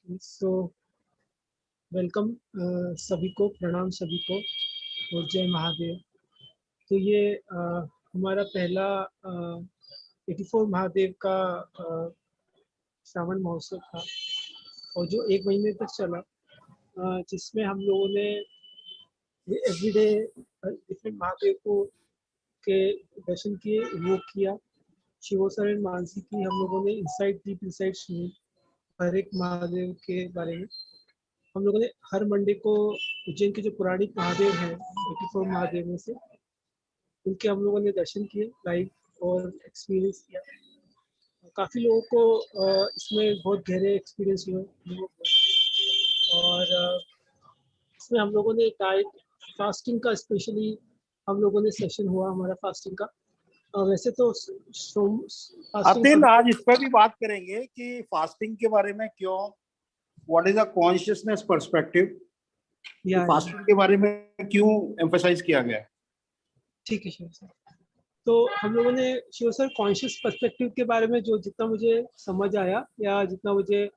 So welcome सभी को, प्रणाम सभी को और जय महादेव। तो ये हमारा पहला 84 महादेव का श्रावण महोत्सव था और जो 1 महीने तक चला, जिसमें हम लोगों ने एवरीडे डिफरेंट महादेव को के दर्शन किए, वो किया। शिवो सर एंड मानसी की हम लोगों ने डीप इंसाइट सुनी हर एक महादेव के बारे में। हम लोगों ने हर मंडे को उज्जैन के जो पौराणिक महादेव हैं 84 महादेव में से, उनके हम लोगों ने दर्शन किए लाइव और एक्सपीरियंस किया। काफ़ी लोगों को इसमें बहुत गहरे एक्सपीरियंस हुए लोगों को। और इसमें हम लोगों ने डाइट फास्टिंग का स्पेशली हम लोगों ने सेशन हुआ हमारा फास्टिंग का। वैसे तो फास्टिंग आज इस पर भी बात करेंगे कि फास्टिंग के बारे में क्यों, what is a consciousness perspective, fasting के बारे में क्यों एम्फसाइज किया गया है। ठीक है शिव सर। तो हम लोगों ने शिव सर कॉन्शियस पर्सपेक्टिव के बारे में जो जितना मुझे समझ आया या जितना मुझे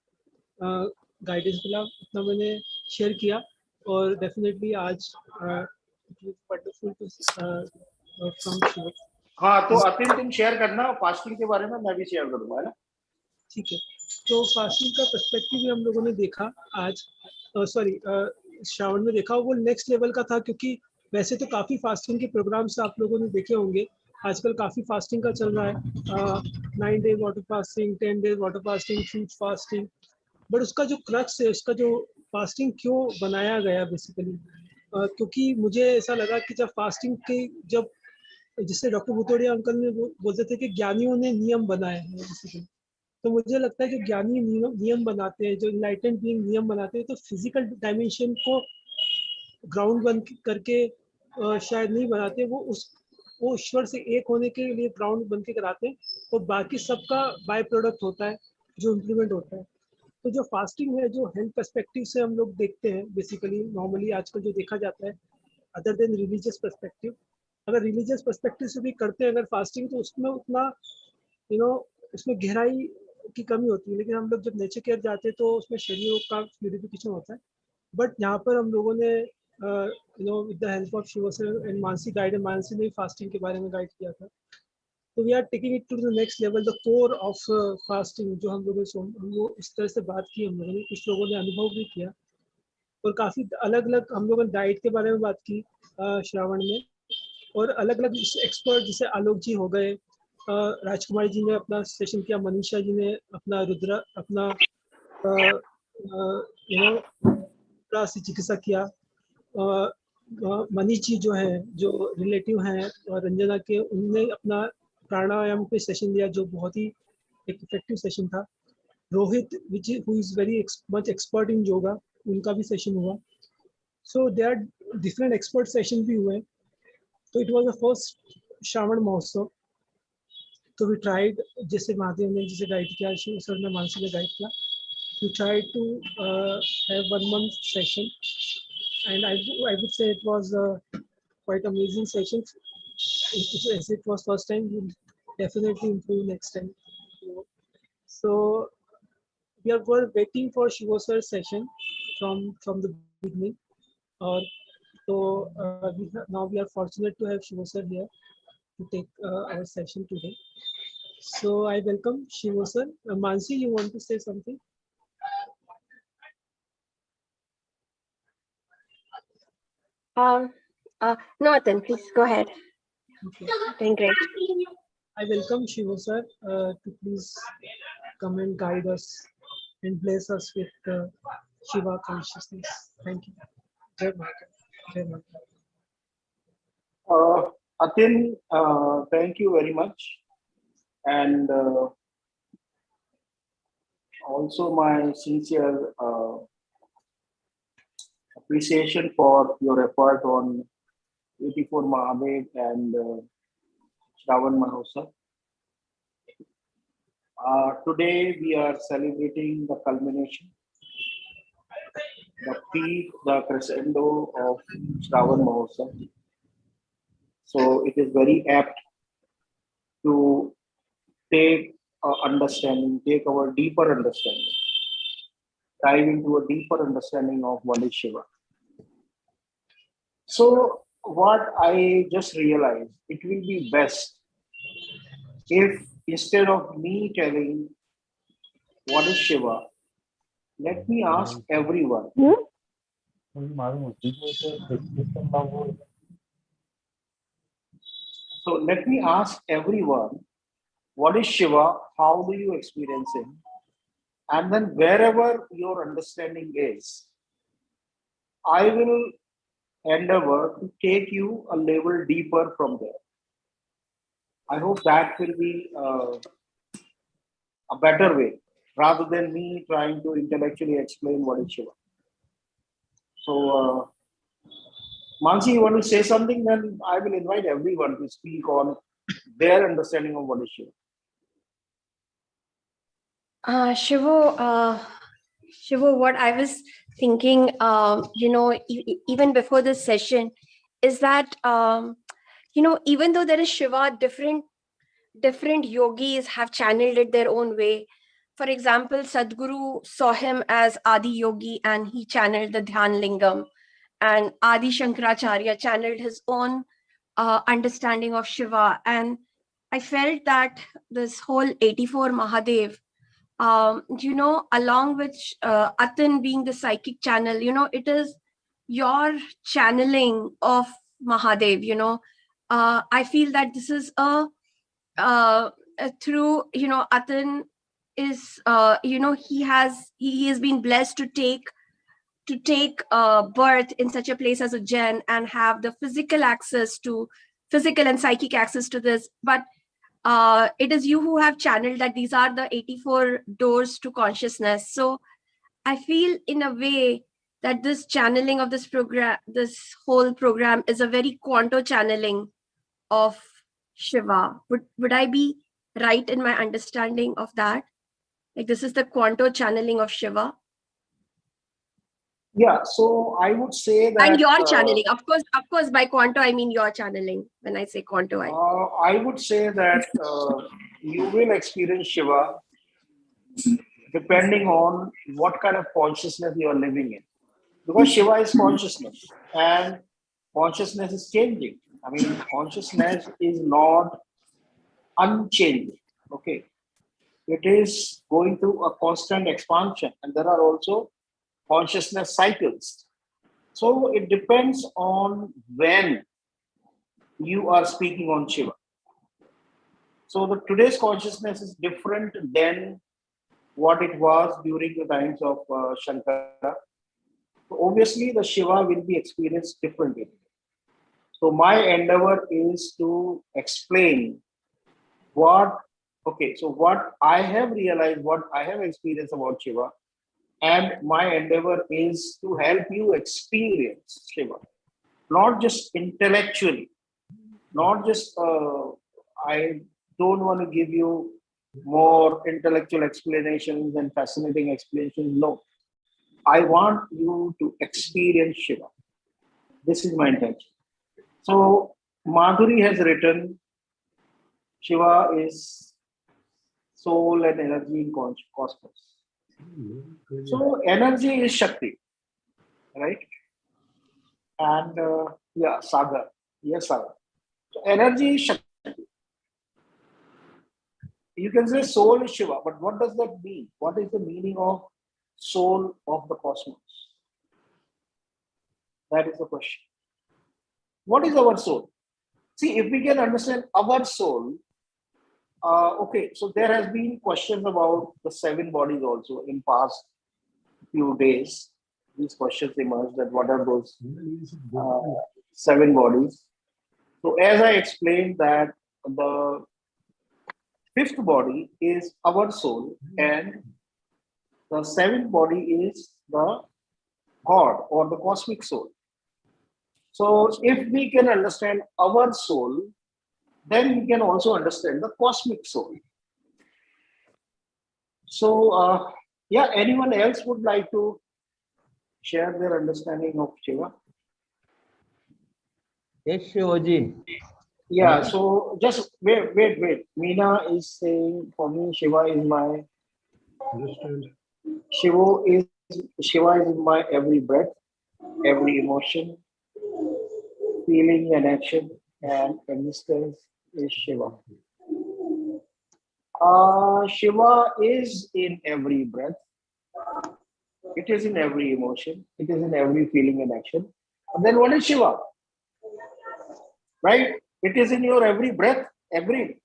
गाइडेंस मिला उतना मैंने शेयर किया। और डेफिनेटली आज वंडरफुल टू फ्रॉम शिव। हाँ, तो अतिन तुम शेयर करना फास्टिंग के बारे में, मैं भी शेयर करूंगा, है ना। ठीक है। तो फास्टिंग का पर्सपेक्टिव भी हम लोगों ने देखा आज, सॉरी श्रावण में देखा। वो नेक्स्ट लेवल का था, क्योंकि वैसे तो काफ़ी फास्टिंग के प्रोग्राम्स आप लोगों ने देखे होंगे। आजकल काफ़ी फास्टिंग का चल रहा है, 9 days water fasting, 10 days water fasting, fruit fasting. But उसका जो क्रक्स है, उसका जो फास्टिंग क्यों बनाया गया बेसिकली, क्योंकि मुझे ऐसा लगा कि जब फास्टिंग के जिससे डॉक्टर भुतोड़िया अंकल ने बोलते थे कि ज्ञानियों ने नियम बनाए हैं बेसिकली। तो मुझे लगता है जो ज्ञानी नियम बनाते हैं, जो इनलाइटेंड बीइंग नियम बनाते हैं, तो फिजिकल डायमेंशन को ग्राउंड बन करके शायद नहीं बनाते। वो ईश्वर से एक होने के लिए ग्राउंड बन के कराते हैं, और बाकी सबका बाय प्रोडक्ट होता है जो इम्प्लीमेंट होता है। तो जो फास्टिंग है, जो हेल्थ पर्सपेक्टिव से हम लोग देखते हैं बेसिकली, नॉर्मली आजकल जो देखा जाता है, अदर देन रिलीजियस पर्सपेक्टिव, अगर रिलीजियस पर्सपेक्टिव से भी करते हैं अगर फास्टिंग, तो उसमें उतना उसमें गहराई की कमी होती है। लेकिन हम लोग जब नेचर केयर जाते हैं तो उसमें शरीर का प्यूरिफिकेशन होता है। बट यहाँ पर हम लोगों ने with the help of Shiv sir and Mansi Mansi ने फास्टिंग के बारे में गाइड किया था। तो we are taking it to the next level, the core of fasting, जो हम लोगों ने वो इस तरह से बात की। हम लोगों ने, कुछ लोगों ने अनुभव भी किया, और काफ़ी अलग अलग हम लोगों ने डाइट के बारे में बात की श्रावण में। और अलग अलग एक्सपर्ट जैसे आलोक जी हो गए, राजकुमारी जी ने अपना सेशन किया, मनीषा जी ने अपना रुद्रा से चिकित्सा किया, मनीष जी जो है, जो रिलेटिव हैं रंजना के, उनने अपना प्राणायाम पे सेशन दिया, जो बहुत ही एक इफेक्टिव सेशन था। Rohit who is very much expert in yoga, उनका भी सेशन हुआ। So they are different expert session भी हुए। तो it was the first Shravan Mahotsav. तो वी ट्राइड, जैसे महादेव ने जिसे गाइड किया, शिव सर ने, मानसी ने गाइड किया, we tried to have 1 month session, and I would say it was quite amazing session. As it was first time, we'll definitely improve next time. So we were waiting for Shivo sir's session from the beginning. So now we are fortunate to have Shivo sir here to take our session today. So I welcome Shivo sir. Mansi, you want to say something? No, then please go ahead. Okay. Doing great. I welcome Shivo sir to please come and guide us and bless us with Shiva consciousness. Thank you. Jai Mahadev. Jai Mahadev. Atin, thank you very much, and also my sincere appreciation for your effort on 84 Mahadev and Shravan Mahotsav. Today we are celebrating the culmination, the peak, the crescendo of Shravan Mahotsav. So it is very apt to take our deeper understanding dive into a deeper understanding of what is Shiva. So what I just realized, it will be best if instead of me telling what is Shiva, let me ask everyone. So let me ask everyone, what is Shiva? How do you experience him? And then wherever your understanding is, I will endeavor to take you a level deeper from there. I hope that will be a better way rather than me trying to intellectually explain what is Shiva. So, Mansi, you want to say something? Then I will invite everyone to speak on their understanding of what is Shiva. Shivo, what I was thinking, even before this session, is that, even though there is Shiva, different yogis have channeled it their own way. For example, Sadhguru saw him as Adi Yogi and he channeled the Dhyan Lingam. And Adi Shankaracharya channeled his own understanding of Shiva. And I felt that this whole 84 Mahadev, along with Atan being the psychic channel, it is your channeling of Mahadev, I feel that this is through, Atan is, he has been blessed to take birth in such a place as Ujjain and have the physical and psychic access to this. But it is you who have channeled that these are the 84 doors to consciousness. So I feel in a way that this channeling of this whole program is a very Quanto channeling of Shiva. Would I be right in my understanding of that? Like this is the Quanto channeling of Shiva? Yeah, so I would say that... And your channeling, of course, by Quanto, I mean your channeling. When I say Quanto, I would say that you will experience Shiva depending on what kind of consciousness you are living in. Because Shiva is consciousness and consciousness is changing. I mean, consciousness is not unchanging. Okay. It is going through a constant expansion, and there are also consciousness cycles. So it depends on when you are speaking on Shiva. So today's consciousness is different than what it was during the times of Shankara. So obviously, the Shiva will be experienced differently. So my endeavor is to explain what I have realized, what I have experienced about Shiva, and my endeavor is to help you experience Shiva, not just intellectually, not just, I don't want to give you more intellectual explanations and fascinating explanations. No, I want you to experience Shiva. This is my intention. So Madhuri has written, Shiva is soul and energy in cosmos. So energy is Shakti, right? And Sagar. Yes, Sagar. So energy is Shakti. You can say soul is Shiva, but what does that mean? What is the meaning of soul of the cosmos? That is the question. What is our soul? See, if we can understand our soul, so there has been questions about the 7 bodies also in past few days. These questions emerged that what are those 7 bodies? So as I explained that the 5th body is our soul and the 7th body is the God or the cosmic soul. So if we can understand our soul, then we can also understand the cosmic soul. So, anyone else would like to share their understanding of Shiva? Yes, Shivaji. Yeah, so just wait. Meena is saying for me, Shiva is Shiva is in my every breath, every emotion, feeling and action, and existence is Shiva. Shiva is in every breath. It is in every emotion. It is in every feeling and action. And then what is Shiva? Right? It is in your every breath, every.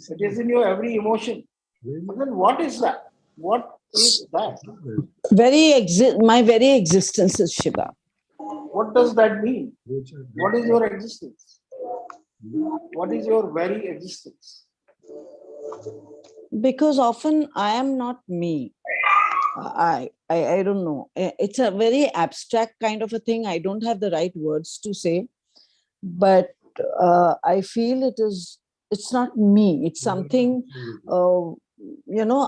It is in your every emotion. And then what is that? What is that? My very existence is Shiva. What does that mean? What is your existence? What is your very existence? Because often I am not me. I don't know. It's a very abstract kind of a thing. I don't have the right words to say, but I feel it's not me. It's something,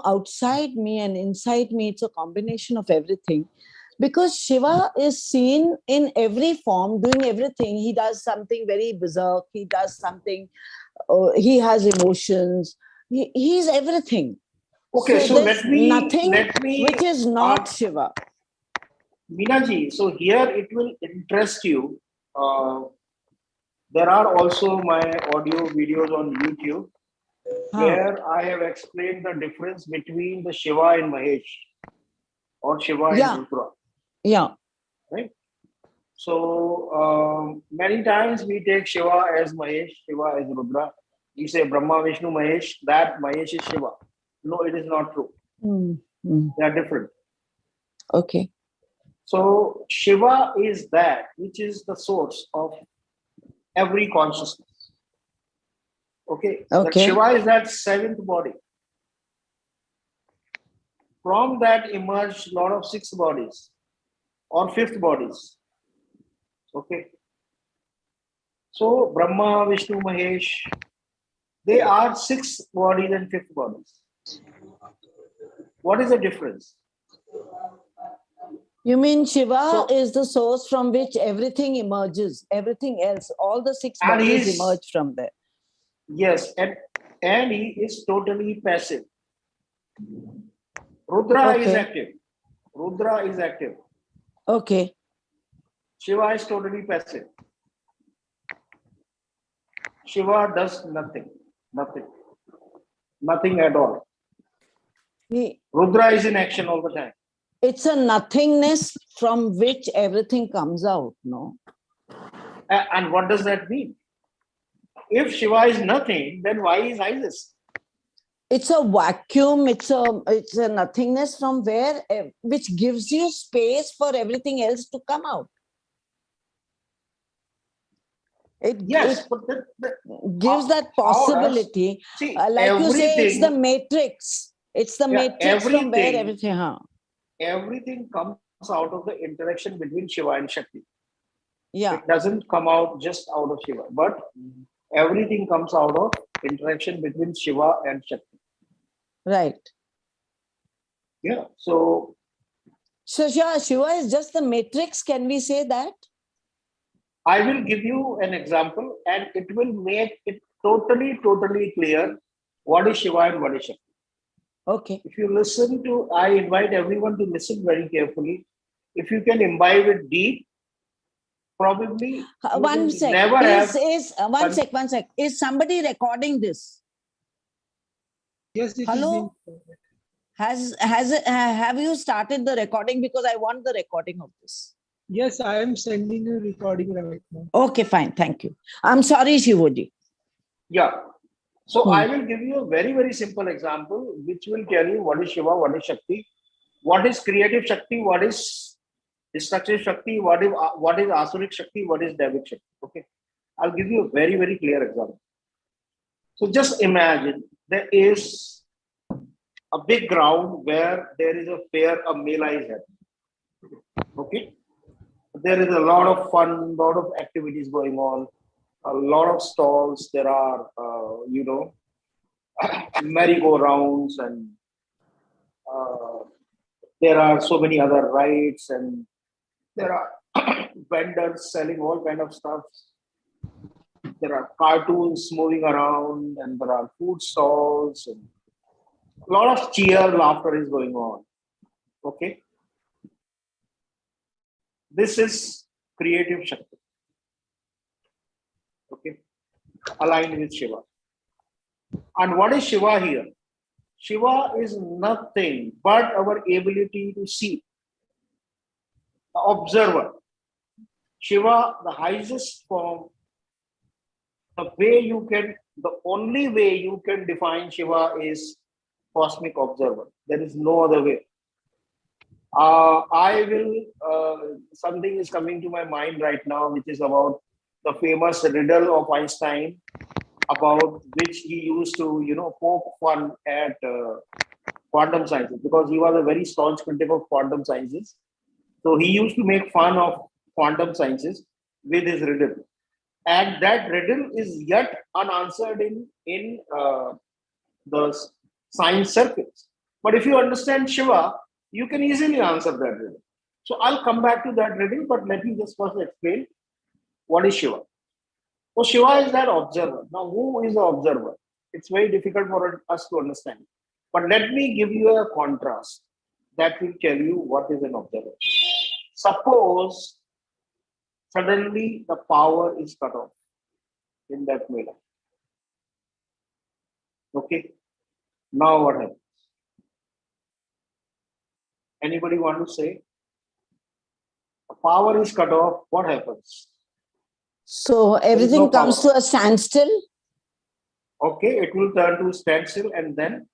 outside me and inside me. It's a combination of everything. Because Shiva is seen in every form, doing everything. He does something very berserk. He does something, he has emotions. He's everything. Okay, so there's nothing which is not Shiva. Meenaji, so here it will interest you. There are also my audio videos on YouTube where I have explained the difference between the Shiva and Mahesh or Shiva and Rudra. Yeah. Right? So many times we take Shiva as Mahesh, Shiva as Rudra. We say Brahma, Vishnu, Mahesh, that Mahesh is Shiva. No, it is not true. They are different. Okay. So Shiva is that which is the source of every consciousness. Okay. That Shiva is that seventh body. From that emerged a lot of sixth bodies or fifth bodies. Okay. So Brahma, Vishnu, Mahesh, they are sixth bodies and fifth bodies. What is the difference? You mean Shiva is the source from which everything emerges, everything else, all the six bodies emerge from there. Yes, and he is totally passive. Rudra is active. Rudra is active. Okay. Shiva is totally passive. Shiva does nothing. Nothing at all. Rudra is in action all the time. It's a nothingness from which everything comes out, no? And what does that mean? If Shiva is nothing, then why is Isis? It's a vacuum. It's a nothingness from where which gives you space for everything else to come out. It gives that possibility. Like you say, it's the matrix. It's the matrix from where everything. Everything comes out of the interaction between Shiva and Shakti. Yeah. It doesn't come out just out of Shiva, but everything comes out of interaction between Shiva and Shakti. Right. Yeah. So Shiva is just the matrix. Can we say that? I will give you an example and it will make it totally clear what is Shiva and what is Shakti. Okay. If you listen to, I invite everyone to listen very carefully. If you can imbibe it deep, probably one sec. One sec. Is somebody recording this? Yes, it Hello? Have you started the recording? Because I want the recording of this. Yes, I am sending a recording right now. Okay, fine. Thank you. I'm sorry, Shivoji. Yeah. So I will give you a very simple example, which will tell you what is Shiva, what is Shakti, what is creative Shakti, what is destructive Shakti, what is Asuric Shakti, what is Devic Shakti. Okay. I'll give you a very clear example. So just imagine there is a big ground where there is a fair, a mela is happening. Okay. There is a lot of fun, lot of activities going on, a lot of stalls. There are, merry-go-rounds, and there are so many other rides, and there are vendors selling all kind of stuff. There are cartoons moving around, and there are food stalls, and a lot of cheer, laughter is going on. Okay. This is creative Shakti. Okay. Aligned with Shiva. And what is Shiva here? Shiva is nothing but our ability to see, the observer. Shiva, the highest form, the only way you can define Shiva is cosmic observer. There is no other way. Something is coming to my mind right now, which is about the famous riddle of Einstein, about which he used to, poke fun at quantum sciences, because he was a very staunch critic of quantum sciences. So he used to make fun of quantum sciences with his riddle. And that riddle is yet unanswered in the science circuits. But if you understand Shiva, you can easily answer that riddle. So I'll come back to that riddle, but let me just first explain what is Shiva. So Shiva is that observer. Now, who is the observer? It's very difficult for us to understand. But let me give you a contrast that will tell you what is an observer. Suppose suddenly the power is cut off in that mela. Okay. Now what happens? Anybody want to say? The power is cut off. What happens? So everything comes to a standstill. Okay, it will turn to standstill, and then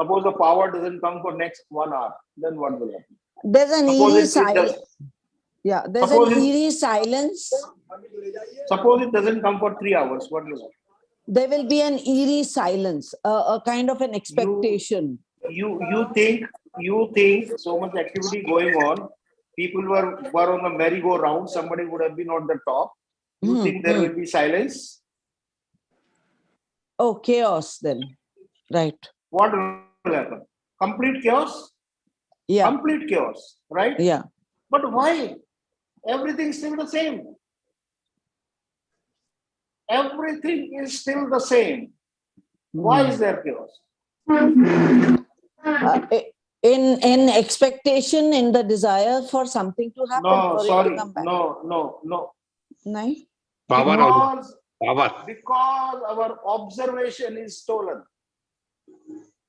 suppose the power doesn't come for next 1 hour. Then what will happen? There's an eerie silence. Yeah, there's an eerie silence. Suppose it doesn't come for 3 hours. What will happen? There will be an eerie silence, a kind of an expectation. You think so much activity going on. People were on the merry-go-round. Somebody would have been on the top. You think there will be silence? Oh, chaos then. Right. What will happen? Complete chaos? Yeah. Complete chaos, right? Yeah. But why? Everything is still the same. Everything is still the same. Why is there chaos? In expectation, in the desire for something to happen. No, sorry. No. No. Power. Because our observation is stolen.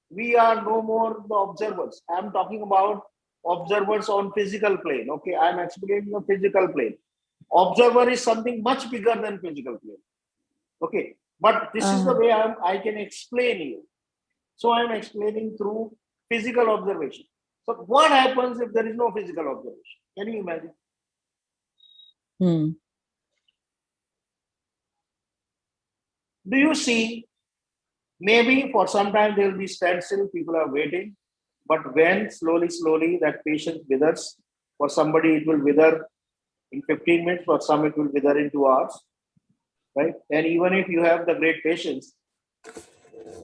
We are no more the observers. I'm talking about observers on physical plane. Okay, I'm explaining the physical plane. Observer is something much bigger than physical plane. Okay, but this is the way I can explain you. So I'm explaining through physical observation. So what happens if there is no physical observation? Can you imagine? Do you see? Maybe for some time there will be standstill, people are waiting. But when slowly that patience withers, for somebody it will wither in 15 minutes, for some it will wither in 2 hours. Right? And even if you have the great patience,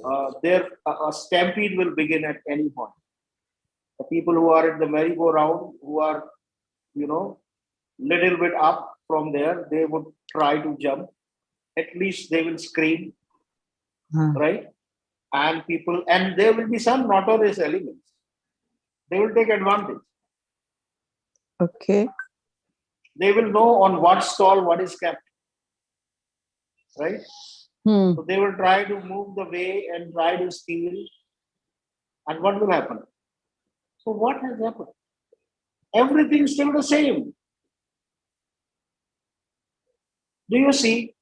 a stampede will begin at any point. The people who are at the merry-go-round, who are, little bit up from there, they would try to jump. At least they will scream, right? And there will be some notorious elements. They will take advantage. Okay. They will know on what stall what is kept, right? So they will try to move the way and try to steal. And what will happen? So what has happened? Everything is still the same. Do you see?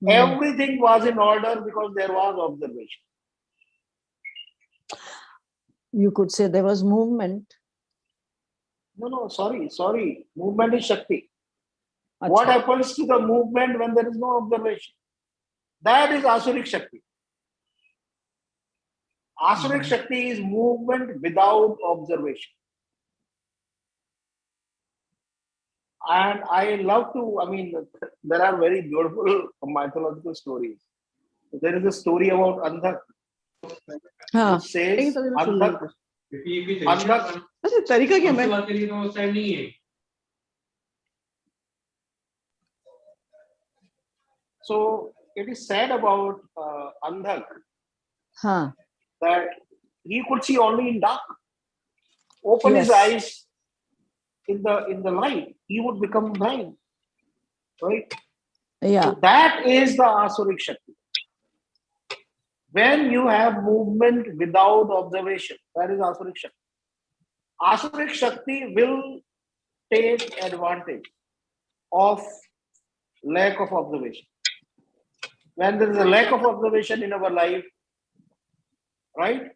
Everything was in order because there was observation. You could say there was movement. No, sorry. Movement is Shakti. Achha. What happens to the movement when there is no observation? That is Asuric Shakti. Asuric Shakti is movement without observation. And I love to, there are very beautiful mythological stories. There is a story about Andhak. Which says Andhak. So it is said about Andhak that he could see only in dark. open his Yes. eyes in the light, he would become blind. Right? Yeah. So that is the Asuric Shakti. When you have movement without observation, that is Asuric Shakti. Asuric Shakti will take advantage of lack of observation. When there is a lack of observation in our life, right?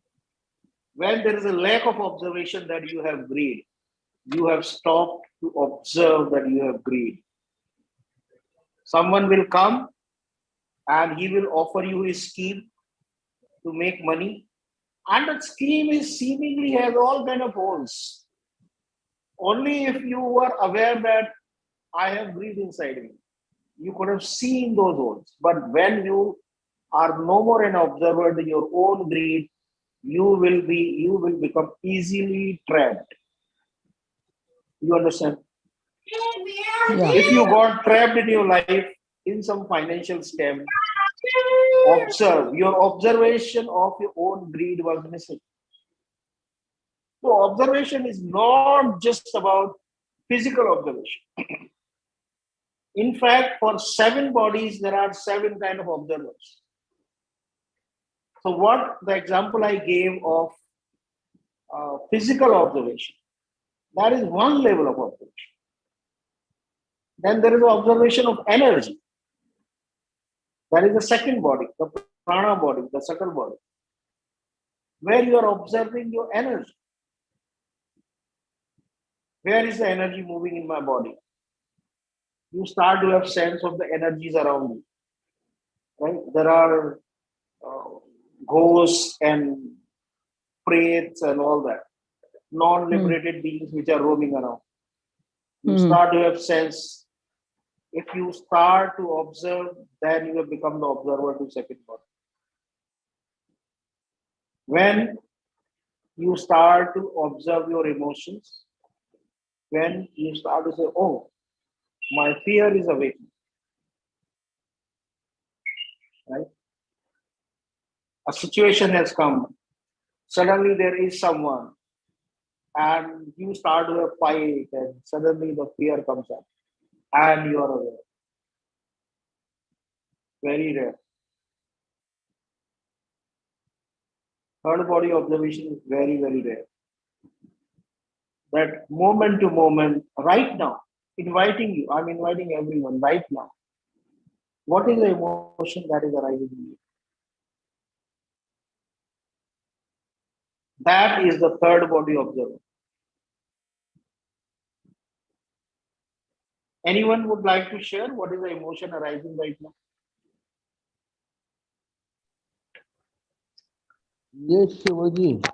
When there is a lack of observation that you have greed, you have stopped to observe that you have greed. Someone will come and he will offer you his scheme to make money, and that scheme is seemingly has all kind of holes. Only if you were aware that I have greed inside me, you could have seen those holes. But when you are no more an observer to your own greed, you will become easily trapped. You understand? Yeah. If you got trapped in your life in some financial scam, observe. Your observation of your own greed was missing. So observation is not just about physical observation. In fact, for 7 bodies, there are 7 kind of observers. So what the example I gave of physical observation, that is one level of observation. Then there is the observation of energy. That is the second body, the prana body, the subtle body, where you are observing your energy. Where is the energy moving in my body? You start to have sense of the energies around you. Right? There are ghosts and prates and all that, non-liberated beings which are roaming around. You start to have sense. If you start to observe, then you have become the observer to second body. When you start to observe your emotions, when you start to say, oh, my fear is awakening, right? A situation has come. Suddenly there is someone, and you start to have fight, and suddenly the fear comes up, and you are aware. Very rare. Third body observation is very, very rare. That moment to moment, right now, inviting you, I'm inviting everyone right now. What is the emotion that is arising in you? That is the third body observer. Anyone would like to share what is the emotion arising right now? Yes, Shivaji.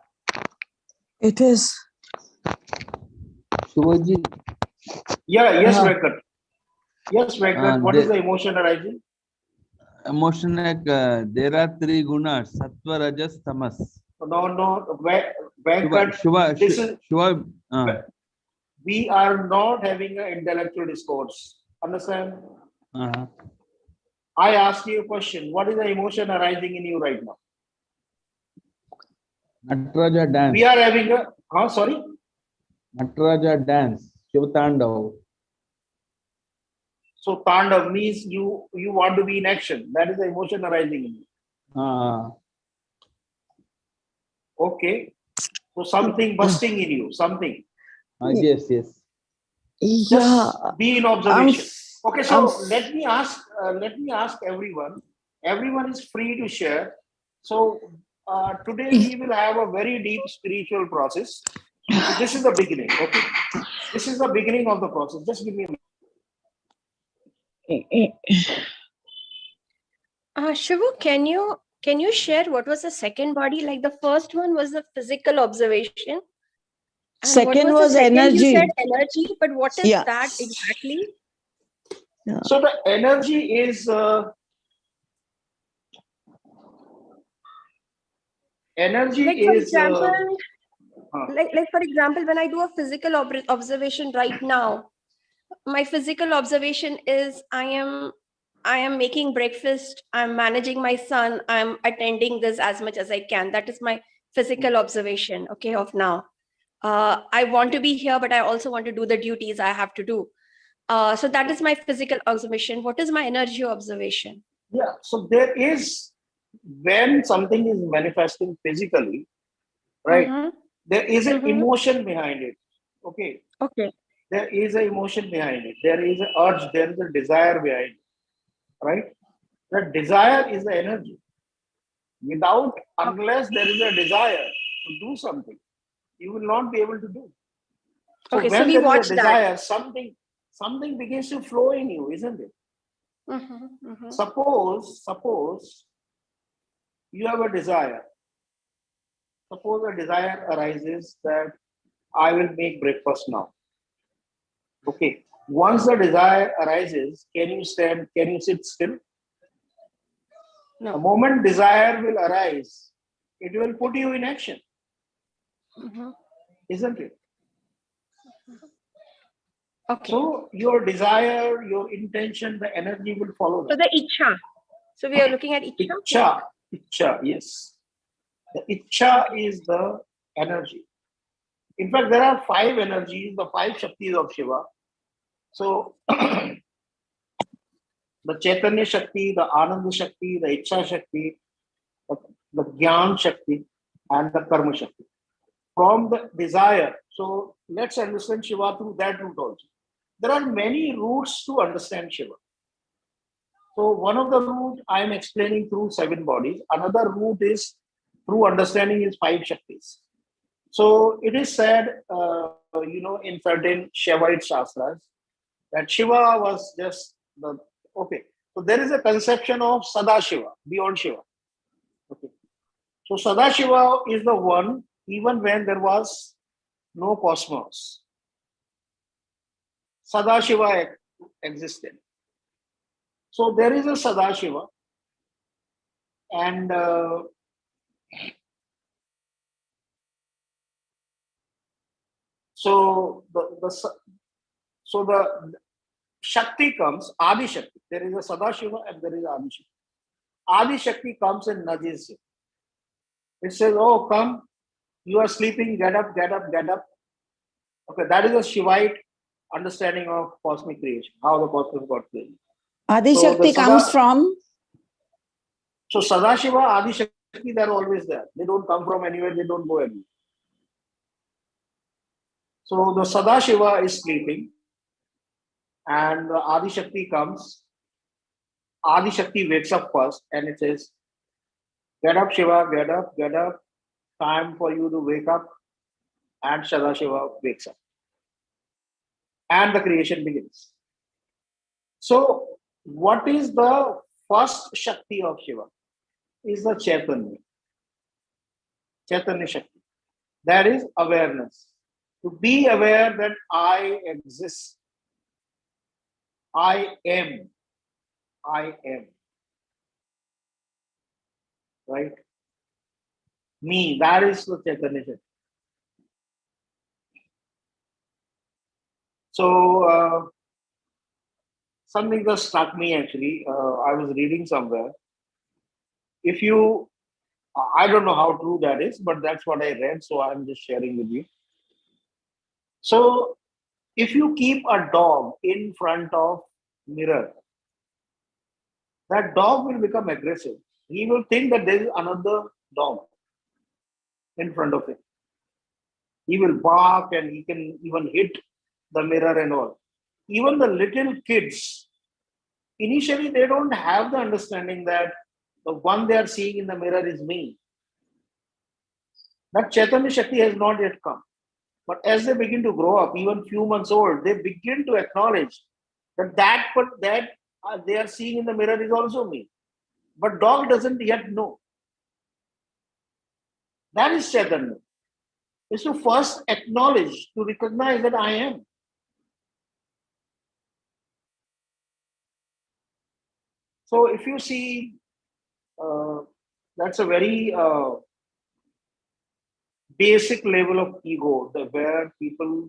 It is. Shivaji. Yeah, yes, Venkat. Yes, Venkat. What is the emotion arising? Emotion like there are 3 gunas: sattva, rajas, tamas. No, Venkat. This is. We are not having an intellectual discourse. Understand? I asked you a question. What is the emotion arising in you right now? Nataraja dance. We are having a. Sorry? Nataraja dance. Shiva Tandav. So Tandav means you want to be in action. That is the emotion arising in you. Okay. So something busting in you. Something. Yes. Just be in observation. Okay, so let me ask everyone. Everyone is free to share. So today we will have a very deep spiritual process. So this is the beginning. Okay, this is the beginning of the process. Just give me a minute. Shivu, can you share what was the second body? Like the first one was the physical observation. And second was second? energy. You said energy, but what is that exactly? Yeah. So the energy is energy like is example, like for example, when I do a physical observation right now, my physical observation is I am making breakfast, I'm managing my son, I'm attending this as much as I can. That is my physical observation, okay, of now. I want to be here, but I also want to do the duties I have to do. So that is my physical observation. What is my energy observation? Yeah, so there is, when something is manifesting physically, right, there is an emotion behind it. Okay. Okay. There is an emotion behind it. There is an urge, there is a desire behind it. Right? The desire is the energy. Unless there is a desire to do something, you will not be able to do. So okay, when so we there watch is a desire, something begins to flow in you, isn't it? Suppose you have a desire. Suppose a desire arises that I will make breakfast now. Okay. Once the desire arises, can you stand? Can you sit still? No. The moment desire will arise, it will put you in action. Isn't it? Okay. So your desire, your intention, the energy will follow that. So the Ichha. So we are looking at Ichha? Ichha, yes. The Ichha is the energy. In fact, there are 5 energies, the 5 Shaktis of Shiva. So the Chaitanya Shakti, the Ananda Shakti, the Ichha Shakti, the Gyan Shakti, and the Karma Shakti. From the desire, so let's understand Shiva through that route also. There are many routes to understand Shiva. So one of the route I am explaining through 7 bodies. Another route is through understanding his 5 Shaktis. So it is said, in certain Shaivite Shastras, that Shiva was just the, okay. So there is a conception of Sadashiva, beyond Shiva. Okay. So Sadashiva is the one, even when there was no cosmos. Sadashiva existed. So there is a Sadashiva, and so the Shakti comes, Adi Shakti. There is a Sadashiva and there is Adi Shakti. Adi Shakti comes and nudges you. It says, oh, come, you are sleeping, get up, get up, get up. Okay, that is a Shivite understanding of cosmic creation, how the cosmos got created. Adi Shakti comes from? So Sadashiva, Adi Shakti, they are always there. They don't come from anywhere, they don't go anywhere. So the Sadashiva is sleeping, and the Adi Shakti comes. Adi Shakti wakes up first, and it says, get up, Shiva, get up, get up. Time for you to wake up. And Sadashiva wakes up. And the creation begins. So, what is the first Shakti of Shiva? Is the Chaitanya. Chaitanya Shakti. That is awareness. To be aware that I exist. I am. I am. Right? Me. That is the Chaitanya Shakti. So, something just struck me actually. I was reading somewhere. If you, I don't know how true that is, but that's what I read, so I'm just sharing with you. So, if you keep a dog in front of mirror, that dog will become aggressive. He will think that there is another dog in front of him. He will bark and he can even hit the mirror and all. Even the little kids, initially they don't have the understanding that the one they are seeing in the mirror is me. That Chaitanya Shakti has not yet come. But as they begin to grow up, even few months old, they begin to acknowledge that they are seeing in the mirror is also me. But dog doesn't yet know. That is Chaitanya. Is to first acknowledge, to recognize that I am. So if you see, that's a very basic level of ego, where people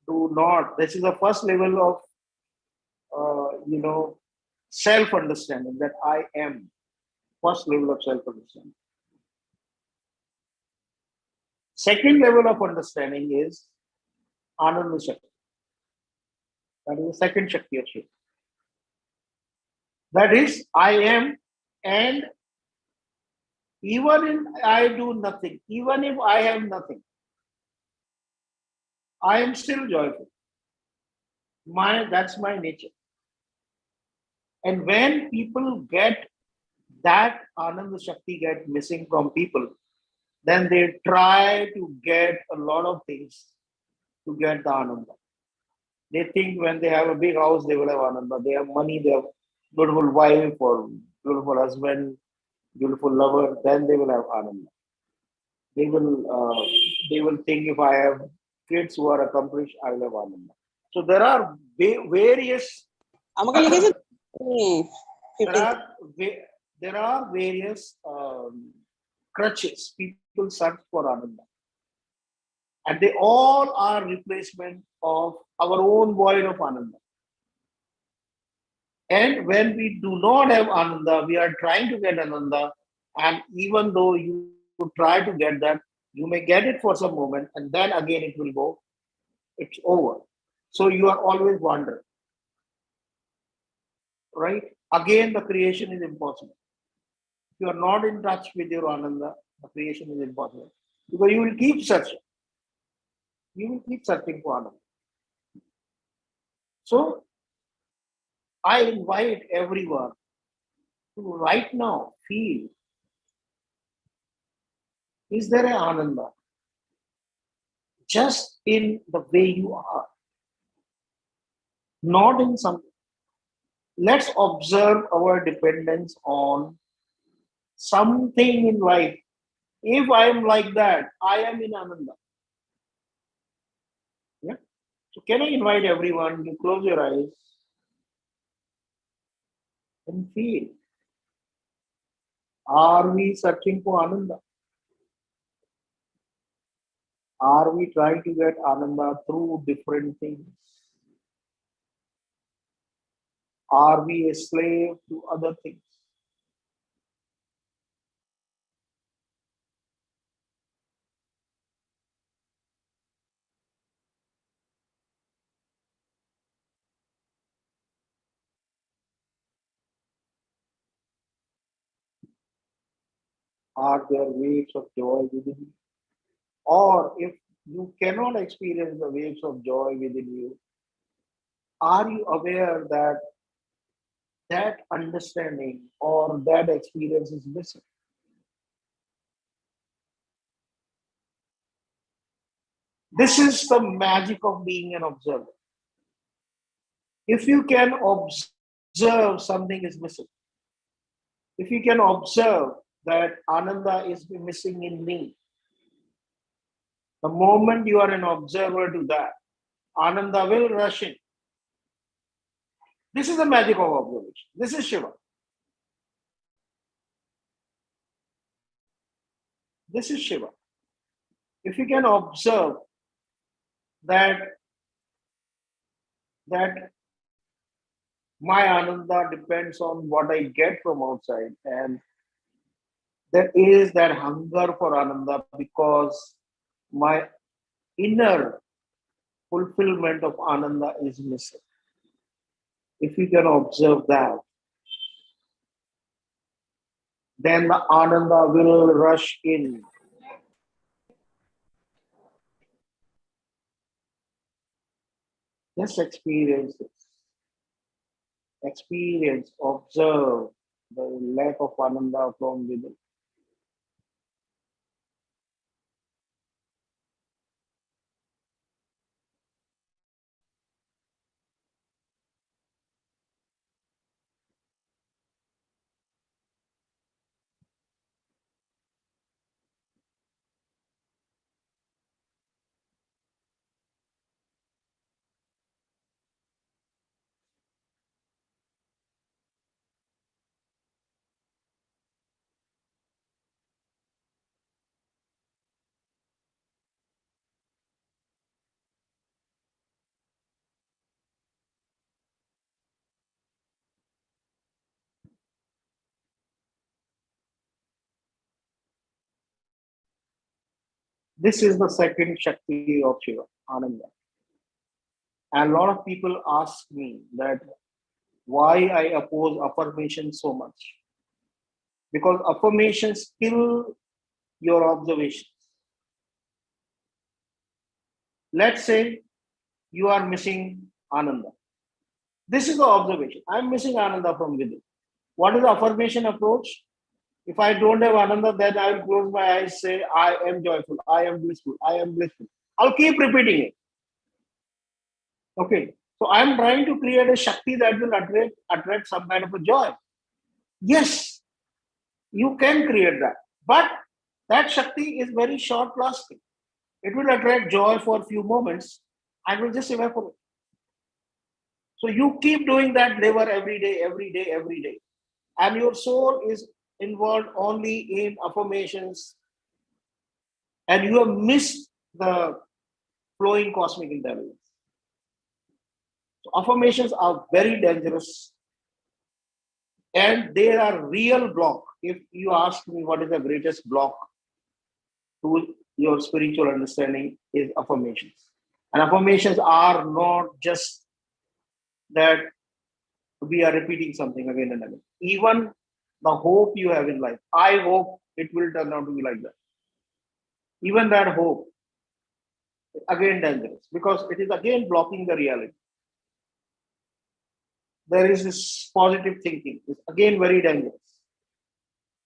do not. This is the first level of, self-understanding, that I am. First level of self-understanding. Second level of understanding is Ananda Shakti. That is the second Shakti of Shiva. That is, I am, and even if I do nothing, even if I have nothing, I am still joyful. That's my nature. And when people get that Ananda Shakti get missing from people, then they try to get a lot of things to get the Ananda. They think when they have a big house, they will have Ananda. They have money, they have beautiful wife or beautiful husband, beautiful lover, then they will have Ananda. They will think if I have kids who are accomplished, I will have Ananda. So there are various there are various crutches people search for Ananda. And they all are replacement of our own void of Ananda. And when we do not have Ananda, we are trying to get Ananda. And even though you try to get that, you may get it for some moment and then again it will go. It's over. So you are always wandering. Right? Again, the creation is impossible. If you are not in touch with your Ananda, the creation is impossible. Because you will keep searching. You will keep searching for Ananda. So, I invite everyone to right now feel, is there an Ananda? Just in the way you are. Not in something. Let's observe our dependence on something in life. If I am like that, I am in Ananda. Yeah? So can I invite everyone to close your eyes and feel, are we searching for Ananda? Are we trying to get Ananda through different things? Are we a slave to other things? Are there waves of joy within you? Or if you cannot experience the waves of joy within you, are you aware that that understanding or that experience is missing? This is the magic of being an observer. If you can observe something is missing, if you can observe that Ananda is missing in me, the moment you are an observer to that, Ananda will rush in. This is the magic of observation. This is Shiva. This is Shiva. If you can observe that my Ananda depends on what I get from outside, and there is that hunger for Ananda because my inner fulfillment of Ananda is missing. If you can observe that, then the Ananda will rush in. Just experience this. Experience, observe the lack of Ananda from within. This is the second Shakti of Shiva, Ananda. And a lot of people ask me that why I oppose affirmation so much. Because affirmations kill your observations. Let's say you are missing Ananda. This is the observation. I'm missing Ananda from within. What is the affirmation approach? If I don't have Ananda, then I will close my eyes, say, I am joyful, I am blissful, I am blissful. I'll keep repeating it. Okay. So I'm trying to create a Shakti that will attract some kind of a joy. Yes, you can create that. But that Shakti is very short lasting. It will attract joy for a few moments and will just evaporate. So you keep doing that labor every day, every day, every day. And your soul is involved only in affirmations. And you have missed the flowing cosmic intelligence. So affirmations are very dangerous. And they are real block. If you ask me what is the greatest block to your spiritual understanding, is affirmations. And affirmations are not just that we are repeating something again and again. Even the hope you have in life, I hope it will turn out to be like that. Even that hope, again dangerous, because it is again blocking the reality. There is this positive thinking, it's again very dangerous.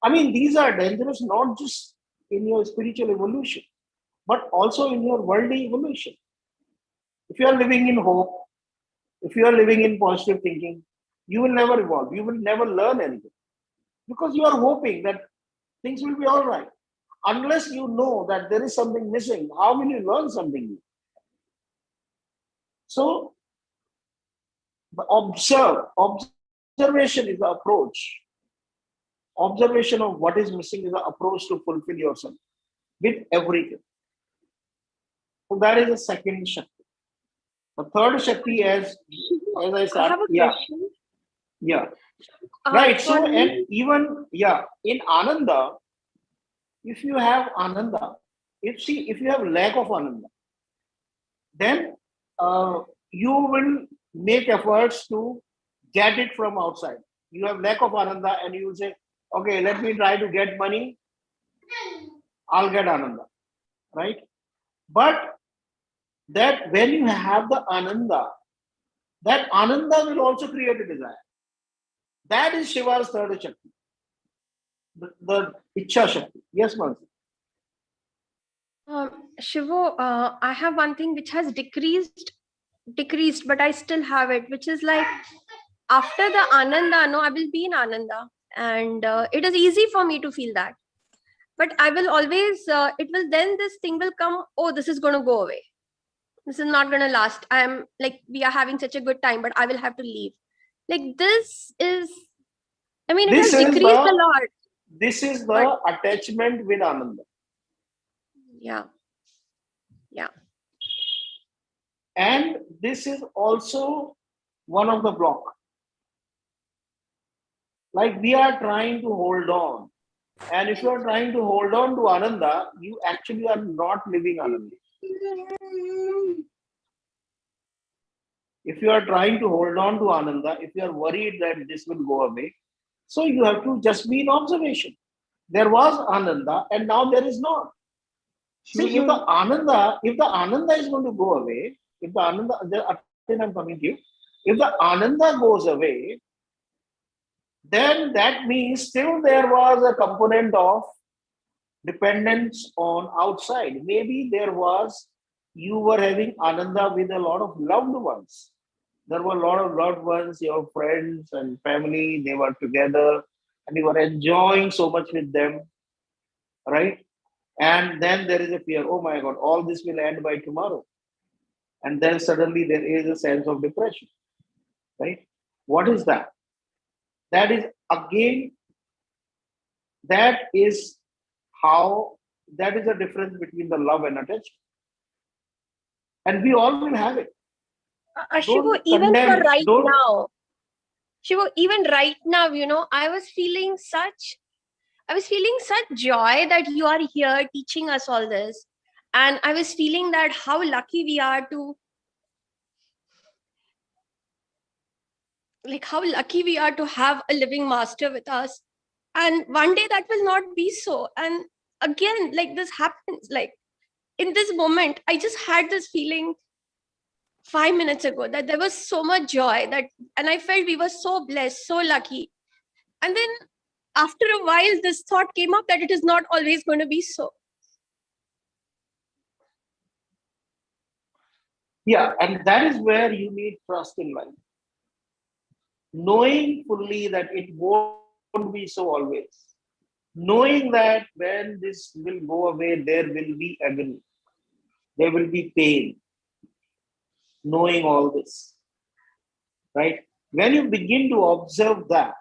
I mean, these are dangerous not just in your spiritual evolution, but also in your worldly evolution. If you are living in hope, if you are living in positive thinking, you will never evolve. You will never learn anything because you are hoping that things will be all right. Unless you know that there is something missing, how will you learn something new? So, the observation is the approach. Observation of what is missing is the approach to fulfill yourself with everything. So that is the second Shakti. The third Shakti, as I said, I have a question. Yeah. Right. So, and even, in Ananda, if you have Ananda, if you have lack of Ananda, then you will make efforts to get it from outside. You have lack of Ananda and you will say, okay, let me try to get money. I'll get Ananda, right? But that when you have the Ananda, that Ananda will also create a desire. That is Shiva's third Shakti. The Ichha Shakti. Yes, Mansi. Shivo, I have one thing which has decreased, but I still have it, which is like after the Ananda, no, I will be in Ananda. And it is easy for me to feel that. But I will always, this thing will come, oh, this is going to go away. This is not going to last. I'm like, we are having such a good time, but I will have to leave. Like this is, I mean, it has decreased a lot. This is the attachment with Ananda. Yeah. And this is also one of the blocks. Like we are trying to hold on. And if you are trying to hold on to Ananda, you actually are not living Ananda. If you are trying to hold on to Ananda, if you are worried that this will go away, so you have to just be in observation. There was Ananda and now there is not. See, if the Ananda is going to go away, if the Ananda, I'm coming to you, if the Ananda goes away, then that means still there was a component of dependence on outside. Maybe you were having Ananda with a lot of loved ones. There were a lot of loved ones, your friends and family, they were together and you were enjoying so much with them, right? And then there is a fear, oh my God, all this will end by tomorrow. And then suddenly there is a sense of depression, right? What is that? That is again, that is the difference between the love and attachment. And we all will have it. Shivo, even right now, you know, I was feeling such joy that you are here teaching us all this. And I was feeling that how lucky we are to, like, how lucky we are to have a living master with us. And one day that will not be so. And again, like, this happens. Like, in this moment, I just had this feeling 5 minutes ago that there was so much joy, that, and I felt we were so blessed, so lucky. And then after a while, this thought came up that it is not always going to be so. Yeah, and that is where you need trust in life. Knowing fully that it won't be so always. Knowing that when this will go away, there will be agony. There will be pain. Knowing all this. Right? When you begin to observe that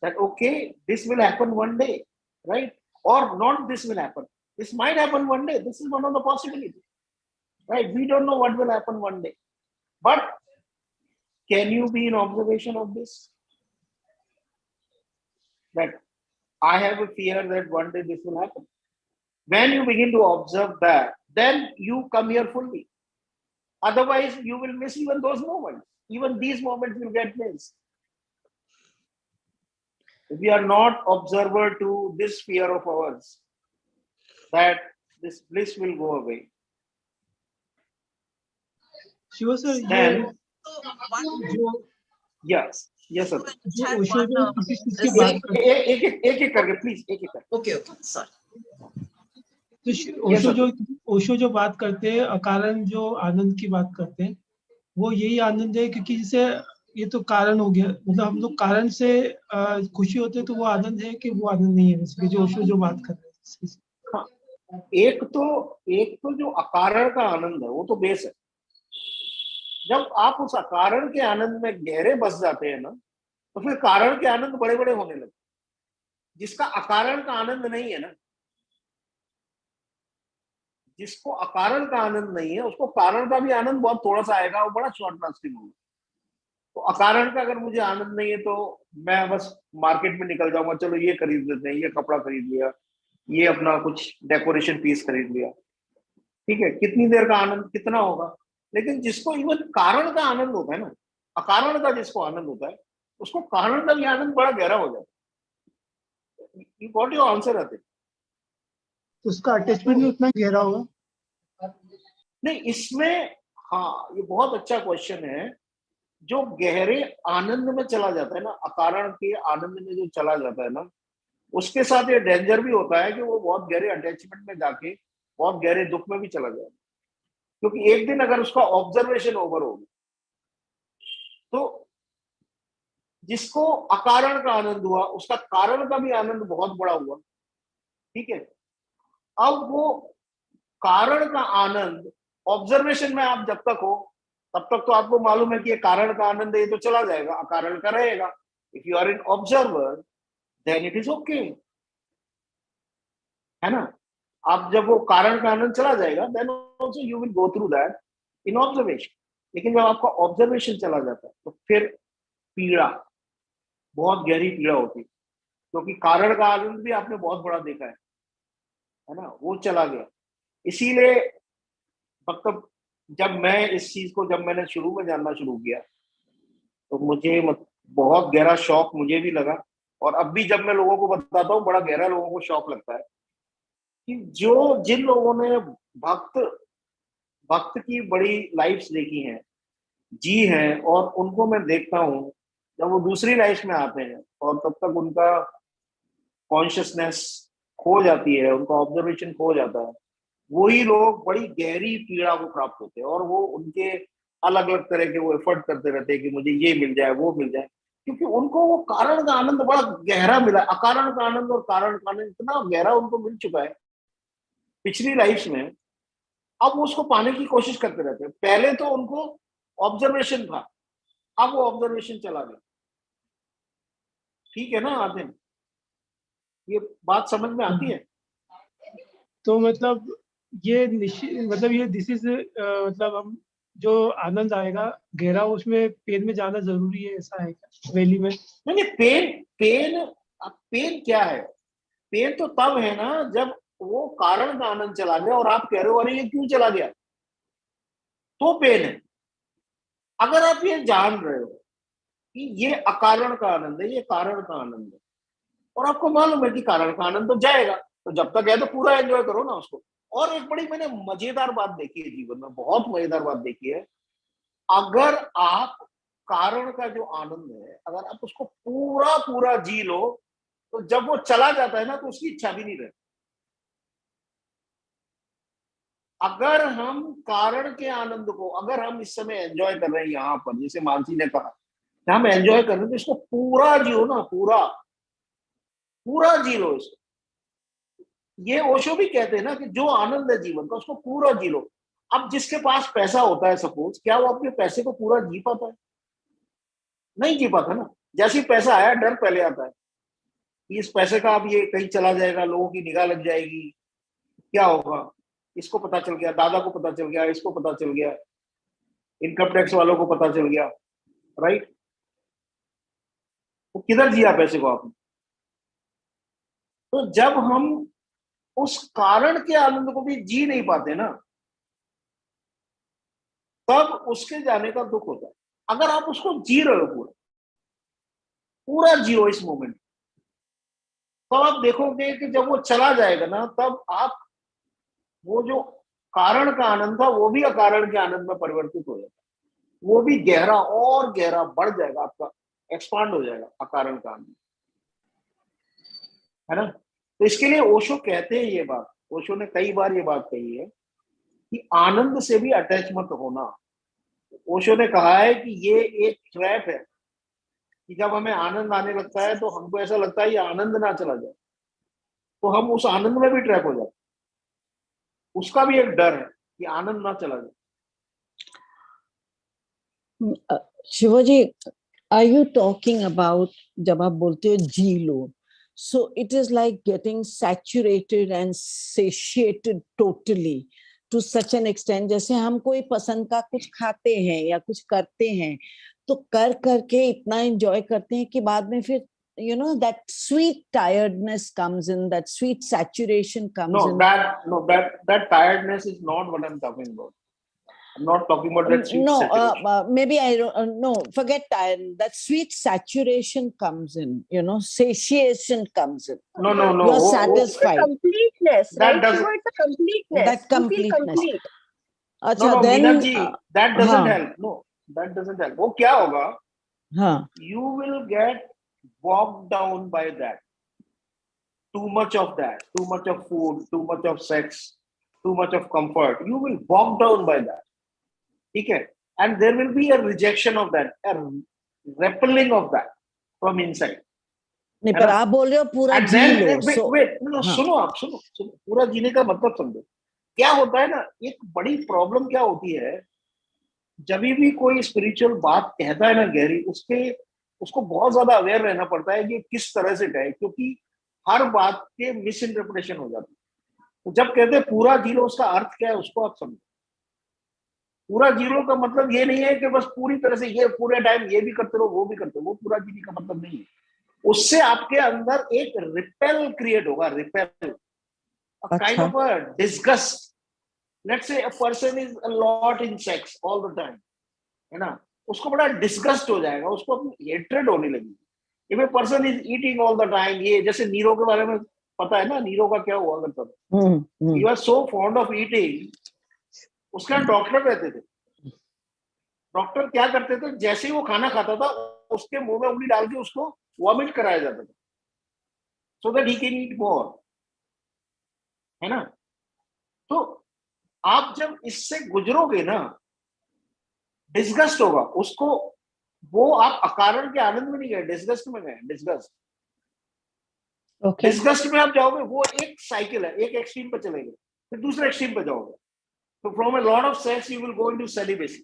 okay, this will happen one day, right? Or not, this will happen. This might happen one day. This is one of the possibilities, right? We don't know what will happen one day. But can you be in observation of this? That I have a fear that one day this will happen. When you begin to observe that, then you come here fully. Otherwise, you will miss even those moments. Even these moments will get missed. If we are not observer to this fear of ours, that this bliss will go away. Shiv sir, Then, जो yes, yes sir. जो ओशो जो इसके बात करते हैं, एक करके please, एक करके. Okay, sorry. तो ओशो जो बात करते हैं, अकारण जो आनंद की बात करते हैं, वो यही आनंद है, क्योंकि जैसे ये तो कारण हो गया, मतलब हम लोग कारण से खुशी होते हैं, तो वो आनंद है कि वो आनंद नहीं है, इसलिए जो ओशो जो बात कर रहे हैं. हाँ, एक तो जो अकारण का आनंद है वो तो बेस है. जब आप उस अकारण के आनंद में गहरे बस जाते हैं ना, तो फिर कारण के आनंद बड़े बड़े होने लगते. जिसका अकारण का आनंद नहीं है ना, जिसको अकारण का आनंद नहीं है, उसको कारण का भी आनंद बहुत थोड़ा सा आएगा, वो बड़ा शॉर्ट लास्टिंग होगा. तो अकारण का अगर मुझे आनंद नहीं है, तो मैं बस मार्केट में निकल जाऊंगा, चलो ये खरीद लेते हैं, ये कपड़ा खरीद लिया, ये अपना कुछ डेकोरेशन पीस खरीद लिया, ठीक है, कितनी देर का आनंद कितना होगा. लेकिन जिसको इवन कारण का आनंद होता है ना, अकारण का जिसको आनंद होता है, उसको कारण का भी आनंद बड़ा गहरा हो जाता है. You got your answer. आते उसका अटैचमेंट भी उतना गहरा होगा नहीं इसमें. हाँ, ये बहुत अच्छा क्वेश्चन है. जो गहरे आनंद में चला जाता है ना, अकारण के आनंद में जो चला जाता है ना, उसके साथ ये डेंजर भी होता है कि वो बहुत गहरे अटैचमेंट में जाके बहुत गहरे दुख में भी चला जाए. क्योंकि एक दिन अगर उसका ऑब्जर्वेशन ओवर हो गया, तो जिसको अकारण का आनंद हुआ, उसका कारण का भी आनंद बहुत बड़ा हुआ. ठीक है, अब वो कारण का आनंद ऑब्जर्वेशन में आप जब तक हो, तब तक तो आपको मालूम है कि ये कारण का आनंद है, ये तो चला जाएगा, अकारण का रहेगा. If you are in observer, then it is okay, है ना. आप जब वो कारण का आनंद चला जाएगा, then also you will go through that in observation. लेकिन जब आपका ऑब्जर्वेशन चला जाता है, तो फिर पीड़ा, बहुत गहरी पीड़ा होती है. क्योंकि कारण का आनंद भी आपने बहुत बड़ा देखा है ना, वो चला गया. इसीलिए मतलब जब मैं इस चीज को, जब मैंने शुरू में जानना शुरू किया, तो मुझे बहुत गहरा शौक मुझे भी लगा. और अब भी जब मैं लोगों को बताता हूँ, बड़ा गहरा लोगों को शौक लगता है कि जिन लोगों ने भक्त की बड़ी लाइफ्स देखी हैं, जी हैं, और उनको मैं देखता हूँ जब वो दूसरी लाइफ में आते हैं, और तब तक उनका कॉन्शियसनेस खो जाती है, उनका ऑब्जर्वेशन खो जाता है, वही लोग बड़ी गहरी पीड़ा को प्राप्त होते हैं. और वो उनके अलग अलग तरह के वो एफर्ट करते रहते हैं कि मुझे ये मिल जाए, वो मिल जाए, क्योंकि उनको वो कारण का आनंद बड़ा गहरा मिला. अकारण का आनंद और कारण का आनंद इतना गहरा उनको मिल चुका है पिछली लाइफ में. अब वो उसको पाने की कोशिश करते रहते हैं. पहले तो उनको ऑब्जर्वेशन था, अब वो ऑब्जर्वेशन चला गया. ठीक है ना आदिन, ये बात समझ में आती है. तो मतलब ये मतलब ये दिस इज मतलब हम जो आनंद आएगा गहरा, उसमें पेन में जाना जरूरी है, ऐसा है क्या वैली में? नहीं, पेन क्या है? पेन तो तब है ना जब वो कारण का आनंद चला गया और आप कह रहे हो अरे ये क्यों चला गया, तो पेन है। अगर आप ये जान रहे हो कि ये अकारण का आनंद है, ये कारण का आनंद है, और आपको मालूम है कि कारण का आनंद तो जाएगा, तो जब तक है तो पूरा एंजॉय करो ना उसको। और एक बड़ी मैंने मजेदार बात देखी है जीवन में, बहुत मजेदार बात देखी है, अगर आप कारण का जो आनंद है अगर आप उसको पूरा पूरा जी लो, तो जब वो चला जाता है ना तो उसकी इच्छा भी नहीं रहती। अगर हम कारण के आनंद को अगर हम इस समय एंजॉय कर रहे हैं यहाँ पर, जैसे मानसी ने कहा हम एंजॉय कर रहे हैं, तो इसको पूरा जियो ना, पूरा पूरा जी लो इसको। ये ओशो भी कहते हैं ना कि जो आनंद है जीवन का उसको पूरा जी लो। अब जिसके पास पैसा होता है सपोज, क्या वो अपने पैसे को पूरा जी पाता है? नहीं जी पाता ना। जैसे ही पैसा आया डर पहले आता है कि इस पैसे का अब ये कहीं चला जाएगा, लोगों की निगाह लग जाएगी, क्या होगा, इसको पता चल गया, दादा को पता चल गया, इसको पता चल गया, इनकम टैक्स वालों को पता चल गया, राइट? तो किधर जिया पैसे को आपने? तो जब हम उस कारण के आनंद को भी जी नहीं पाते ना, तब उसके जाने का दुख होता है। अगर आप उसको जी रहे हो पूरा पूरा जियो इस मोमेंट, तो आप देखोगे कि जब वो चला जाएगा ना, तब आप वो जो कारण का आनंद था वो भी अकारण के आनंद में परिवर्तित हो जाएगा, वो भी गहरा और गहरा बढ़ जाएगा, आपका एक्सपांड हो जाएगा अकारण का आनंद, है ना? तो इसके लिए ओशो कहते हैं ये बात, ओशो ने कई बार ये बात कही है कि आनंद से भी अटैच मत होना। ओशो ने कहा है कि ये एक ट्रैप है कि जब हमें आनंद आने लगता है तो हमको ऐसा लगता है ये आनंद ना चला जाए, तो हम उस आनंद में भी ट्रैप हो जाते, उसका भी एक डर है कि आनंद ना चला जाए। Shivaji, are you talking about जब आप बोलते हो जी लो, so it is like getting saturated and satiated totally to such an extent, जैसे हम कोई पसंद का कुछ खाते हैं या कुछ करते हैं तो कर करके इतना एंजॉय करते हैं कि बाद में फिर you know that sweet tiredness comes in, that sweet saturation comes in. That tiredness is not what I'm talking about. I'm not talking about that sweet saturation. Maybe I don't no, forget tiredness. That sweet saturation comes in, you know, satiation comes in. No. You're satisfied. Completeness, That right? doesn't. It's a completeness. That You feel completeness. complete. No, then Meenakji, that doesn't help. No, that doesn't help. वो क्या होगा? हाँ. You will get bogged down by that. Too much of that, too much of food, too much of sex, too much of comfort. You will bog down by that. Okay? And there will be a rejection of that, a repelling of that from inside. नहीं, पर आप बोल रहे हो पूरा जी लो. Wait, no, सुनो आप, सुनो पूरा जीने का मतलब समझो। क्या होता है ना, एक बड़ी प्रॉब्लम क्या होती है, जब भी कोई स्पिरिचुअल बात कहता है ना गहरी, उसको बहुत ज्यादा अवेयर रहना पड़ता है कि किस तरह से कहे, क्योंकि हर बात के मिस इंटरप्रिटेशन हो जाती है। तो जब कहते हैं पूरा जी लो, उसका अर्थ क्या है उसको आप समझो। पूरा जी लो का मतलब ये नहीं है कि बस पूरी तरह से ये पूरे टाइम ये भी करते रहो वो भी करते रहो, वो पूरा जीने का मतलब नहीं है। उससे आपके अंदर एक रिपेल क्रिएट होगा, repel, kind of a disgust. Let's say a person is a lot in sex all the time, है ना, उसको बड़ा डिस्गस्ट हो जाएगा, उसको अपनी हेट्रेड होने लगेगी। If a person is eating all the time, ये जैसे नीरो के बारे में पता है ना, नीरो का क्या हुआ करता था, he was so fond of eating, उसका डॉक्टर कहते थे, डॉक्टर क्या करते थे, जैसे ही वो खाना खाता था उसके मुंह में उंगली डाल के उसको वॉमिट कराया जाता था, so that he can eat मोर, है ना। तो आप जब इससे गुजरोगे ना, डिस्गस्ट होगा उसको, वो आप अकारण के आनंद में नहीं गए, डिस्गस्ट में गए, डिस्गस्ट। डिस्गस्ट में आप जाओगे, वो एक साइकिल है, एक एक्सट्रीम पे चलेंगे फिर दूसरे एक्सट्रीम पे जाओगे। तो from a lot of sex you will go into celibacy,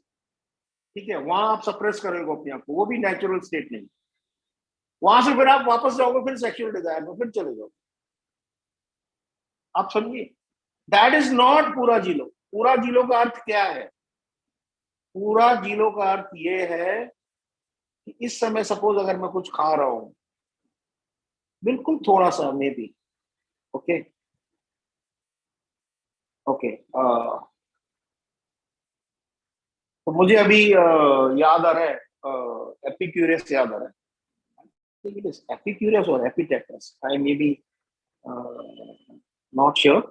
ठीक है, वहां आप सप्रेस करोगे अपने आप को, वो भी नेचुरल स्टेट नहीं। वहां से फिर आप वापस जाओगे, फिर सेक्सुअल डिजायर में फिर चले जाओगे। आप समझिए, दैट इज नॉट पूरा जीलो। पूरा जीलो का अर्थ क्या है? पूरा जीलो का अर्थ ये है कि इस समय सपोज अगर मैं कुछ खा रहा हूं, बिल्कुल थोड़ा सा मे बी, ओके, ओके, तो मुझे अभी याद आ रहा है, एपिक्यूरियस याद आ रहा है. It is Epicurus or Epictetus. I may be not sure.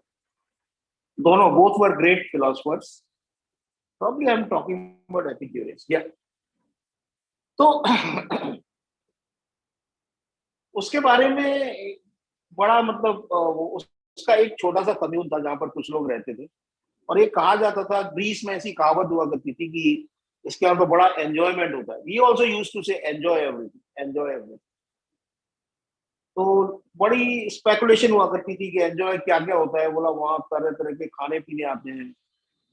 दोनों, both were great philosophers. Probably I'm talking about Epicurus. Yeah. तो उसके बारे में बड़ा मतलब उसका एक छोटा सा कम्यून था जहां पर कुछ लोग रहते थे, और ये कहा जाता था, ग्रीस में ऐसी कहावत हुआ करती थी कि इसके यहाँ तो बड़ा एंजॉयमेंट होता है. He also used to say enjoy everything, enjoy everything. तो बड़ी स्पेकुलेशन हुआ करती थी कि एंजॉय क्या क्या होता है. बोला वहां तरह तरह के खाने पीने आते हैं,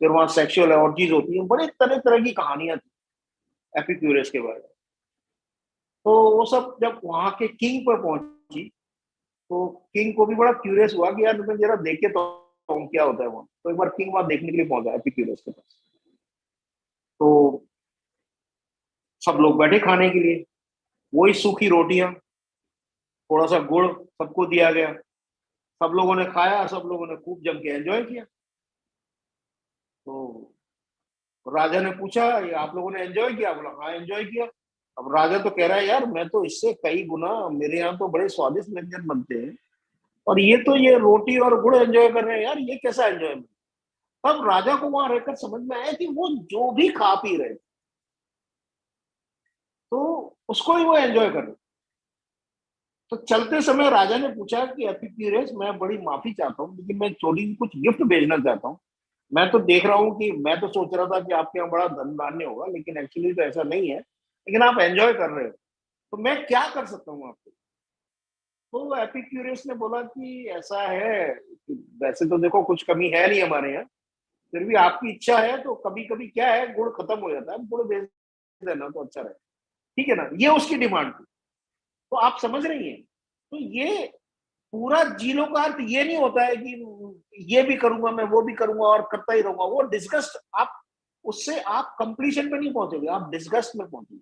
फिर वहां सेक्सुअल ऑर्जीज होती हैं, बड़े तरह तरह की कहानियां थी एपिक्यूरस के बारे में. तो वो सब जब वहां के किंग पर पहुंची, तो किंग को भी बड़ा क्यूरियस हुआ कि यार मैं जरा देखे तो क्या होता है वहां. तो एक बार किंग वहां देखने के लिए पहुंचा एपिक्यूरस के पास. तो सब लोग बैठे खाने के लिए, वही सूखी रोटियां, थोड़ा सा गुड़ सबको दिया गया. सब लोगों ने खाया, सब लोगों ने खूब जम के एंजॉय किया. तो राजा ने पूछा, ये आप लोगों ने एंजॉय किया? बोला हाँ एंजॉय किया. अब राजा तो कह रहा है यार मैं तो इससे कई गुना, मेरे यहाँ तो बड़े स्वादिष्ट व्यंजन बनते हैं, और ये तो ये रोटी और गुड़ एंजॉय कर रहे हैं, यार ये कैसा एंजॉयमेंट. तब राजा को वहां रहकर समझ में आया कि वो जो भी खा पी रहे तो उसको ही वो एंजॉय कर रहे. तो चलते समय राजा ने पूछा कि एपिक्यूरस, मैं बड़ी माफी चाहता हूँ, लेकिन मैं छोटी सी कुछ गिफ्ट भेजना चाहता हूँ. मैं तो देख रहा हूँ कि मैं तो सोच रहा था कि आपके यहाँ बड़ा धन धान्य होगा, लेकिन एक्चुअली तो ऐसा नहीं है, लेकिन आप एंजॉय कर रहे हो, तो मैं क्या कर सकता हूँ आपको. तो एपिक्यूरस ने बोला कि ऐसा है कि वैसे तो देखो कुछ कमी है नहीं हमारे यहाँ, फिर भी आपकी इच्छा है तो कभी कभी क्या है, गुड़ खत्म हो जाता है, गुड़ भेज देना तो अच्छा रहे. ठीक है ना, ये उसकी डिमांड थी. तो आप समझ रही हैं. तो ये पूरा जीरो का अर्थ ये नहीं होता है कि ये भी करूंगा मैं, वो भी करूंगा और करता ही रहूंगा. वो डिस्गस्ट, आप उससे आप कंप्लीशन पे नहीं पहुंचोगे, आप डिस्गस्ट में पहुंचोगे.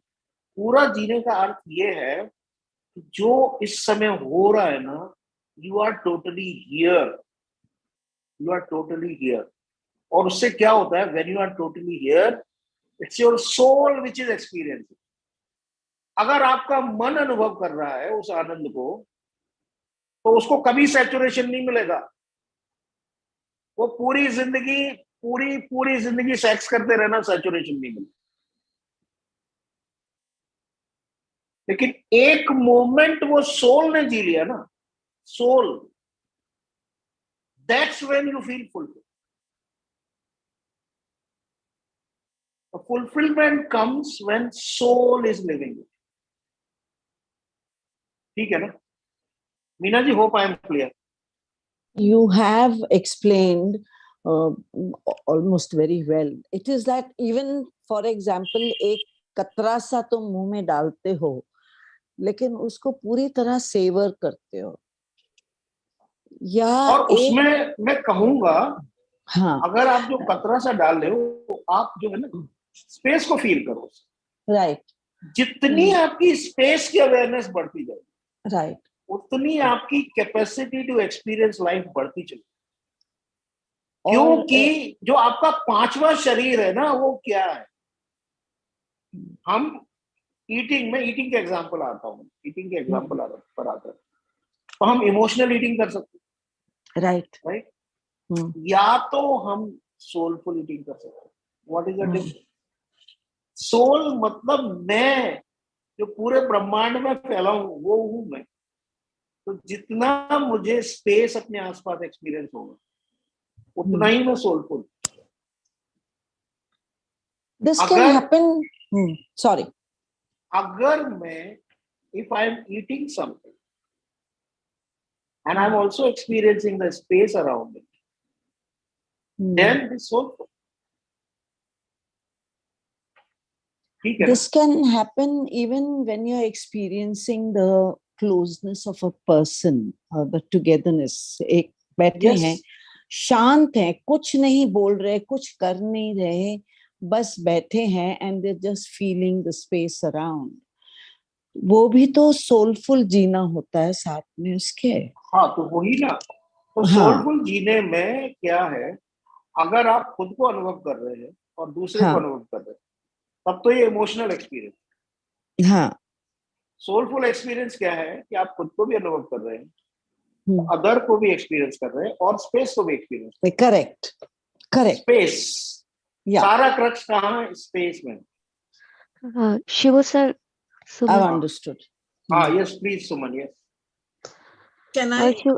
पूरा जीने का अर्थ ये है कि जो इस समय हो रहा है ना, you are totally here, you are totally here. और उससे क्या होता है, when you are totally here, it's your soul which is experiencing. अगर आपका मन अनुभव कर रहा है उस आनंद को, तो उसको कभी सैचुरेशन नहीं मिलेगा. वो पूरी जिंदगी सेक्स करते रहना, सैचुरेशन नहीं मिलेगा. लेकिन एक मोमेंट वो सोल ने जी लिया ना, soul, that's when you feel fulfilled. Fulfilment comes when soul is living. ठीक है ना Meena ji, hope I am clear. You have explained almost very well. It is that even, for example, एक कतरा सा तुम मुंह में डालते हो, लेकिन उसको पूरी तरह सेवर करते हो. या और उसमें मैं कहूंगा, हाँ, अगर आप जो कतरा सा डाल रहे हो, तो आप जो है ना स्पेस को फील करो. राइट. जितनी आपकी स्पेस की अवेयरनेस बढ़ती जाएगी, राइट, उतनी आपकी कैपेसिटी टू एक्सपीरियंस लाइफ बढ़ती चलेगी. क्योंकि जो आपका पांचवा शरीर है ना, वो क्या है, हम ईटिंग में, ईटिंग के एग्जांपल आता हूँ, ईटिंग के एग्जांपल पर आता है, तो हम इमोशनल ईटिंग कर सकते हैं. राइट. राइट. या तो हम सोलफुल ईटिंग कर सकते हैं. What is the difference? Soul मतलब मैं, जो पूरे ब्रह्मांड में फैला हूं, वो हूं मैं. तो जितना मुझे स्पेस अपने आसपास एक्सपीरियंस होगा, उतना ही मैं soulful. This can happen. Sorry. अगर मैं, if I am eating something and I'm also experiencing the space around it, then it's soulful. This can happen even when you're experiencing the closeness of a person, the togetherness. एक बैठे हैं, शांत हैं, कुछ नहीं बोल रहे, कुछ कर नहीं रहे, बस बैठे हैं, and they're just feeling the space around. वो भी तो सोलफुल जीना होता है साथ में उसके. हाँ, तो वही ना. तो सोलफुल जीने में क्या है, अगर आप खुद को अनुभव कर रहे हैं और दूसरे को अनुभव कर रहे हैं, तब तो ये इमोशनल एक्सपीरियंस। हाँ, सोलफुल एक्सपीरियंस क्या है कि आप खुद को भी अनुभव कर रहे हैं, अदर को भी एक्सपीरियंस कर रहे हैं और स्पेस को भी एक्सपीरियंस। Correct, correct. स्पेस, सारा क्रक्स कहाँ है? स्पेस में। Shivu sir, I've Suman. understood. yes, please, Suman, yes. Can I? Shivu,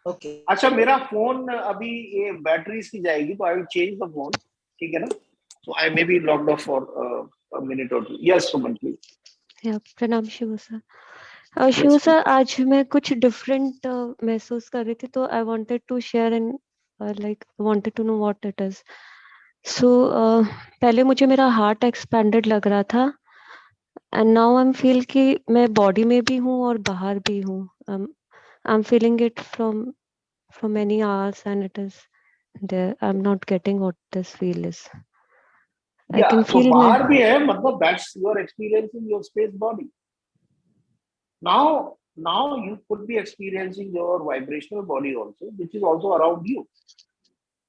Okay. अच्छा, मेरा फोन अभी ये बैटरी इसकी जाएगी, तो I will change the phone, ठीक है ना? So I may be logged off for a minute or two. Yes, Suman, please. yeah, प्रणाम शिवू सर। शिवू सर, आज मैं कुछ डिफरेंट महसूस कर रही थी, तो I wanted to share and like wanted to know what it is. So पहले मुझे मेरा हार्ट एक्सपैंडेड लग रहा था, and now I am feel कि मैं बॉडी में भी हूँ और बाहर भी हूँ। I am feeling it from many hours, and it is there. I'm not getting what this feel is. I can so feel बाहर भी है, मतलब that's your experience in your space body. Now you could be experiencing your vibrational body also, which is also around you,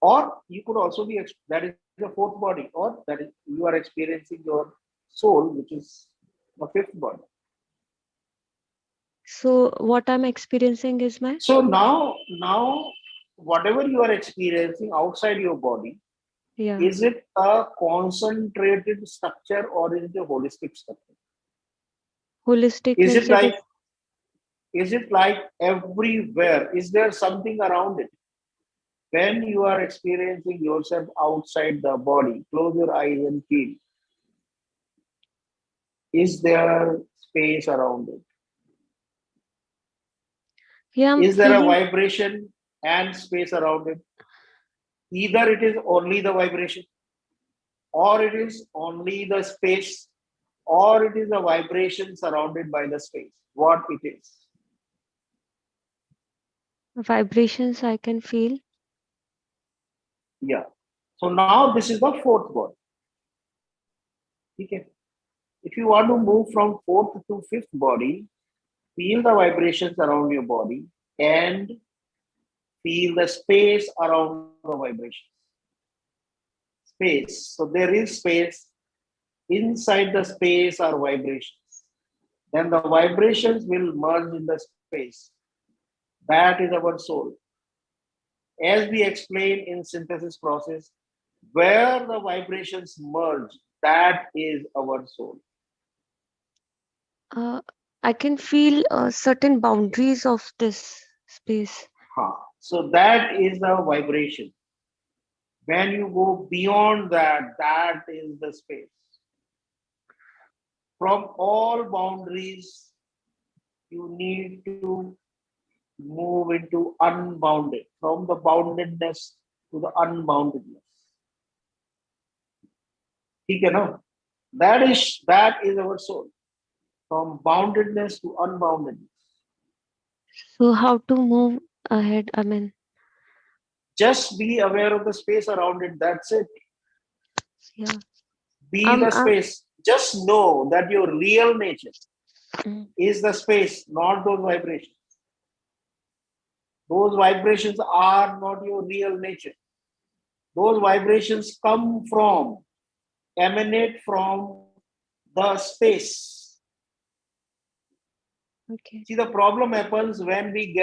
or you could also be that is the fourth body, or that is you are experiencing your soul, which is the fifth body. So what I'm experiencing is my. So now whatever you are experiencing outside your body, Yeah. is it a concentrated structure or is it a holistic structure? Holistic. Is it like everywhere? Is there something around it? When you are experiencing yourself outside the body, close your eyes and feel. Is there space around it? Yeah. Is there a vibration and space around it? Either it is only the vibration, or it is only the space, or it is a vibration surrounded by the space. What it is? Vibrations I can feel. Yeah. So now this is the fourth body. Okay. If you want to move from fourth to fifth body, feel the vibrations around your body and feel the space around the vibrations. Space. So there is space. Inside the space are vibrations. Then the vibrations will merge in the space. That is our soul. As we explain in synthesis process, where the vibrations merge, that is our soul. I can feel certain boundaries of this space. So that is the vibration. When you go beyond that, that is the space. From all boundaries, you need to move into unbounded, from the boundedness to the unboundedness. Okay, no? That is our soul. From boundedness to unboundedness. So how to move ahead? I mean, just be aware of the space around it. That's it. Yeah. Be the space. Just know that your real nature is the space, not those vibrations. Those vibrations are not your real nature. Those vibrations emanate from the space. Okay. See, the problem happens when we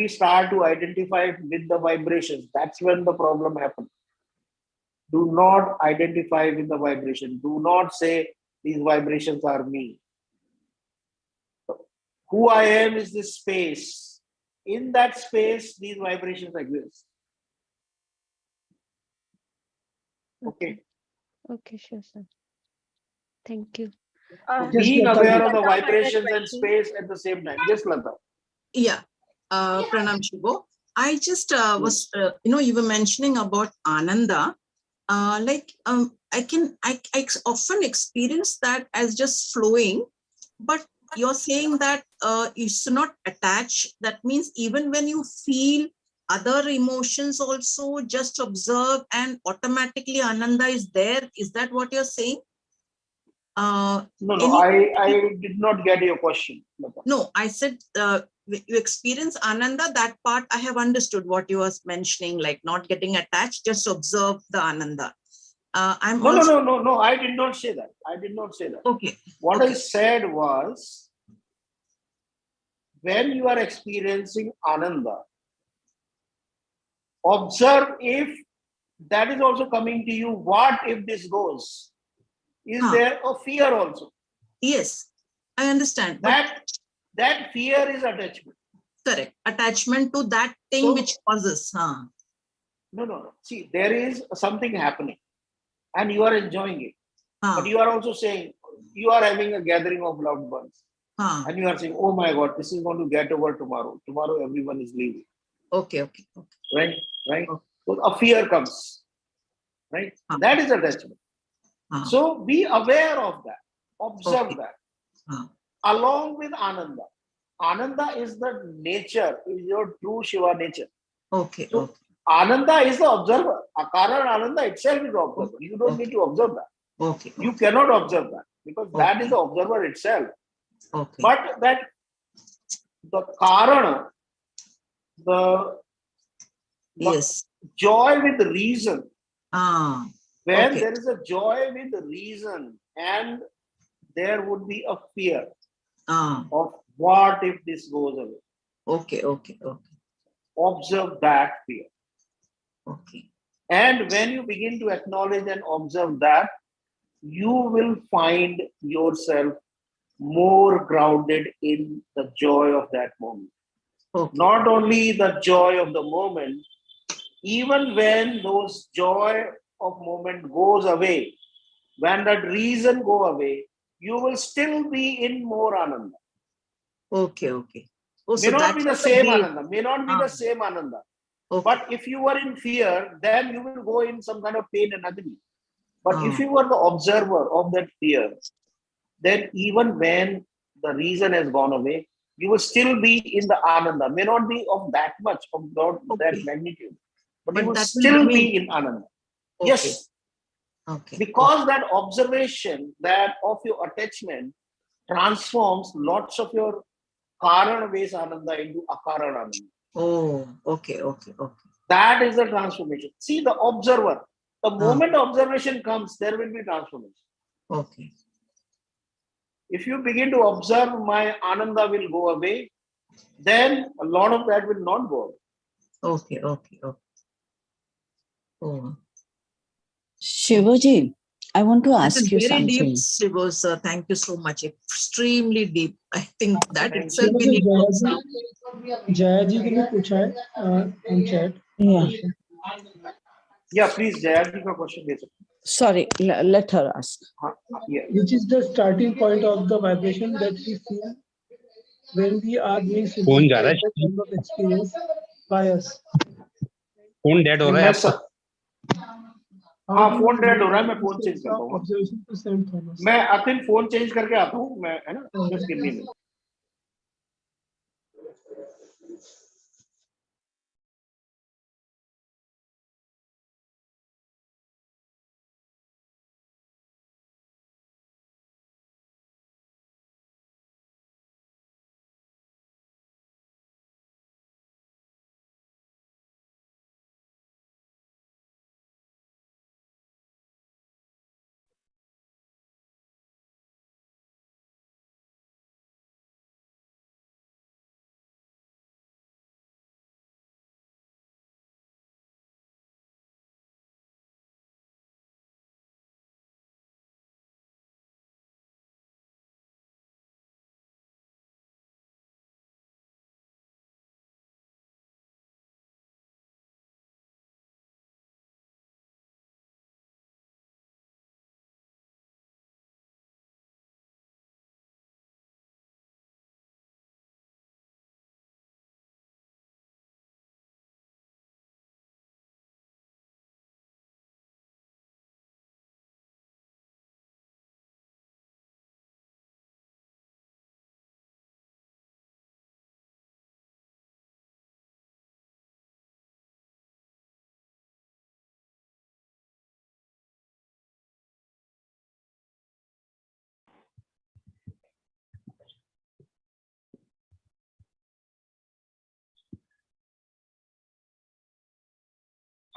start to identify with the vibrations. That's when the problem happens. Do not identify with the vibration. Do not say these vibrations are me. Who I am is this space. In that space, these vibrations exist. Okay. Okay, sure, sir. Thank you. Being aware of the vibrations and space at the same time. Just Lata. Yeah. Pranam Shivo. I just was, you were mentioning about Ananda. I often experience that as just flowing, but you're saying that it's not attached. That means even when you feel other emotions also, just observe and automatically Ananda is there. Is that what you're saying? No, I did not get your question. No, I said you experience Ananda, that part I have understood what you was mentioning, like not getting attached, just observe the Ananda. No, I did not say that. I did not say that. Okay. What I said was, when you are experiencing Ananda, observe if that is also coming to you. What if this goes? Is there a fear also? Yes, I understand. That fear is attachment. Correct. Attachment to that thing which causes. No. See, there is something happening and you are enjoying it. But you are also saying, you are having a gathering of loved ones. And you are saying, oh my God, this is going to get over tomorrow. Tomorrow everyone is leaving. Okay. Right? Okay. So a fear comes. Right? That is attachment. So be aware of that. Observe that. Along with Ananda. Ananda is the nature, is your true Shiva nature. Okay. So Ananda is the observer. Akara and Ananda itself is the observer. You don't need to observe that. Okay. You cannot observe that because that is the observer itself. Okay. But that the Karana, the joy with reason. When there is a joy with reason and there would be a fear of what if this goes away. Okay. Observe that fear. Okay. And when you begin to acknowledge and observe that, you will find yourself more grounded in the joy of that moment. Okay. Not only the joy of the moment, even when those joy of moment goes away, when that reason go away, you will still be in more Ananda. Okay. May not be the same Ananda. Okay. But if you were in fear, then you will go in some kind of pain and agony. But if you were the observer of that fear, then even when the reason has gone away, you will still be in the Ananda. May not be of that much, of that magnitude, but you will still be in Ananda. Okay. Yes. Okay. Because that observation that of your attachment transforms lots of your Karana-based Ananda into Akarana Ananda. Oh, okay. That is the transformation. See, the observer. The moment observation comes, there will be transformation. Okay. If you begin to observe, my Ananda will go away, then a lot of that will not go away. Okay. Oh. Shivaji, I want to ask you something. Very deep, Shivo, sir. Thank you so much. Extremely deep. I think that itself we need to Jayaji को भी पूछा है in chat. Yeah, please, Jayaji का question ले सकते. Sorry, let her ask. Which is the starting point of the vibration that we feel when we are being that kind of experience by us. Phone dead हो रहा है आपका? हाँ, phone dead हो रहा है. मैं फोन चेंज करता हूँ. मैं अतिन फोन चेंज करके आता हूँ. मैं है ना, just give me a minute.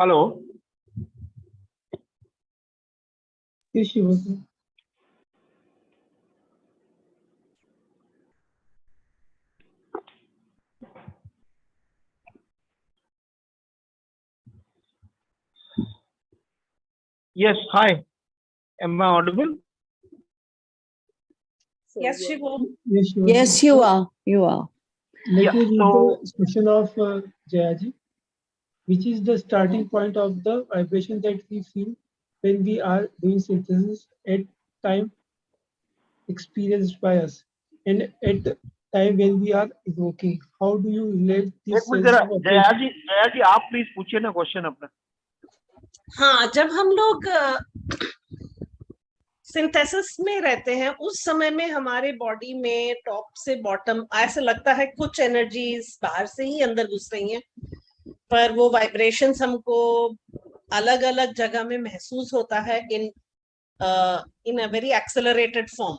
Hello. Yes, Shiva, sir. Yes, hi. Am I audible? Yes, Shiva. Yes, Shiva, Yes, sir. you are. You are. Let me read So the question of Jayaji. Which is the starting point of the vibration that we feel when we are doing synthesis at time experienced by us and at the time when we are evoking. How do you relate एक this minute sense जरा of operation? Jaya जी आप please पूछिए ना question अपना। हाँ, जब हम लोग सिंथेसिस में रहते हैं उस समय में हमारे बॉडी में टॉप से बॉटम ऐसा लगता है कुछ एनर्जीज बाहर से ही अंदर घुस रही हैं, पर वो वाइब्रेशंस हमको अलग अलग जगह में महसूस होता है in a very accelerated form.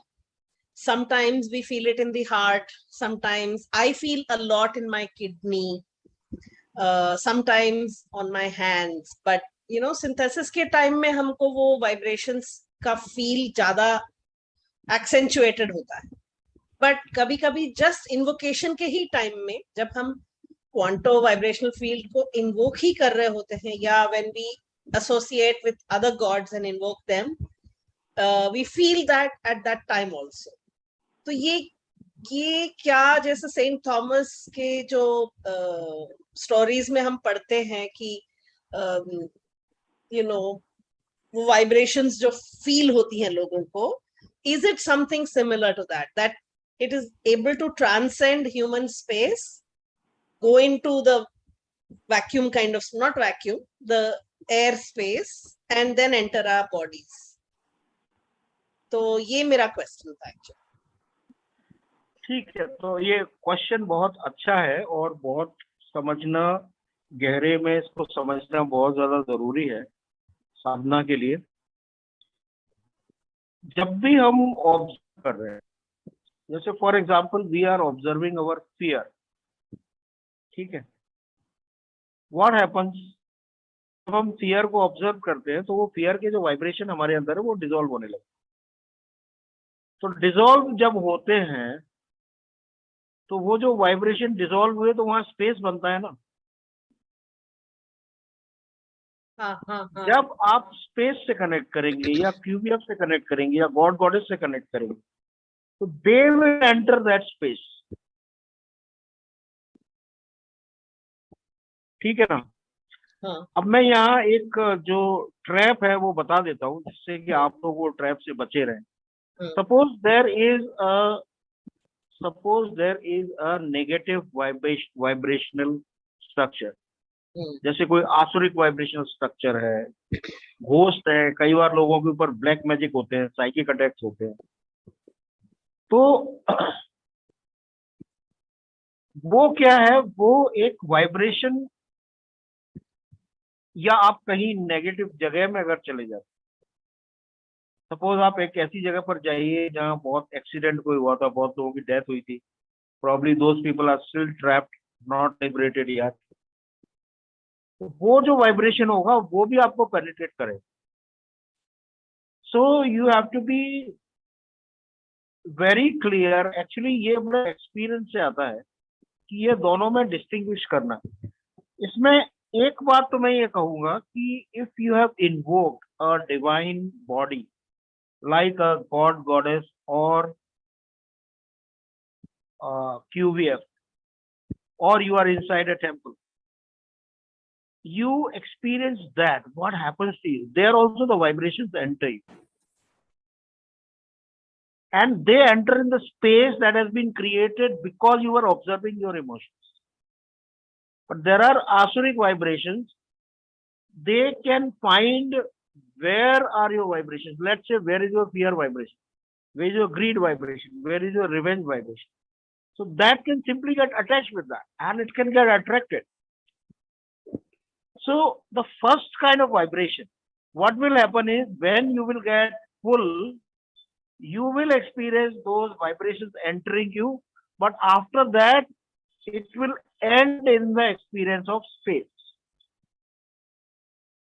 Sometimes we feel it in the heart, sometimes I feel a lot in my kidney, sometimes on my hands, but you know synthesis के time में हमको वो vibrations का feel ज्यादा accentuated होता है, but कभी कभी just invocation के ही time में जब हम quanto vibrational field को invoke ही कर रहे होते हैं या when we associate with other gods and invoke them, we feel that at that time also. तो ये क्या जैसे सेंट थॉमस के जो स्टोरीज में हम पढ़ते हैं कि यू नो वो वाइब्रेशंस जो फील होती हैं लोगों को, is it something similar to that it is able to transcend human space, go into the vacuum kind of, not vacuum, the air space and then enter our bodies. तो ये मेरा question था actually. ठीक है, तो ये question बहुत अच्छा है और बहुत समझना, गहरे में इसको समझना बहुत ज्यादा जरूरी है साधना के लिए। जब भी हम ऑब्जर्व कर रहे हैं, जैसे for example we are observing our fear, ठीक है, व्हाट हैपन्स जब हम फियर को ऑब्जर्व करते हैं तो वो फियर के जो वाइब्रेशन हमारे अंदर है वो डिसॉल्व होने लगते हैं। तो डिसॉल्व जब होते हैं तो वो जो वाइब्रेशन डिसॉल्व हुए तो वहां स्पेस बनता है ना। हाँ। जब आप स्पेस से कनेक्ट करेंगे या क्यूबीएफ से कनेक्ट करेंगे या गॉड गॉडेस से कनेक्ट करेंगे तो they will enter that space, ठीक है ना। हाँ। अब मैं यहाँ एक जो ट्रैप है वो बता देता हूँ जिससे कि आप लोग वो ट्रैप से बचे रहें। Suppose there is a negative vibrational structure, जैसे कोई आसुरिक वाइब्रेशनल स्ट्रक्चर है, घोस्ट है, कई बार लोगों के ऊपर ब्लैक मैजिक होते हैं, साइकिक अटैक्स होते हैं, तो वो क्या है, वो एक वाइब्रेशन, या आप कहीं नेगेटिव जगह में अगर चले जाते, सपोज आप एक ऐसी जगह पर जाइए जहां बहुत एक्सीडेंट कोई हुआ था, बहुत लोगों की डेथ हुई थी, probably those people are still trapped, not liberated यार, तो वो जो वाइब्रेशन होगा वो भी आपको पेनिट्रेट करेगा। So you have to be very clear. Actually ये बड़ा एक्सपीरियंस से आता है कि ये दोनों में डिस्टिंग्विश करना। इसमें एक बात तो मैं ये कहूंगा कि if you have invoked a divine body like a god, goddess or QVF, or you are inside a temple, you experience that. What happens to you? There also the vibrations enter you, and they enter in the space that has been created because you are observing your emotions. But there are asuric vibrations. They can find where are your vibrations. Let's say where is your fear vibration, where is your greed vibration, where is your revenge vibration. So that can simply get attached with that and it can get attracted. So the first kind of vibration, what will happen is when you will get full, you will experience those vibrations entering you, but after that, it will end in the experience of space.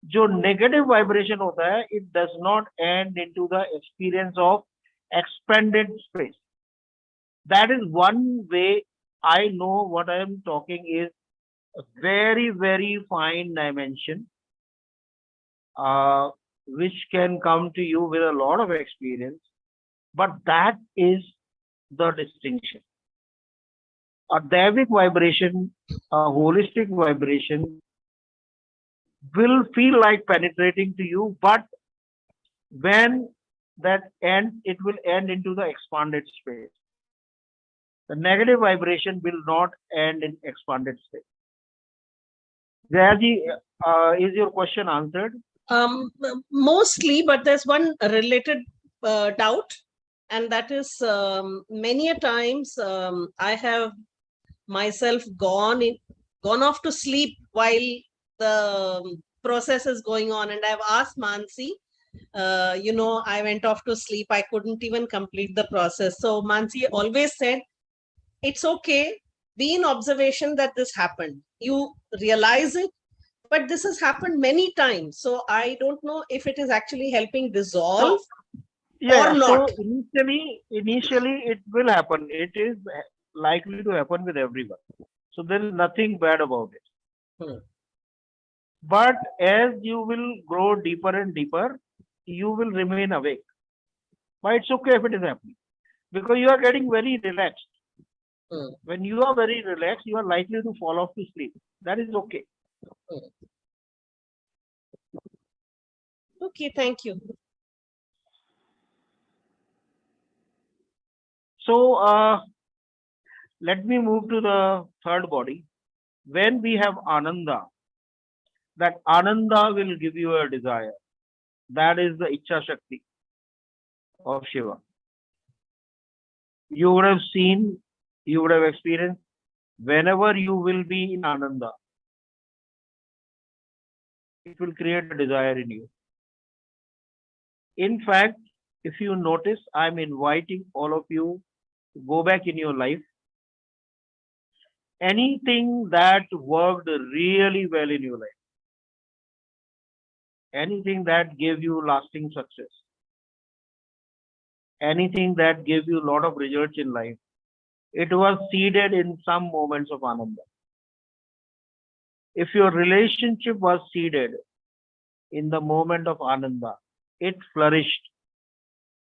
जो negative vibration होता है, it does not end into the experience of expanded space. That is one way I know what I am talking is a very, very fine dimension, which can come to you with a lot of experience, but that is the distinction. A Davic vibration, a holistic vibration will feel like penetrating to you, but when that ends, it will end into the expanded space. The negative vibration will not end in expanded space. Jayaji, is your question answered? Mostly, but there's one related doubt, and that is many a times I have myself gone off to sleep while the process is going on, and I've asked Mansi, I went off to sleep, I couldn't even complete the process. So Mansi always said, it's okay, be in observation that this happened. You realize it, but this has happened many times. So I don't know if it is actually helping dissolve or not. So initially it will happen. It is likely to happen with everyone. So there is nothing bad about it. But as you will grow deeper and deeper, you will remain awake. But it's okay if it is happening, because you are getting very relaxed. When you are very relaxed, you are likely to fall off to sleep. That is okay. Okay, thank you. So let me move to the third body. When we have Ananda, that Ananda will give you a desire. That is the Ichcha Shakti of Shiva. You would have seen, you would have experienced, whenever you will be in Ananda, it will create a desire in you. In fact, if you notice, I'm inviting all of you to go back in your life. Anything that worked really well in your life, anything that gave you lasting success, anything that gave you a lot of results in life, it was seeded in some moments of Ananda. If your relationship was seeded in the moment of Ananda, it flourished.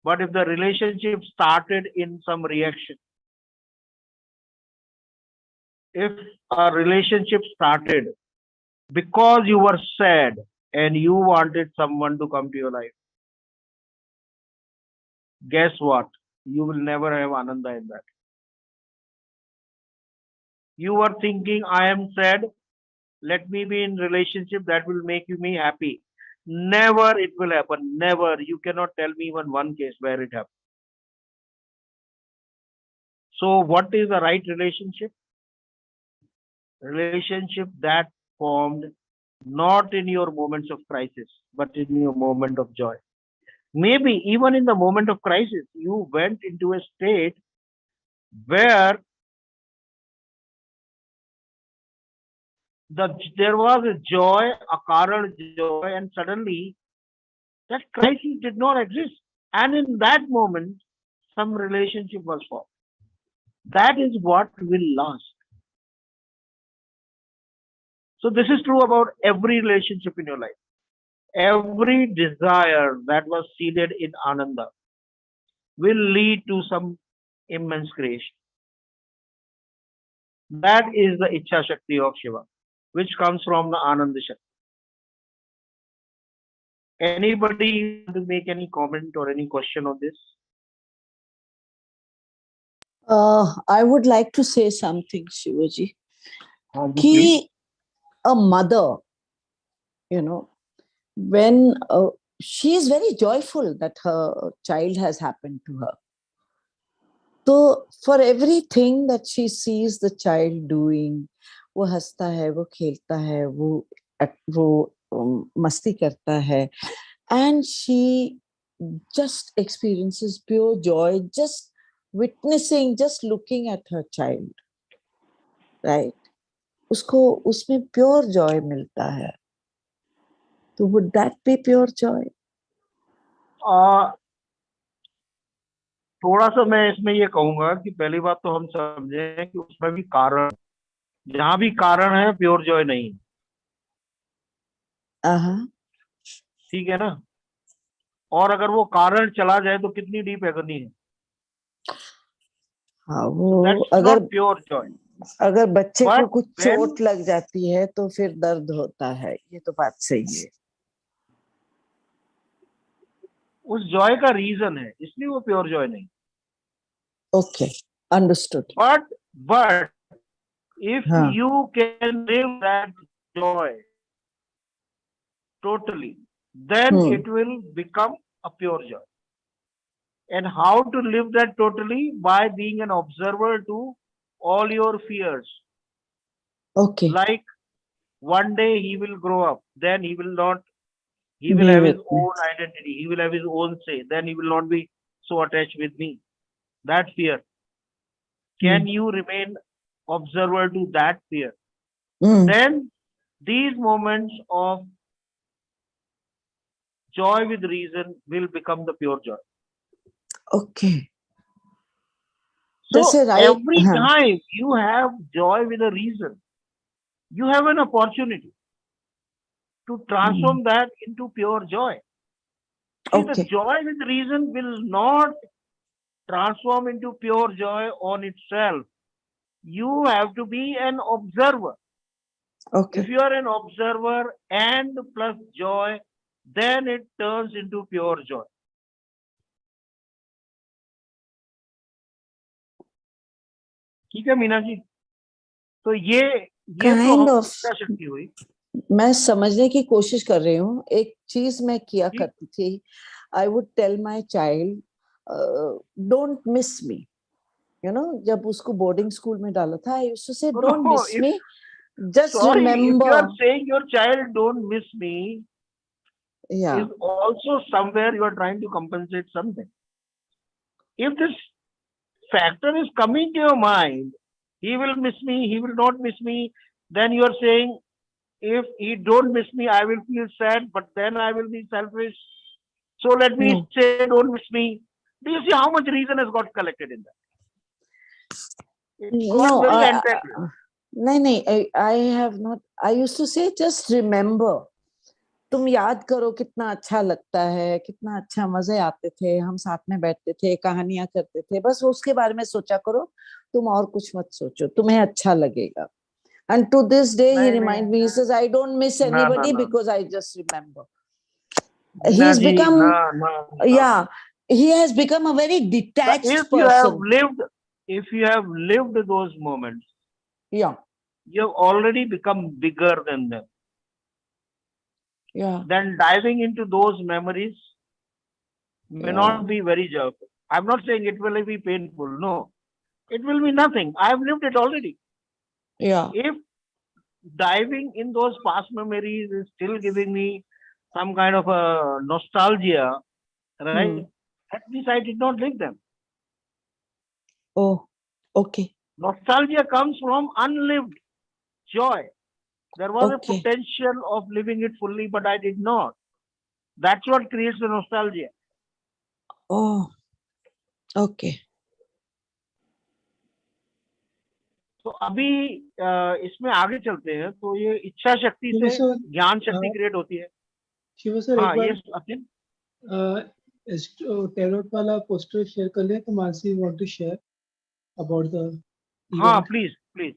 But if the relationship started in some reaction, if a relationship started because you were sad and you wanted someone to come to your life, guess what? You will never have Ananda in that. You were thinking, I am sad, let me be in relationship that will make me happy. Never it will happen. Never. You cannot tell me even one case where it happened. So what is the right relationship? Relationship that formed not in your moments of crisis, but in your moment of joy. Maybe even in the moment of crisis, you went into a state where there was a joy, a carnal joy, and suddenly that crisis did not exist. And in that moment, some relationship was formed. That is what will last. So this is true about every relationship in your life. Every desire that was seeded in Ananda will lead to some immense creation. That is the Ichcha Shakti of Shiva, which comes from the Ananda Shakti. Anybody want to make any comment or any question on this? I would like to say something, Shivaji. Ki a mother, when she is very joyful that her child has happened to her. So for everything that she sees the child doing, वो हंसता है, वो खेलता है, वो मस्ती करता है, and she just experiences pure joy, just witnessing, just looking at her child, right? उसको उसमें pure joy मिलता है. So would that be pure joy? थोड़ा सा मैं इसमें ये कहूंगा कि पहली बात तो हम समझें कि उसमें भी कारण, जहां भी कारण है प्योर जॉय नहीं, ठीक है ना। और अगर वो कारण चला जाए तो कितनी डीप एगनी है। हाँ, वो अगर प्योर जॉय, अगर बच्चे को कुछ when, चोट लग जाती है तो फिर दर्द होता है, ये तो बात सही है। उस जॉय का रीजन है, इसलिए वो प्योर जॉय नहीं। Okay, understood. But if you can live that joy totally, then it will become a pure joy. And how to live that totally? By being an observer to all your fears. Okay. Like one day he will grow up, then he will not, he will have his own identity, he will have his own say, then he will not be so attached with me. That fear. Can you remain observer to that fear? Then these moments of joy with reason will become the pure joy. Okay. So every time you have joy with a reason, you have an opportunity to transform that into pure joy. See, the joy with reason will not transform into pure joy on itself. You have to be an observer. Okay. If you are an observer and plus joy, then it turns into pure joy. ठीक है मीना जी, तो ये kind तो of शक्ति हुई। मैं समझने की कोशिश कर रही हूँ। एक चीज मैं किया करती थी, I would tell my child, don't miss me. You know, जब उसको बोर्डिंग स्कूल में डाला था, I used to say, don't miss me. Just remember. If you are saying your child don't miss me, is also somewhere you are trying to compensate something. If this factor is coming to your mind, he will miss me, he will not miss me, then you are saying, if he don't miss me, I will feel sad, but then I will be selfish. So let me say, don't miss me. Do you see how much reason has got collected in that? I have not. I used to say, just remember. तुम याद करो कितना अच्छा लगता है, कितना अच्छा मजे आते थे, हम साथ में बैठते थे, कहानियां करते थे, बस उसके बारे में सोचा करो, तुम और कुछ मत सोचो, तुम्हें अच्छा लगेगा. And to this day he reminds me, he says, I don't miss anybody because I just remember. He's become, he has become a very detached person. If you have lived those moments, you have already become bigger than them. Then diving into those memories may not be very joyful. I'm not saying it will be painful. No, it will be nothing. I've lived it already. If diving in those past memories is still giving me some kind of a nostalgia, right? At least I did not live them. Oh, okay. Nostalgia comes from unlived joy. There was a potential of living it fully, but I did not. That's what creates the nostalgia. Oh, okay. तो अभी इसमें आगे चलते हैं, तो ये इच्छा शक्ति से ज्ञान शक्ति क्रिएट होती है। शिव सर, एक बार टैरोट वाला पोस्टर शेयर कर ले, तो Mansi want to share about the event. हाँ, प्लीज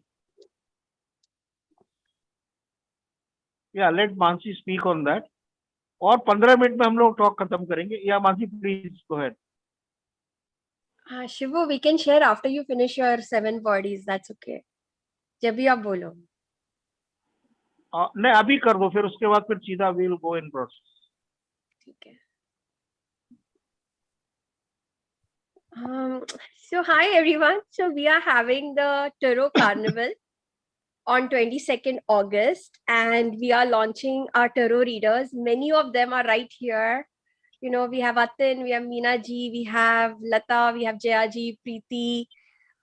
या let Mansi speak on that, और 15 मिनट में हम लोग टॉक खत्म करेंगे। या Mansi please go ahead. Shivu, we can share after you finish your 7 bodies. That's okay. जब भी आप बोलो। नहीं, अभी कर दो, फिर उसके बाद फिर सीधा we will go in process. ठीक है। So hi everyone. So we are having the Tarot Carnival on 22nd August, and we are launching our tarot readers. Many of them are right here. You know, we have Atin, we have Meena ji, we have Lata, we have Jaya ji, Preeti,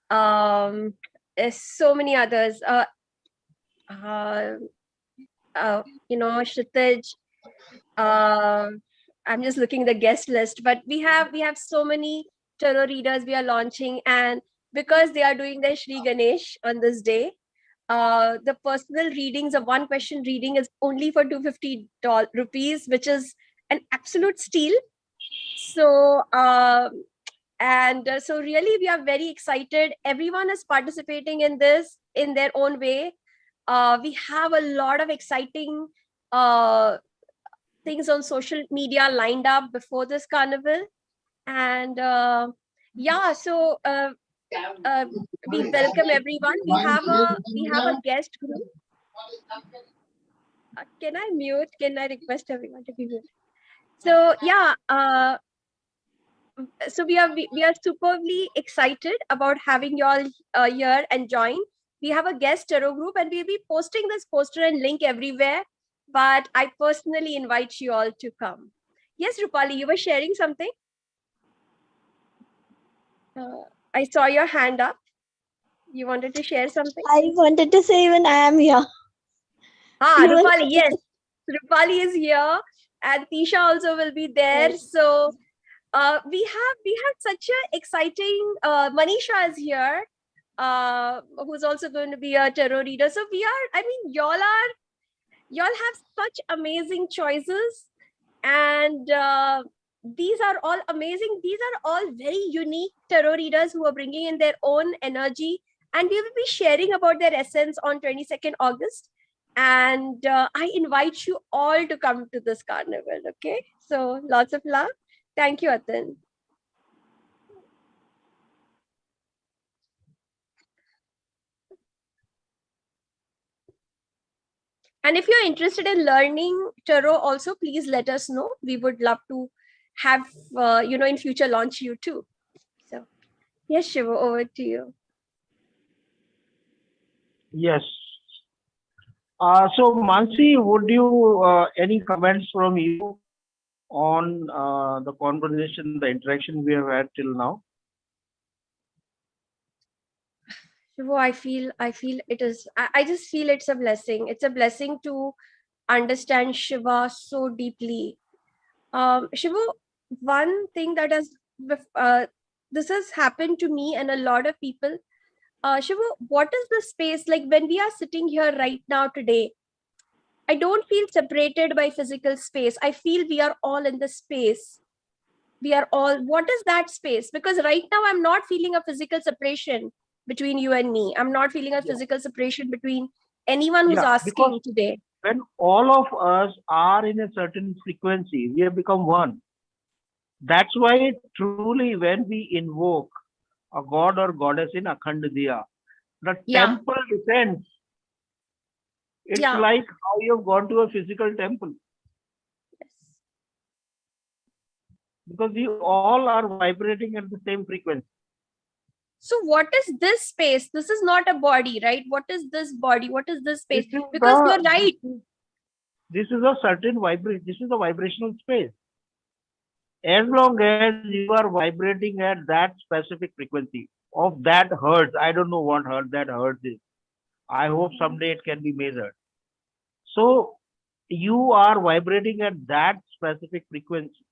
there's so many others. You know, Shritij. I'm just looking at the guest list, but we have so many tarot readers we are launching, and because they are doing their Shri Ganesh on this day, the personal readings of one question reading is only for $250, which is an absolute steal. So so really we are very excited. Everyone is participating in this in their own way. We have a lot of exciting things on social media lined up before this carnival, and yeah, so we welcome everyone. We have a guest group. Can I mute? Can I request everyone to be mute? So yeah, so we are superbly excited about having you all here and join. We have a guest tarot group, and we'll be posting this poster and link everywhere. But I personally invite you all to come. Yes, Rupali, you were sharing something. I saw your hand up. You wanted to share something? I wanted to say even I am here. Rupali, yes. Rupali is here, and Tisha also will be there. Yes. So we have such an exciting Manisha is here, who's also going to be a tarot reader. So y'all have such amazing choices, and these are all amazing. These are all very unique tarot readers who are bringing in their own energy, and we will be sharing about their essence on 22nd August. And I invite you all to come to this carnival. Okay, so lots of love. Thank you, Atin. And if you're interested in learning tarot also, please let us know. We would love to have, in future launch you too. So, yes, Shiva, over to you. Yes. So, Mansi, would you, any comments from you on the conversation, the interaction we have had till now? Shiva, I feel it is, I just feel it's a blessing. It's a blessing to understand Shiva so deeply. Shiva, one thing that has, this has happened to me and a lot of people. Shiva, what is the space like when we are sitting here right now today? I don't feel separated by physical space. I feel we are all in the space. We are all, what is that space? Because right now I'm not feeling a physical separation between you and me. I'm not feeling a physical separation between anyone who's asking today. When all of us are in a certain frequency, we have become one. That's why truly when we invoke a god or goddess in Akhand Diya, the temple descends. It's like how you have gone to a physical temple. Yes. Because we all are vibrating at the same frequency. So what is this space? This is not a body, right? What is this body? What is this space? Because you're right. This is a certain vibration. This is a vibrational space. As long as you are vibrating at that specific frequency of that hertz, I don't know what hertz that hertz is. I hope someday it can be measured. So you are vibrating at that specific frequency.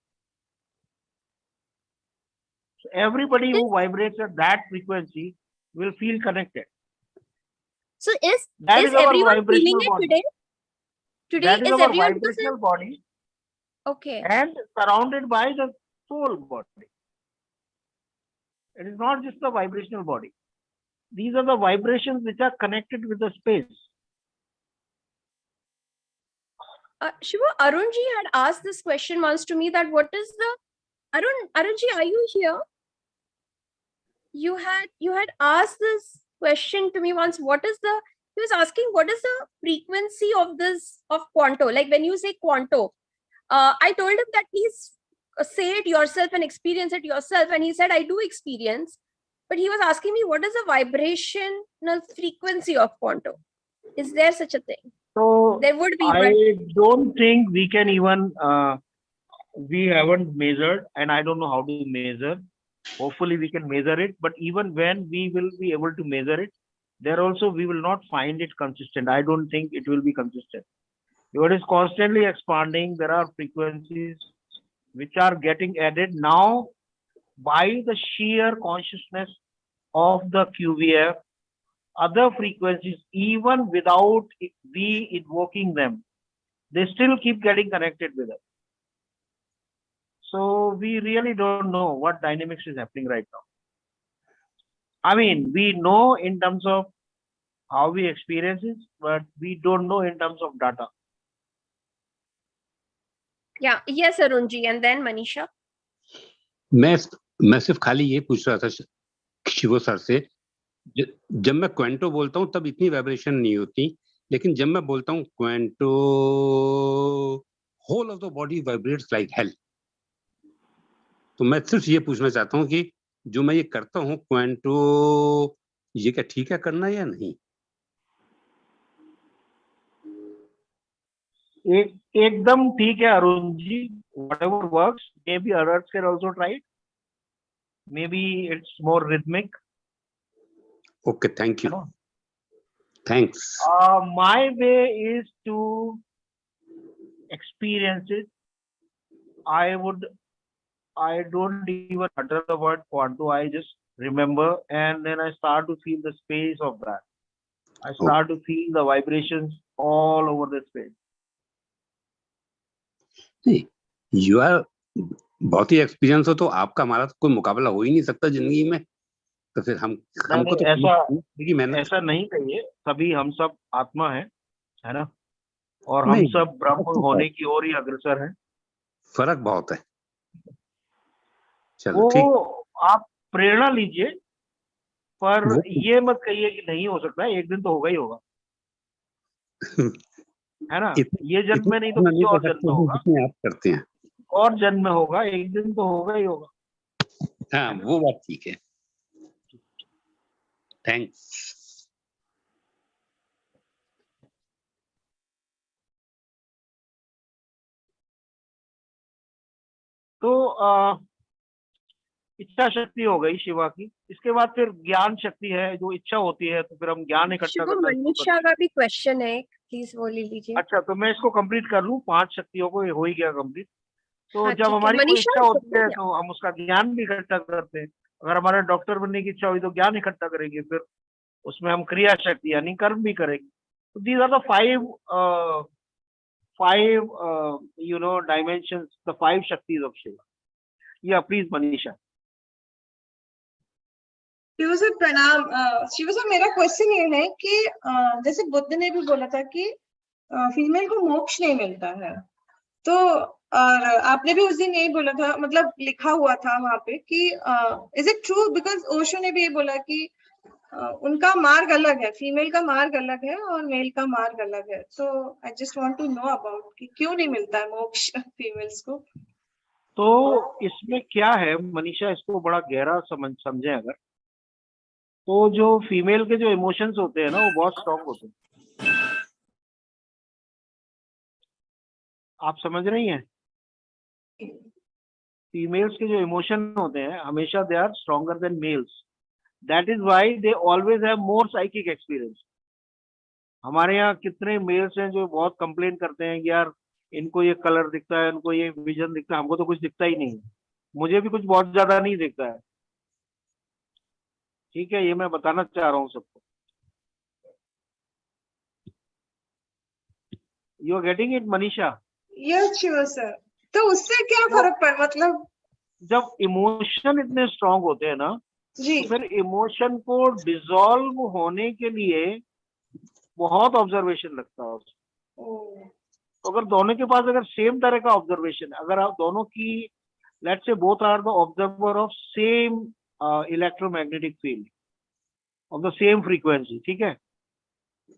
So everybody who vibrates at that frequency will feel connected. So is everyone feeling it today? Today is our vibrational body. Okay. And surrounded by the soul body. It is not just the vibrational body. These are the vibrations which are connected with the space. Shiva, Arunji had asked this question once to me, that what is the Arunji, are you here? You had asked this question to me once. He was asking what is the frequency of Quanto? Like when you say Quanto, I told him that please say it yourself and experience it yourself. And he said, I do experience. But he was asking me, what is the vibrational frequency of Quanto? Is there such a thing? So there would be. I don't think we can even, we haven't measured, and I don't know how to measure. Hopefully we can measure it. But even when we will be able to measure it, there also we will not find it consistent. I don't think it will be consistent. It is constantly expanding. There are frequencies which are getting added now by the sheer consciousness of the QVF. Other frequencies, even without we invoking them, they still keep getting connected with us. So we really don't know what dynamics is happening right now. I mean, we know in terms of how we experience it, but we don't know in terms of data. Yeah, yes, Arunji, and then Manisha. मैं सिर्फ खाली ये पूछ रहा था शिवो sir से, जब मैं क्वांटो बोलता हूँ तब इतनी वाइब्रेशन नहीं होती, लेकिन जब मैं बोलता हूँ क्वांटो, whole of the body vibrates like hell. तो मैं सिर्फ ये पूछना चाहता हूँ कि जो मैं ये करता हूँ क्वांटो, ये क्या ठीक है करना या नहीं? एकदम ठीक है Arun ji, whatever works. Maybe others can also try it. Maybe it's more rhythmic. Okay, thank you. Thanks. My way is to experience it. I don't even utter the word Quanto. I just remember, and then I start to feel the space of that. I start to feel the vibrations all over the space. You are बहुत ही experience हो, तो आपका हमारा तो कोई मुकाबला हो ही नहीं सकता जिंदगी में, तो फिर हमको तो ऐसा नहीं कहिए। सभी हम सब आत्मा है ना, और हम सब ब्रह्म होने की ओर ही अग्रसर हैं। फर्क बहुत है। चलो ठीक, आप प्रेरणा लीजिए, पर ये मत कहिए कि नहीं हो सकता, एक दिन तो होगा ही होगा, है ना। ये जन्म में नहीं तो किसी और जन्म में होगा, जितने आप करते हैं और जन्म में होगा, एक दिन तो होगा ही होगा। हाँ, वो बात ठीक है। थैंक्स। तो इच्छा शक्ति हो गई शिवा की। इसके बाद फिर ज्ञान शक्ति है, जो इच्छा होती है तो फिर हम ज्ञान इकट्ठा करते हैं। मनीषा का भी क्वेश्चन है, प्लीज वो ले लीजिए। अच्छा, तो मैं इसको कंप्लीट कर लूं, 5 शक्तियों को हो ही गया कंप्लीट। तो जब हमारी कोई इच्छा होती है तो हम उसका ज्ञान भी इकट्ठा करते हैं। अगर हमारे डॉक्टर बनने की इच्छा हुई तो ज्ञान इकट्ठा करेंगे, फिर उसमें हम क्रिया शक्ति यानी कर्म भी करेंगे। तो these are the five dimensions, the 5 shaktis of Shiva. या प्लीज मनीषा। शिव सर प्रणाम। शिव सर, मेरा क्वेश्चन ये है कि जैसे बुद्ध ने भी बोला था कि फीमेल को मोक्ष नहीं मिलता है, तो और आपने भी उस दिन यही बोला था, मतलब लिखा हुआ था वहां पे कि is it true? Because Osho ने भी ये बोला कि उनका मार्ग अलग है, फीमेल का मार्ग अलग है और मेल का मार्ग अलग है। So I just want to know about कि क्यों नहीं मिलता है मोक्ष फीमेल्स को। तो इसमें क्या है मनीषा, इसको बड़ा गहरा समझें अगर, तो जो फीमेल के जो इमोशंस होते हैं ना, वो बहुत स्ट्रॉन्ग होते हैं। आप समझ रही हैं? फीमेल्स के जो इमोशन होते हैं हमेशा they are stronger than males. That is why they always have more psychic experience. हमारे यहाँ कितने मेल्स हैं जो बहुत कंप्लेन करते हैं कि यार इनको ये कलर दिखता है, इनको ये विजन दिखता है, हमको तो कुछ दिखता ही नहीं है। मुझे भी कुछ बहुत ज्यादा नहीं दिखता है, ठीक है, ये मैं बताना चाह रहा हूँ सबको। You are getting it Manisha? Yes Shiv sir. तो उससे क्या फर्क पड़, मतलब जब इमोशन इतने स्ट्रांग होते हैं ना जी, तो फिर इमोशन को डिसॉल्व होने के लिए बहुत ऑब्जर्वेशन लगता है उसको। तो अगर दोनों के पास अगर सेम तरह का ऑब्जर्वेशन, अगर आप दोनों की let's say both are the observer of same electromagnetic field of the same frequency, ठीक है,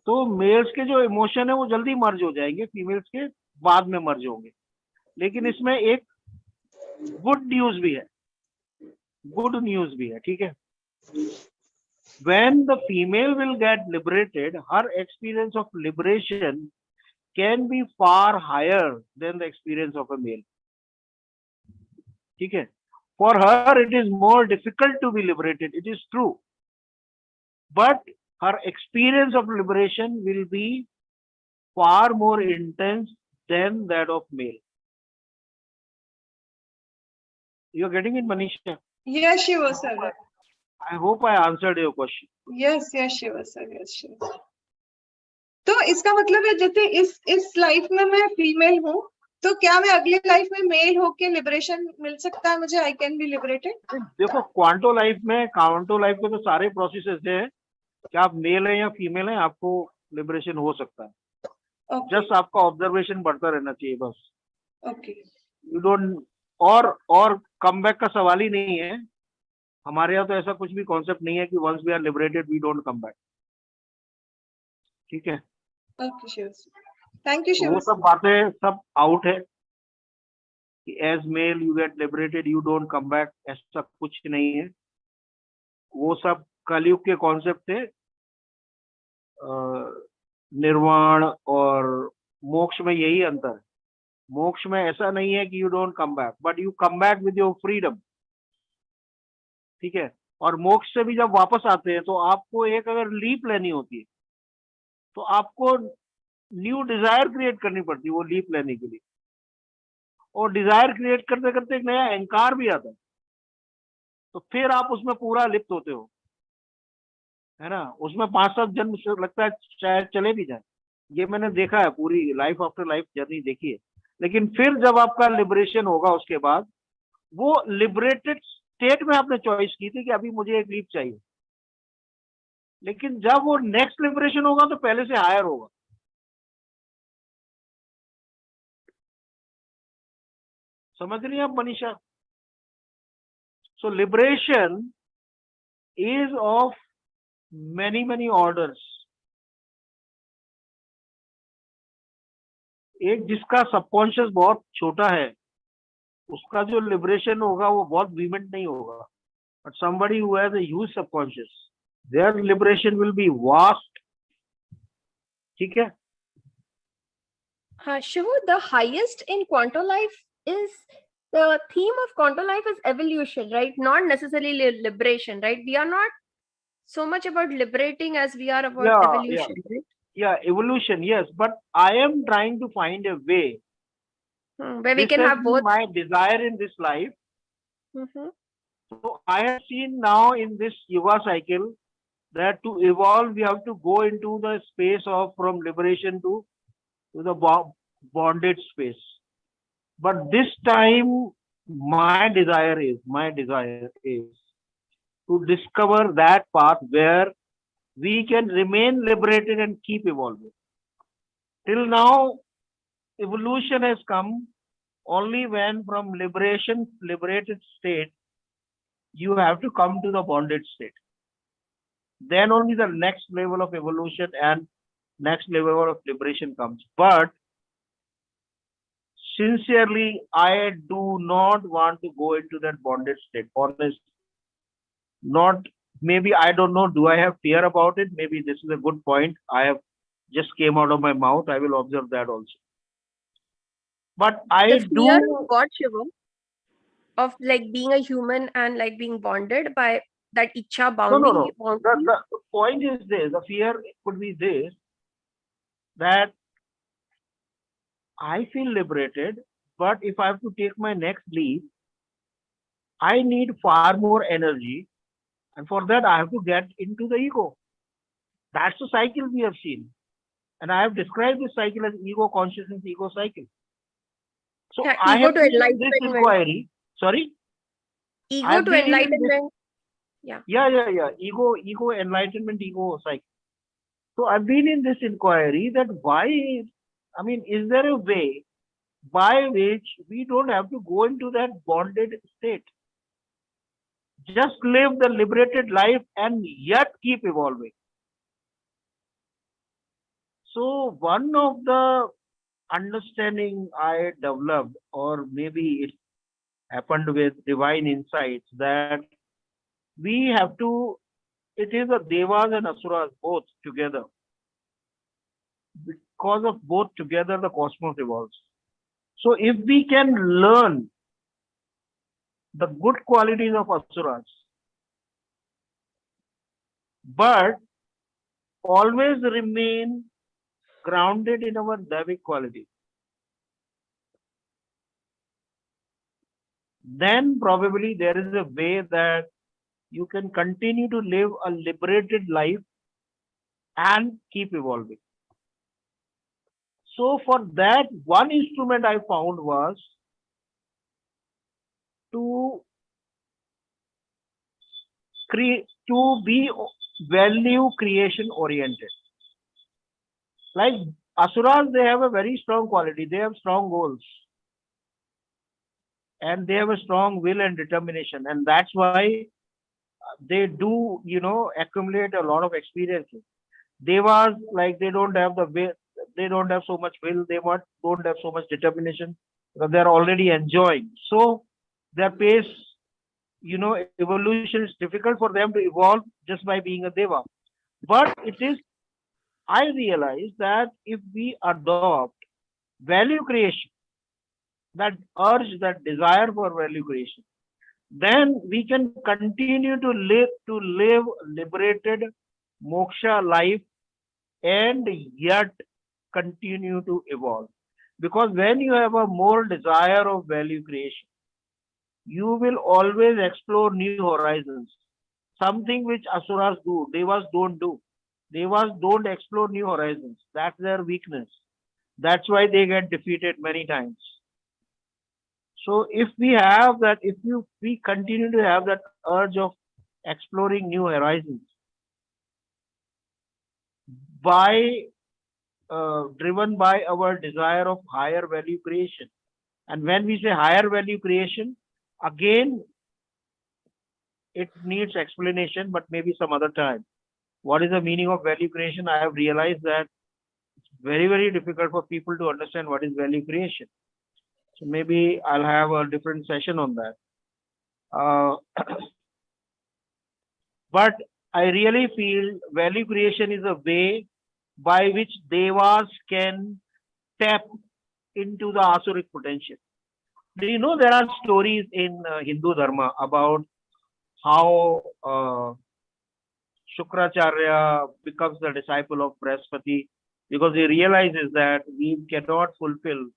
तो मेल्स के जो इमोशन है वो जल्दी मर्ज हो जाएंगे, फीमेल्स के बाद में मर्ज होंगे। लेकिन इसमें एक गुड न्यूज भी है, गुड न्यूज भी है, ठीक है। When the female will get liberated, her experience of liberation can be far higher than the experience of a male, ठीक है। For her it is more difficult to be liberated, it is true, but her experience of liberation will be far more intense than that of male. You're getting it, Manisha? Yes, Shiva sir. I hope I answered your question. Yes, Shiva sir. Yes, Shiva. तो इसका मतलब है जैसे इस life में मैं female हूँ, तो क्या मैं अगली लाइफ में मेल होके लिबरेशन मिल सकता है मुझे? I can be liberated? देखो क्वांटो लाइफ के तो सारे प्रोसेसेस हैं कि आप मेल है या फीमेल है, आपको लिबरेशन हो सकता है. जस्ट आपका ऑब्जर्वेशन बढ़ता रहना चाहिए बस. ओके. यू डोंट और कम बैक का सवाल ही नहीं है. हमारे यहाँ तो ऐसा कुछ भी कॉन्सेप्ट नहीं है कि once we are liberated we don't come back. ठीक है. Okay Shiv, thank you Shiv. वो सब बातें सब आउट है कि as male you get liberated you don't come back, ऐसा कुछ नहीं है. वो सब कलयुग के कॉन्सेप्ट थे. निर्वाण और मोक्ष में यही अंतर है. मोक्ष में ऐसा नहीं है कि you don't come back, but you come back with your freedom. ठीक है. और मोक्ष से भी जब वापस आते हैं तो आपको एक अगर लीप लेनी होती है तो आपको न्यू डिजायर क्रिएट करनी पड़ती है वो लीप लेने के लिए. और डिजायर क्रिएट करते करते एक नया अहंकार भी आता है, तो फिर आप उसमें पूरा लिप्त होते हो, है ना. उसमें 5-7 जन्म लगता है शायद चले भी जाए. ये मैंने देखा है, पूरी लाइफ आफ्टर लाइफ जर्नी देखी है. लेकिन फिर जब आपका लिबरेशन होगा उसके बाद, वो लिबरेटेड स्टेट में आपने चॉइस की थी कि अभी मुझे एक लीप चाहिए, लेकिन जब वो नेक्स्ट लिबरेशन होगा तो पहले से हायर होगा. समझ रही हैं आप Manisha? So liberation is of many orders. एक जिसका सबकॉन्शियस बहुत छोटा है उसका जो लिबरेशन होगा वो बहुत वीमेंट नहीं होगा. But somebody who has a huge subconscious, their liberation will be vast. ठीक है. हाँ Shivu, the highest in Quanto life is the theme of Quanto life is evolution, right? Not necessarily liberation, right? We are not so much about liberating as we are about evolution. Right? Yeah, evolution, yes. But I am trying to find a way where we can have both. My desire in this life. So I have seen now in this yoga cycle that to evolve we have to go into the space of from liberation to the bonded space. But this time my desire is to discover that path where we can remain liberated and keep evolving. Till now, evolution has come only when from liberated state, you have to come to the bonded state. Then only the next level of evolution and next level of liberation comes. But sincerely, I do not want to go into that bonded state. Honest. Not, maybe I don't know, do I have fear about it? Maybe this is a good point. I have just came out of my mouth. I will observe that also. But I the fear of what, Shiva? Of like being a human and like being bonded by that ichcha bounding? No. The point is this, the fear could be this, that I feel liberated, but if I have to take my next leap, I need far more energy. And for that, I have to get into the ego. That's the cycle we have seen. And I have described this cycle as ego consciousness, ego cycle. So yeah, I have to enlightenment. This inquiry. Sorry? Ego to enlightenment. Yeah. Ego, enlightenment, ego cycle. So I've been in this inquiry that is there a way by which we don't have to go into that bonded state? Just live the liberated life and yet keep evolving. So one of the understanding I developed, or maybe it happened with divine insights, that we have to, it is the devas and asuras both together. Because of both together, the cosmos evolves. So if we can learn the good qualities of asuras, but always remain grounded in our Davic quality, then probably there is a way that you can continue to live a liberated life and keep evolving. So for that, one instrument I found was to be value creation oriented. Like Asuras, they have a very strong quality. They have strong goals. And they have a strong will and determination. And that's why they do, accumulate a lot of experiences. Devas, like they don't have the will, they don't have so much will, they don't have so much determination, because they're already enjoying. So their pace, evolution is difficult for them to evolve just by being a Deva. But I realize that if we adopt value creation, that urge, that desire for value creation, then we can continue to live liberated moksha life and yet continue to evolve. Because when you have a more desire of value creation, you will always explore new horizons. Something which Asuras do, Devas don't do. Devas don't explore new horizons. That's their weakness. That's why they get defeated many times. So if we have that, we continue to have that urge of exploring new horizons, driven by our desire of higher value creation. And when we say higher value creation, again, it needs explanation, but maybe some other time. What is the meaning of value creation? I have realized that it's very, very difficult for people to understand what is value creation. So maybe I'll have a different session on that. But I really feel value creation is a way by which Devas can tap into the Asuric potential. Do you know there are stories in Hindu Dharma about how Shukracharya becomes the disciple of Brihaspati because he realizes that we cannot fulfill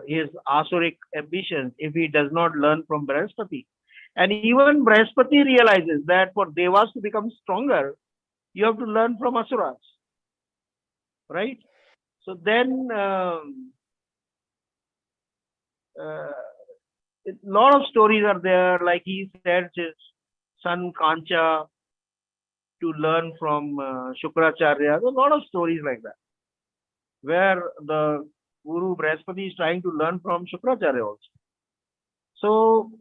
his Asuric ambitions if he does not learn from Brihaspati. And even Brihaspati realizes that for Devas to become stronger, you have to learn from Asuras. Right? So then a lot of stories are there, like he sends his son Kancha to learn from Shukracharya. There are a lot of stories like that, where the Guru Brihaspati is trying to learn from Shukracharya also. So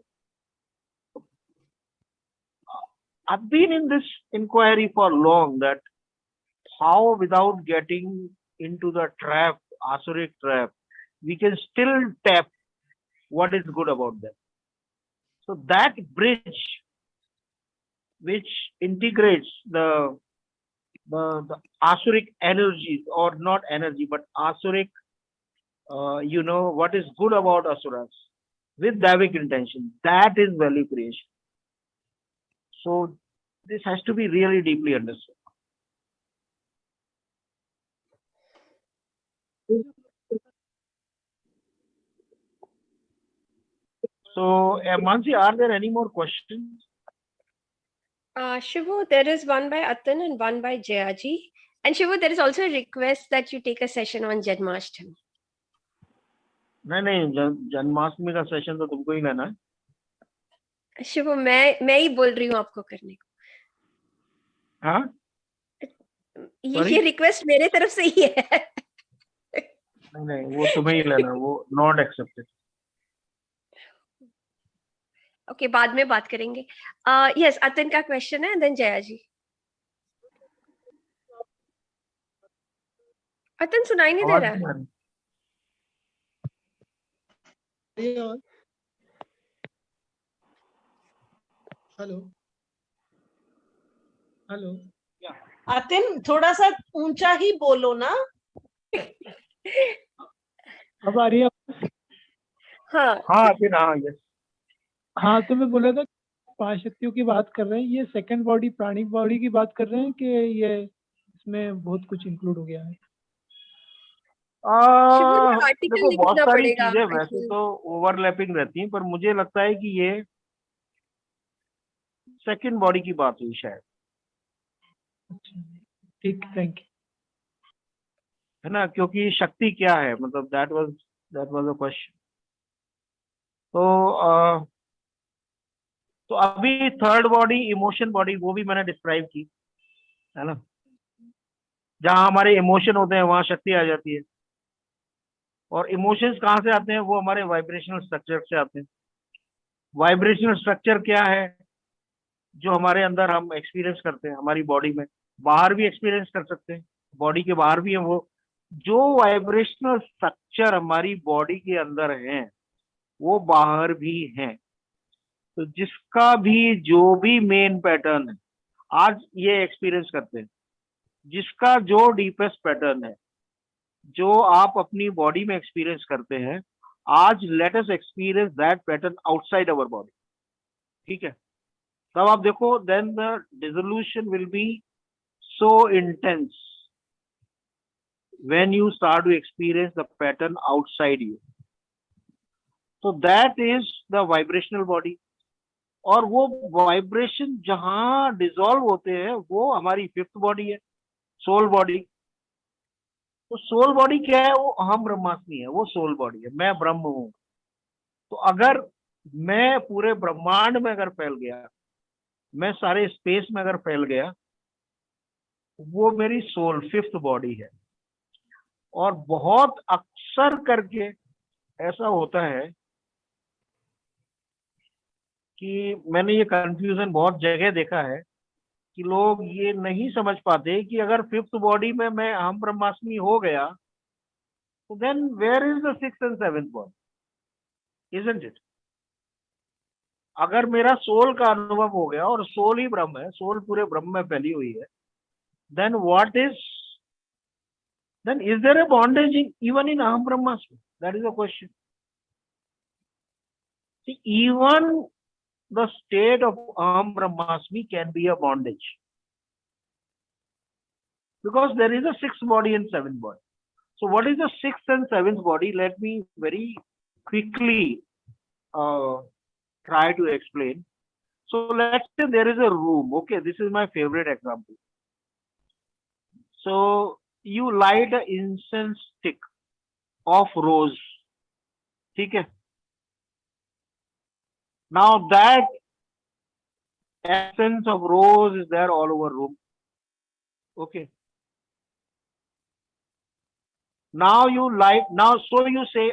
I've been in this inquiry for long, that how without getting into the trap, Asuric trap, we can still tap what is good about them. So that bridge which integrates the Asuric energies, or not energy, but Asuric, what is good about Asuras with Davic intention, that is value creation. So this has to be really deeply understood. So, Mansi, are there any more questions? Shivu, there is one by Atan and one by Jayaji. And Shivu, there is also a request that you take a session on Janmashtami. नहीं, जन्माष्टमी का session तो तुमको ही लेना है. शिवू, मैं ही बोल रही हूँ आपको करने को. हाँ? ये रिक्वेस्ट मेरे तरफ से ही है. नहीं, वो तुम्हें ही लेना, वो नॉट एक्सेप्टेड. ओके, बाद में बात करेंगे. यस, अतन का क्वेश्चन है, देन जया जी. अतन सुनाई नहीं दे रहा है. Hello hello. अतिन, थोड़ा सा ऊंचा ही बोलो ना. अब आ रही है? हाँ अतिन, हाँ यस. हाँ, तो मैं बोला था 5 शक्तियों की बात कर रहे हैं, ये सेकंड बॉडी प्राणिक बॉडी की बात कर रहे हैं कि ये इसमें बहुत कुछ इंक्लूड हो गया है. आर्टिकल देखो बहुत लिखना सारी पड़ेगा चीजें वैसे तो ओवरलैपिंग रहती हैं, पर मुझे लगता है कि ये सेकंड बॉडी की बात हुई शायद। ठीक, थैंक यू। है ना, क्योंकि शक्ति क्या है, मतलब दैट वाज अ क्वेश्चन। तो अभी थर्ड बॉडी इमोशन बॉडी वो भी मैंने डिस्क्राइब की, है ना। जहां हमारे इमोशन होते हैं वहां शक्ति आ जाती है। और इमोशंस कहाँ से आते हैं? वो हमारे वाइब्रेशनल स्ट्रक्चर से आते हैं। वाइब्रेशनल स्ट्रक्चर क्या है? जो हमारे अंदर हम एक्सपीरियंस करते हैं हमारी बॉडी में, बाहर भी एक्सपीरियंस कर सकते हैं, बॉडी के बाहर भी है वो। जो वाइब्रेशनल स्ट्रक्चर हमारी बॉडी के अंदर है वो बाहर भी है। तो जिसका भी जो भी मेन पैटर्न है, आज ये एक्सपीरियंस करते हैं, जिसका जो डीपेस्ट पैटर्न है, जो आप अपनी बॉडी में एक्सपीरियंस करते हैं, आज let us experience that pattern outside our body. ठीक है, तब आप देखो, then the dissolution will be so intense when you start to experience the pattern outside you. So that is the vibrational body. और वो वाइब्रेशन जहां dissolve होते हैं वो हमारी फिफ्थ बॉडी है, सोल बॉडी। तो सोल बॉडी क्या है? वो अहम ब्रह्मास्मि है, वो सोल बॉडी है, मैं ब्रह्म हूं। तो अगर मैं पूरे ब्रह्मांड में अगर फैल गया, मैं सारे स्पेस में अगर फैल गया, वो मेरी सोल फिफ्थ बॉडी है। और बहुत अक्सर करके ऐसा होता है कि मैंने ये कंफ्यूजन बहुत जगह देखा है कि लोग ये नहीं समझ पाते कि अगर फिफ्थ बॉडी में मैं अहम ब्रह्मास्मि हो गया, तो then where is the sixth and seventh body, isn't it? अगर मेरा सोल का अनुभव हो गया और सोल ही ब्रह्म है, सोल पूरे ब्रह्म में फैली हुई है, then what is, then is there a bondage even in aham brahmasmi? That is the question. See, even the state of aham brahmasmi can be a bondage, because there is a sixth body and seventh body. So what is the sixth and seventh body? Let me very quickly try to explain. So let's say there is a room. Okay, this is my favorite example. So you light an incense stick of rose. ठीक है? Now that essence of rose is there all over room. Okay. Now you light, now so you say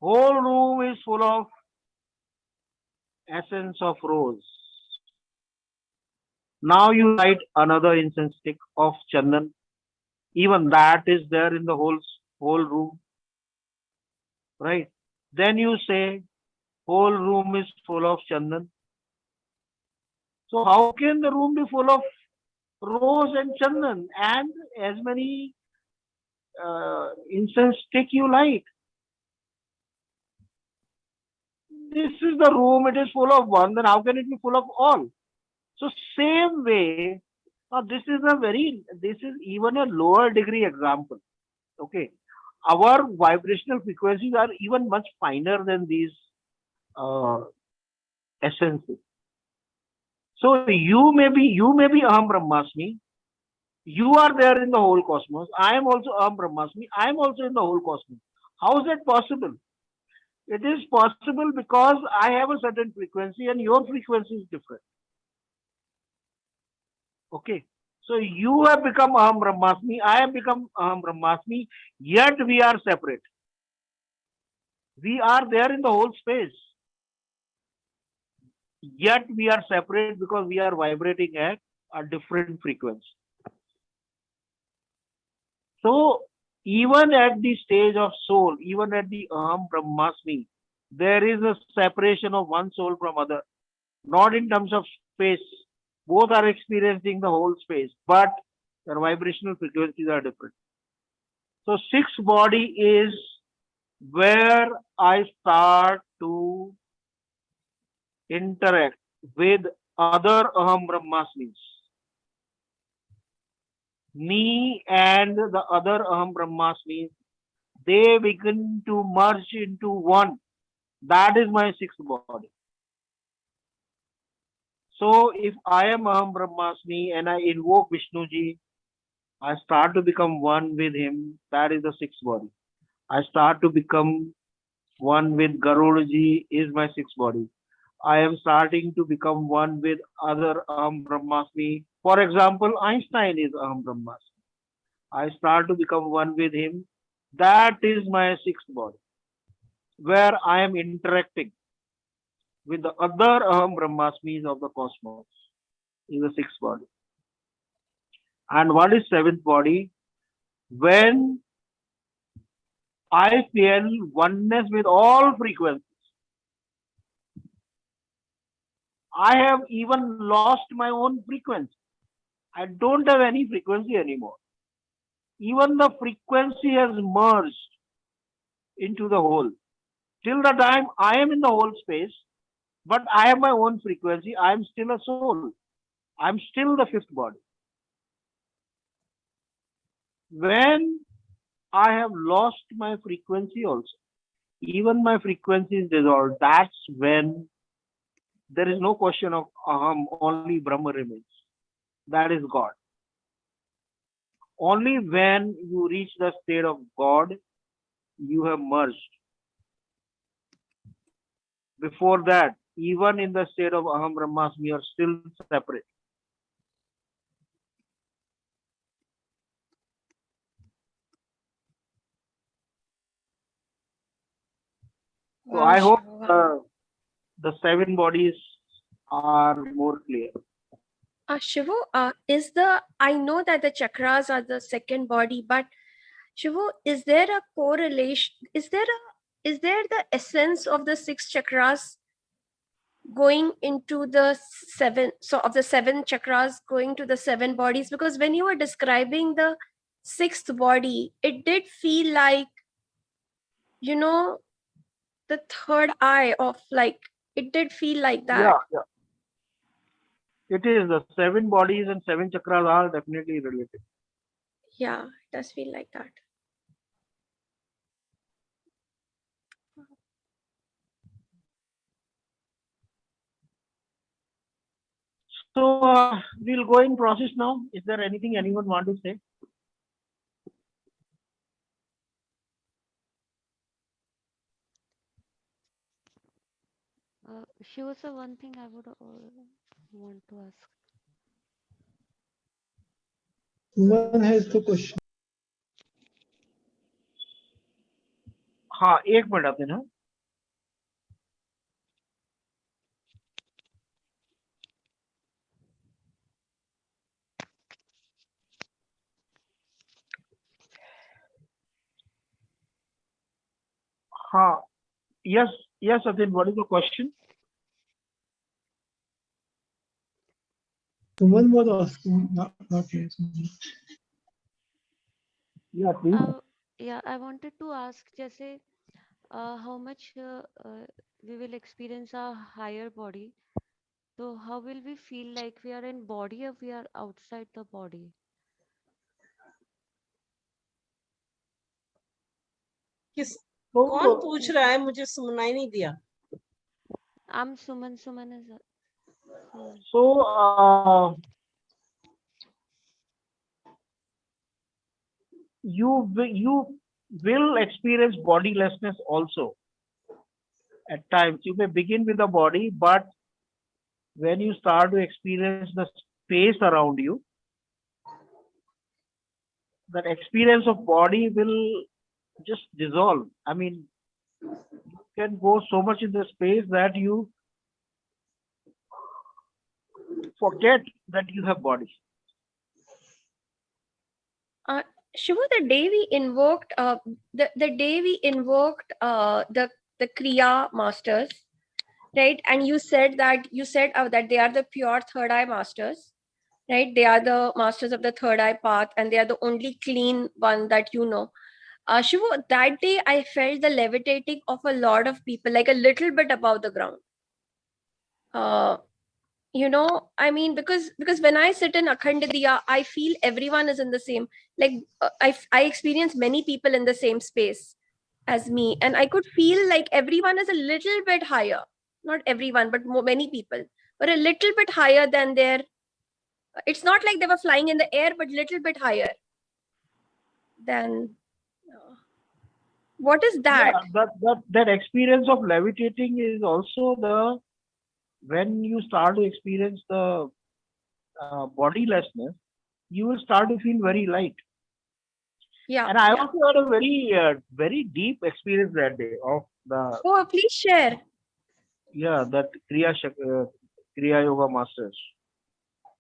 whole room is full of essence of rose. Now you light another incense stick of chandan. Even that is there in the whole room, right? Then you say whole room is full of chandan. So how can the room be full of rose and chandan and as many incense stick you light? This is the room, it is full of one, then how can it be full of all? So same way, now this is even a lower degree example. Okay, our vibrational frequencies are even much finer than these essences. So you may be aham brahmasmi, you are there in the whole cosmos. I am also aham brahmasmi, I am also in the whole cosmos. How is that possible? It is possible because I have a certain frequency and your frequency is different. Okay, so you have become aham brahmasmi, I have become aham brahmasmi, yet we are separate. We are there in the whole space, yet we are separate because we are vibrating at a different frequency. So even at the stage of soul, even at the aham brahmasmi, there is a separation of one soul from other, not in terms of space. Both are experiencing the whole space, but their vibrational frequencies are different. So sixth body is where I start to interact with other aham brahmasmis. Me and the other aham brahmasmis they begin to merge into one. That is my sixth body. So if I am Aham Brahmasmi and I invoke Vishnuji, I start to become one with him. That is the sixth body. I start to become one with Garudaji is my sixth body. I am starting to become one with other Aham Brahmasmi. For example, Einstein is Aham Brahmasmi. I start to become one with him. That is my sixth body, where I am interacting with the other Aham Brahmasmis of the cosmos. Is the sixth body. And what is seventh body? When I feel oneness with all frequencies. I have even lost my own frequency. I don't have any frequency anymore. Even the frequency has merged into the whole. Till the time I am in the whole space, but I have my own frequency, I am still a soul. I am still the fifth body. When I have lost my frequency also, even my frequency is dissolved, that's when there is no question of Aham, only Brahma remains. That is God. Only when you reach the state of God, you have merged. Before that, even in the state of Aham Brahmasmi, you are still separate. So I hope the seven bodies are more clear. Shivu, I know that the chakras are the second body, but Shivu, is there a correlation? Is there the essence of the six chakras going into the seven? So of the seven chakras going to the seven bodies? Because when you were describing the sixth body, it did feel like, the third eye of it did feel like that. Yeah. It is the seven bodies and seven chakras are definitely related. Yeah, it does feel like that. So we'll go in process now. Is there anything anyone want to say? Shiva, sir, one thing I would want to ask. One has the question. हाँ एक minute आते ना. हाँ. Yes, Atin, what is the question? Someone was asking, not here. Yeah, please. Yeah, I wanted to ask, जैसे how much we will experience a higher body. So how will we feel like we are in body or we are outside the body? कौन पूछ रहा है? मुझे सुनाई नहीं दिया. I'm Suman. Suman is Suman. So you will experience bodilessness also. At times you may begin with the body, but when you start to experience the space around you, that experience of body will just dissolve. I mean, you can go so much in the space that you forget that you have body. Shivu, the day we invoked the Kriya masters, right? And you said that they are the pure third eye masters, right? They are the masters of the third eye path, and they are the only clean one that you know. Shivu, that day I felt the levitating of a lot of people, like a little bit above the ground. I mean, because when I sit in Akhand Diya, I feel everyone is in the same, I experience many people in the same space. as me, and I could feel like everyone is a little bit higher. Not everyone, but many people were a little bit higher than their. It's not like they were flying in the air, but little bit higher than. What is that? Yeah, that experience of levitating is also the when you start to experience the bodilessness, you will start to feel very light. Yeah. And I also had a very deep experience that day of the. Oh, please share. Yeah, that Kriya Yoga Masters.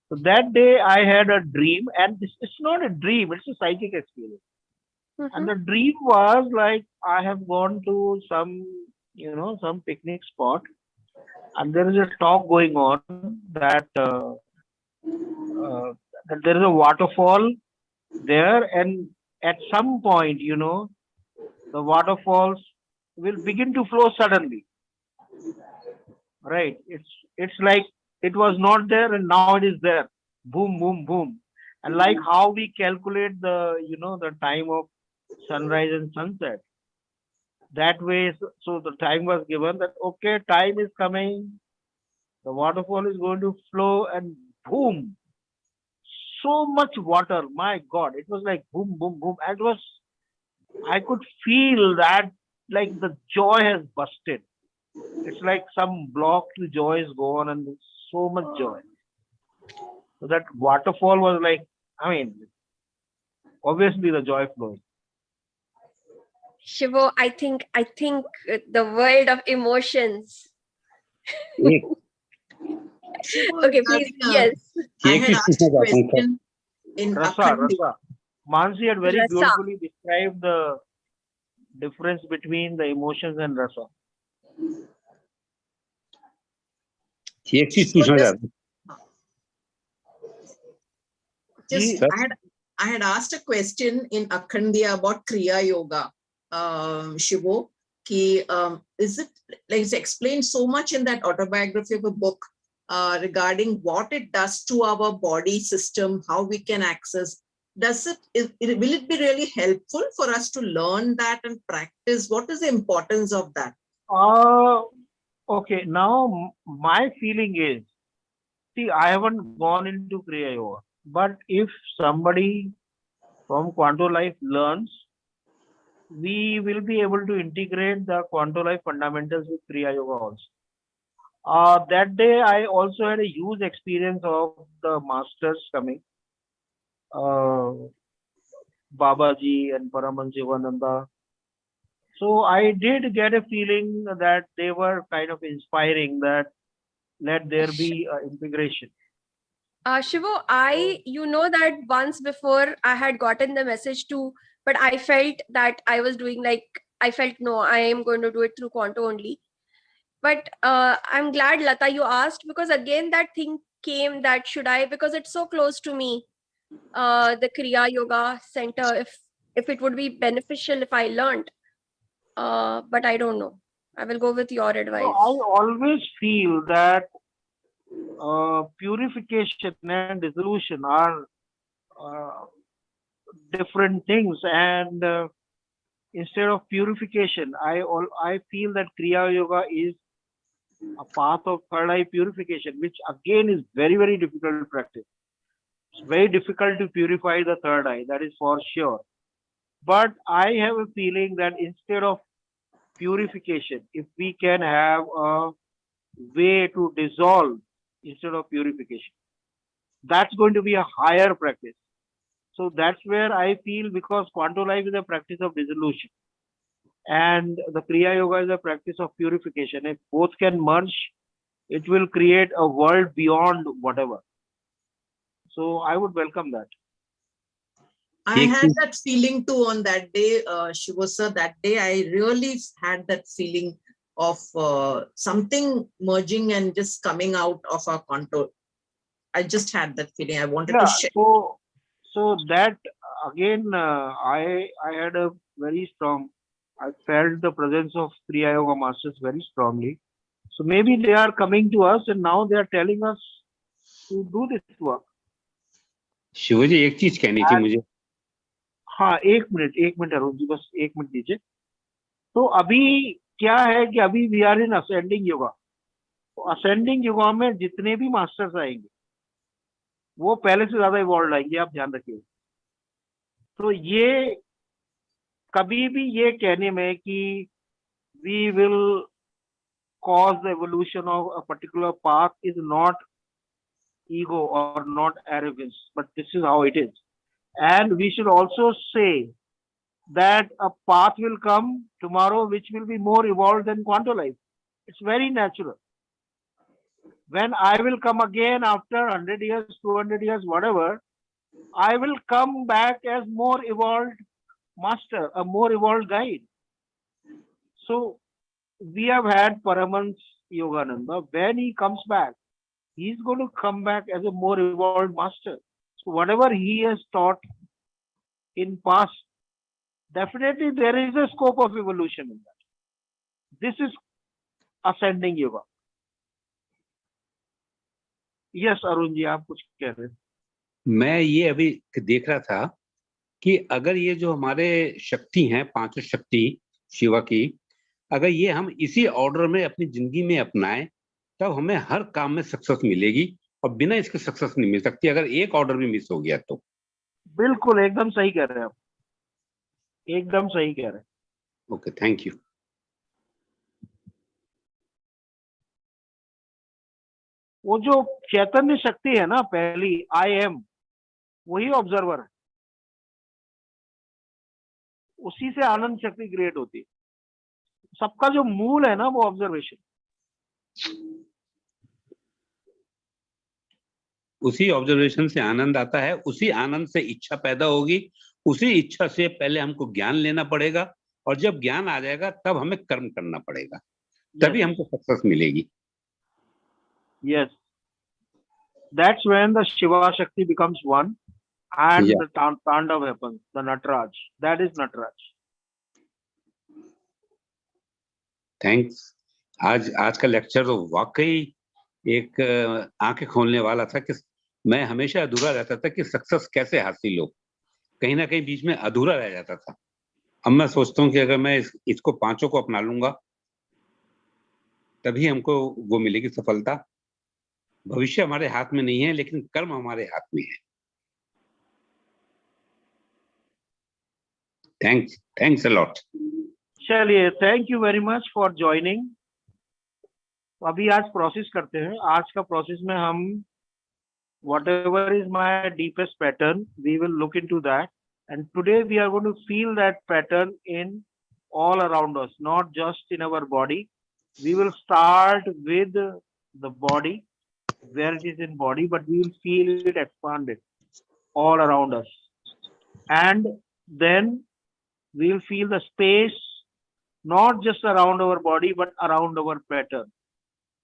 So that day I had a dream, and it's not a dream; it's a psychic experience. And the dream was like I have gone to some picnic spot, and there is a talk going on that there is a waterfall there, and at some point, the waterfalls will begin to flow suddenly. Right? It's like it was not there and now it is there. Boom, boom, boom. And like how we calculate the time of sunrise and sunset. That way, so the time was given that okay, time is coming, the waterfall is going to flow, and boom, so much water. My God, it was like boom, boom, boom. And I could feel that like the joy has busted. It's like some block to joy is gone, and there's so much joy. So that waterfall was like, obviously the joy flowing. Shivo, I think the world of emotions. Shivo, Okay, please. Yes. I had asked a question in Rasa. Mansi had very beautifully described the difference between the emotions and rasa. एक चीज पूछना चाहता हूँ. I had asked a question in Akhandiya about Kriya Yoga. Shivo, is it like it's explained so much in that autobiography of a book regarding what it does to our body system, how we can access? Will it be really helpful for us to learn that and practice? What is the importance of that? Okay, now my feeling is, see, I haven't gone into Kriya Yoga, but if somebody from Quanto Life learns, we will be able to integrate the Quanto Life fundamentals with Kriya Yoga also. That day, I also had a huge experience of the masters coming, Babaji and Paramahansa. So I did get a feeling that they were kind of inspiring that let there be integration. Shivo, that once before I had gotten the message too, but I felt that I was doing no, I am going to do it through Quanto only. But I'm glad, Lata, you asked, because again that thing came that should I, because it's so close to me, the Kriya Yoga Center, if it would be beneficial if I learned. But I don't know. I will go with your advice. So I always feel that purification and dissolution are different things, and instead of purification, I feel that Kriya Yoga is a path of third eye purification, which again is very, very difficult to practice. It's very difficult to purify the third eye, that is for sure. But I have a feeling that instead of purification, if we can have a way to dissolve instead of purification, that's going to be a higher practice. So that's where I feel, because Quanto Life is a practice of dissolution and the Kriya Yoga is a practice of purification. If both can merge, it will create a world beyond whatever. So I would welcome that. I had that feeling too on that day, Shivo sir. That day I really had that feeling of something merging and just coming out of our Quanto. I just had that feeling. I wanted to share. So that again, I had a very strong. I felt the presence of Kriya Yoga masters very strongly. So maybe they are coming to us and now they are telling us to do this work. Shiv जी एक चीज कहनी थी मुझे. हाँ, एक minute Arun ji, बस एक minute दीजिए. तो अभी क्या है कि अभी we are in ascending yoga. तो असेंडिंग योगा में जितने भी मास्टर्स आएंगे वो पहले से ज्यादा इवॉल्व आएंगे, आप ध्यान रखिए। तो ये कभी भी ये कहने में कि we will cause the evolution of a particular path is not ego or not arrogance, but this is how it is. And we should also say that a path will come tomorrow which will be more evolved than Quanto life. It's very natural. When I will come again after 100 years, 200 years, whatever, I will come back as more evolved master, a more evolved guide. So we have had Paramans Yogananda. When he comes back, he's going to come back as a more evolved master. So whatever he has taught in past, definitely there is a scope of evolution in that. This is ascending yoga. Yes, Arun ji, आप कुछ कह रहे हैं? मैं ये अभी देख रहा था कि अगर ये जो हमारे शक्ति हैं, पांचों शक्ति शिवा की, अगर ये हम इसी ऑर्डर में अपनी जिंदगी में अपनाएं, तब हमें हर काम में सक्सेस मिलेगी, और बिना इसके सक्सेस नहीं मिल सकती अगर एक ऑर्डर भी मिस हो गया तो। बिल्कुल एकदम सही कह रहे हैं आप, एकदम सही कह रहे हैं। Okay, thank you. वो जो चैतन्य शक्ति है ना, पहली आई एम, वही ऑब्जर्वर है, उसी से आनंद शक्ति क्रिएट होती है। सबका जो मूल है ना वो ऑब्जर्वेशन, उसी ऑब्जर्वेशन से आनंद आता है, उसी आनंद से इच्छा पैदा होगी, उसी इच्छा से पहले हमको ज्ञान लेना पड़ेगा, और जब ज्ञान आ जाएगा तब हमें कर्म करना पड़ेगा, तभी हमको सक्सेस मिलेगी। Yes, that's when the Shiva Shakti becomes one and the Tandav happens, the Nataraj. That is Nataraj. Thanks. आज का लेक्चर तो वाकई एक आंखें खोलने वाला था कि मैं हमेशा अधूरा रहता था कि सक्सेस कैसे हासिल हो, कहीं ना कहीं बीच में अधूरा रह जाता था। अब मैं सोचता हूँ कि अगर मैं इसको पांचों को अपना लूंगा तभी हमको वो मिलेगी सफलता। भविष्य हमारे हाथ में नहीं है, लेकिन कर्म हमारे हाथ में है। Thanks a lot. चलिए, thank you very much for joining. अभी आज प्रोसेस करते हैं। आज का प्रोसेस में हम whatever is my deepest pattern, we will look into that, and today we are going to feel that pattern in all around us, not just in our body. We will start with the body, where it is in body, but we will feel it expanded all around us, and then we will feel the space not just around our body but around our pattern,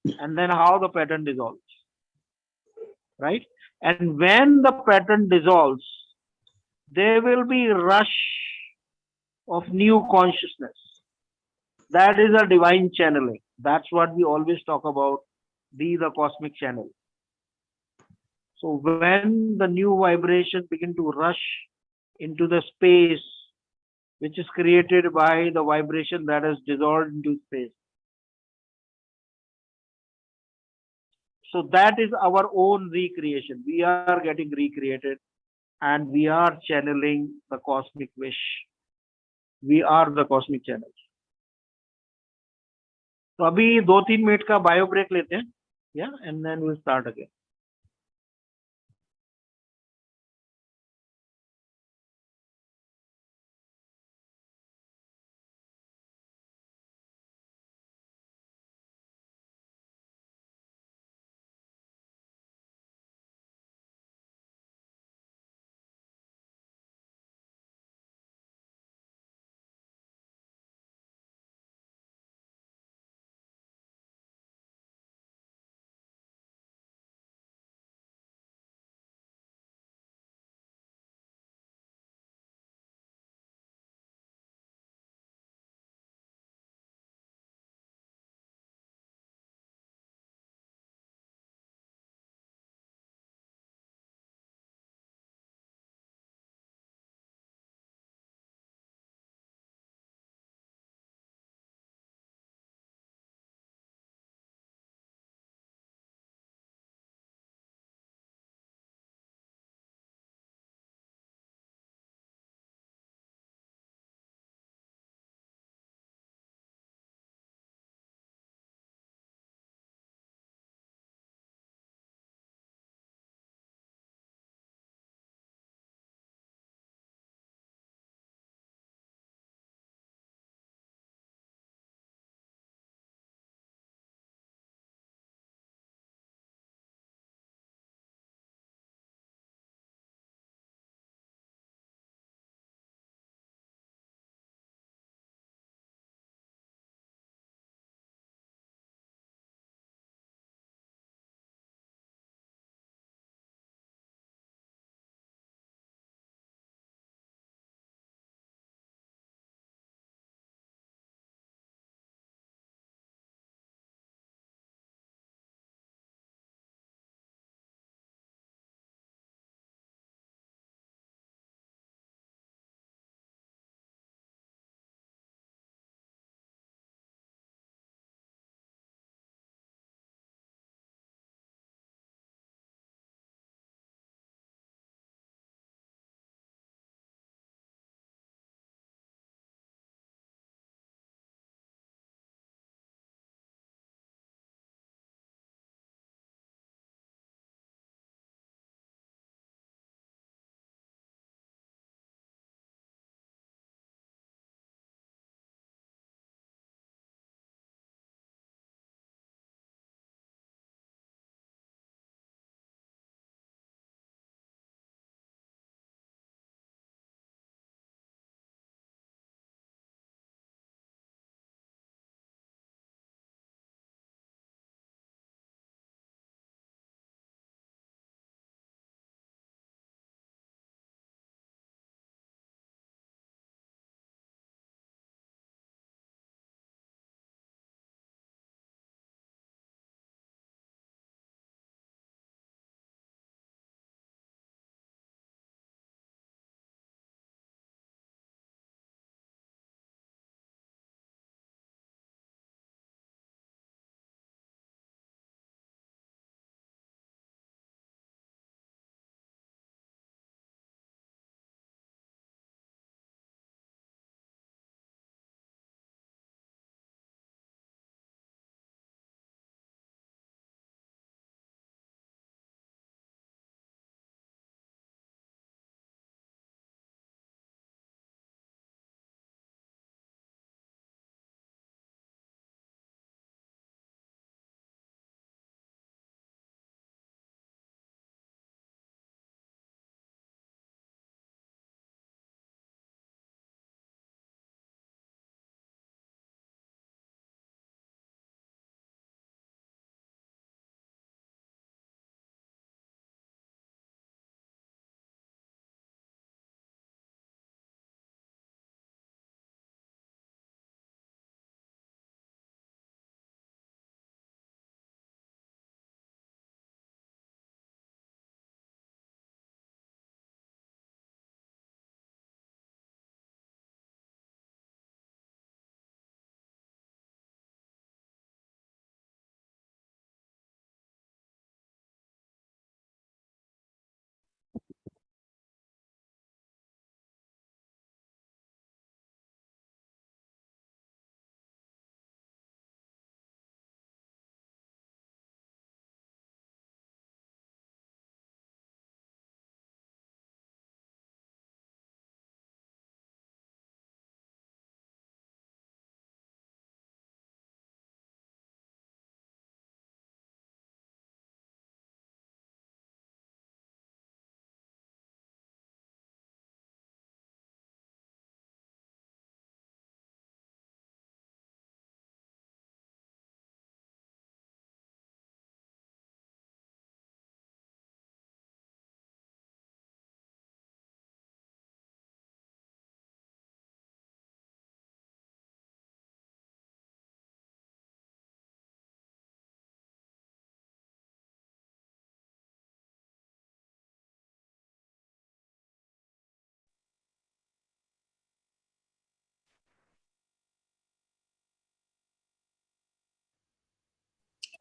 and then how the pattern dissolves, right? And when the pattern dissolves, there will be rush of new consciousness. That is a divine channeling. That's what we always talk about, be the cosmic channel. So when the new vibration begin to rush into the space which is created by the vibration that has dissolved into space, so that is our own recreation. We are getting recreated and we are channeling the cosmic wish. We are the cosmic channel. तो अभी 2-3 minute का bio break लेते हैं, and then we'll start again.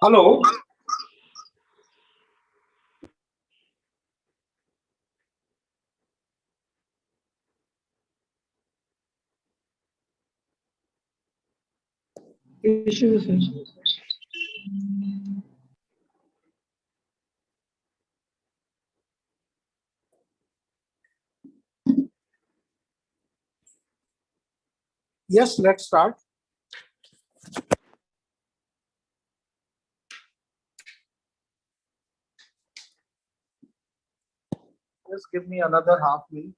Hello. Yes, let's start. Just give me another half minute.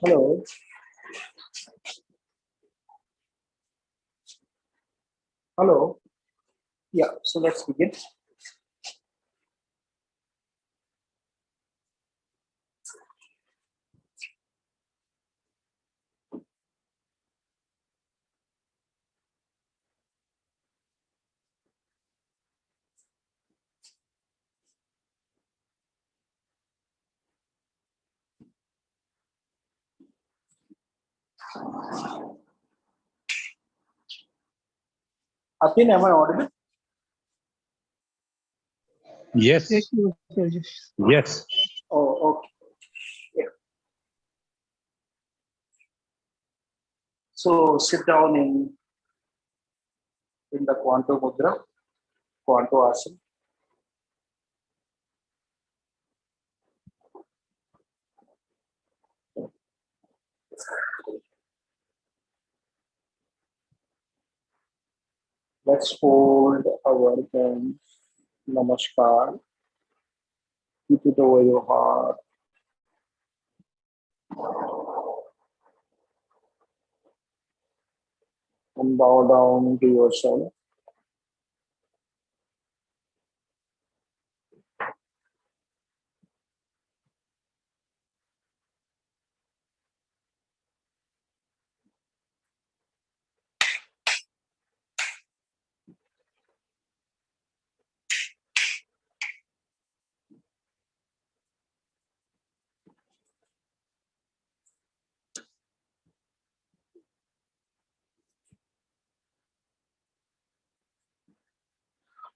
Hello. Hello. Yeah, so let's begin. Atin, am I audible? Yes. Yes. Oh, okay. Yeah. So sit down in the Quanto Mudra, Quanto Asana. Let's fold our hands. Namaskar. Keep it over your heart. And bow down to yourself.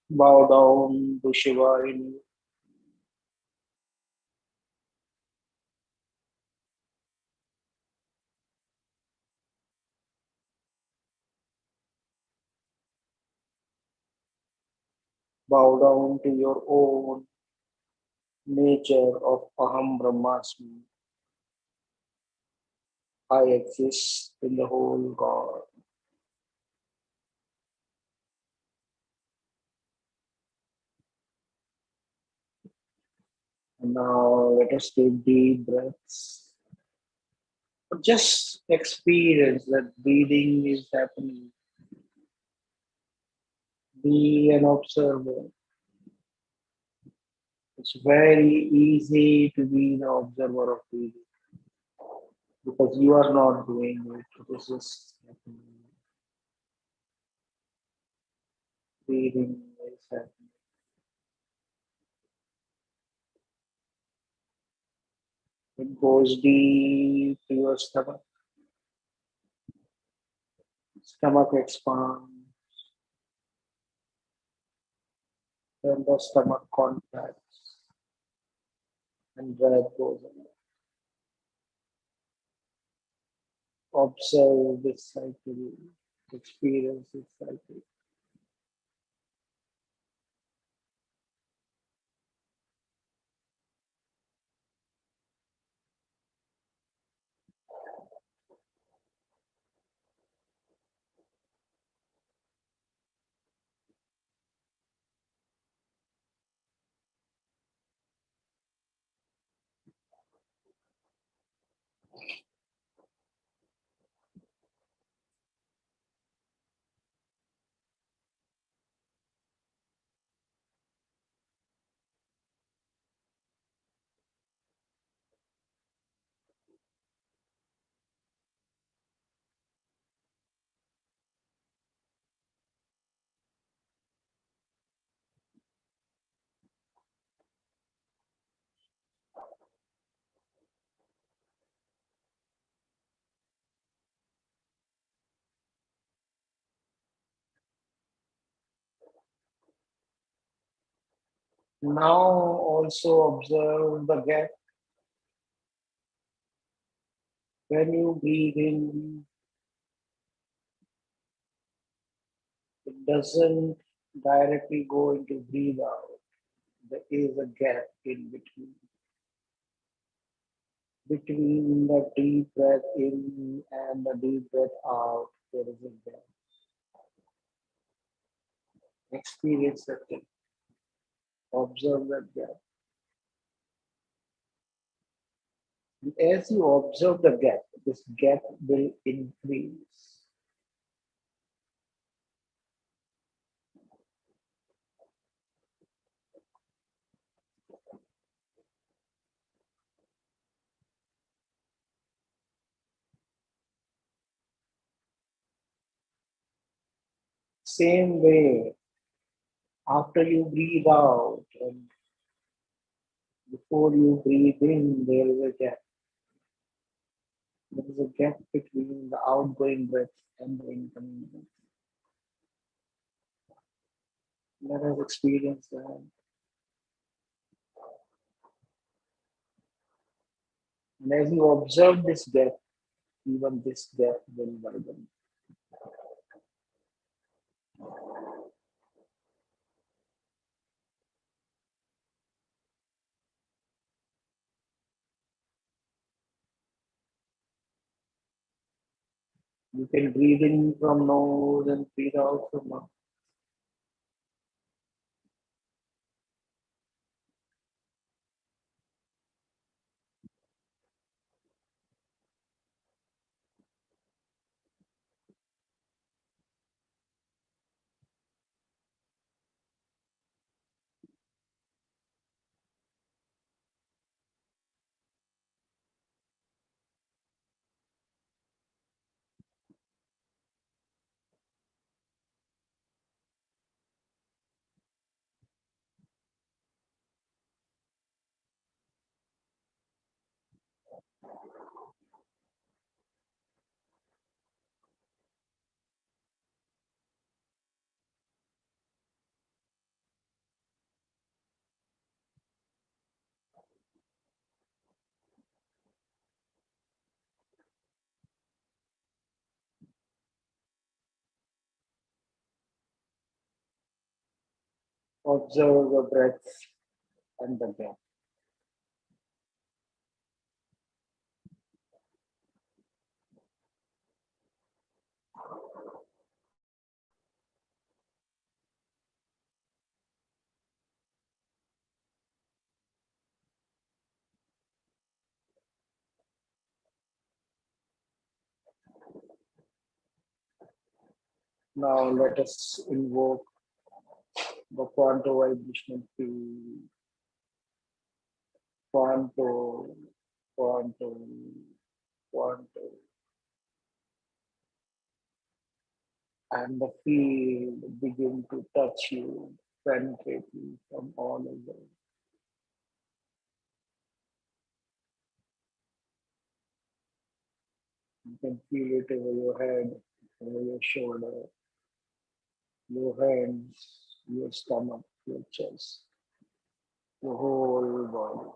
Bow down to Shiva in you. Bow down to your own nature of Aham Brahmasmi. I exist in the whole God. And now let us take deep breaths. Just experience that breathing is happening. Be an observer. It's very easy to be the observer of breathing because you are not doing it. It is just happening. Breathing is happening. It goes deep to your stomach. Stomach expands. Then the stomach contracts and breath goes on. Observe this cycle, experience this cycle. Now also observe the gap. When you breathe in, it doesn't directly go into breathe out. There is a gap in between. Between the deep breath in and the deep breath out, there is a gap. Experience that gap. Observe that gap. And as you observe the gap, this gap will increase. Same way, after you breathe out and before you breathe in, there is a gap. There is a gap between the outgoing breath and the incoming breath. Let us experience that. And as you observe this gap, even this gap will widen. You can breathe in from nose and breathe out from mouth. Observe the breath and the gap. Now let us invoke the Quanto vibrational field. Quanto, Quanto, Quanto. And the field begin to touch you, penetrate you from all over. You can feel it over your head, over your shoulder, your hands, your stomach, your chest, your whole body.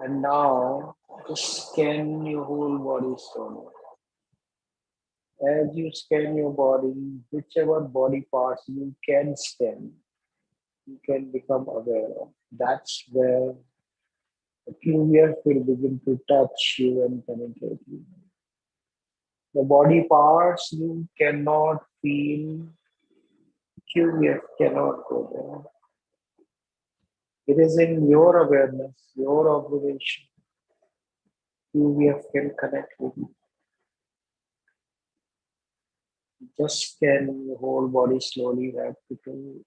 And now just scan your whole body slowly. As you scan your body, whichever body parts you can scan, you can become aware of. That's where the QVF will begin to touch you and penetrate you. The body parts you cannot feel, QVF cannot go there. It is in your awareness, your observation, QVF can connect with you. Just scan your whole body slowly, rapidly.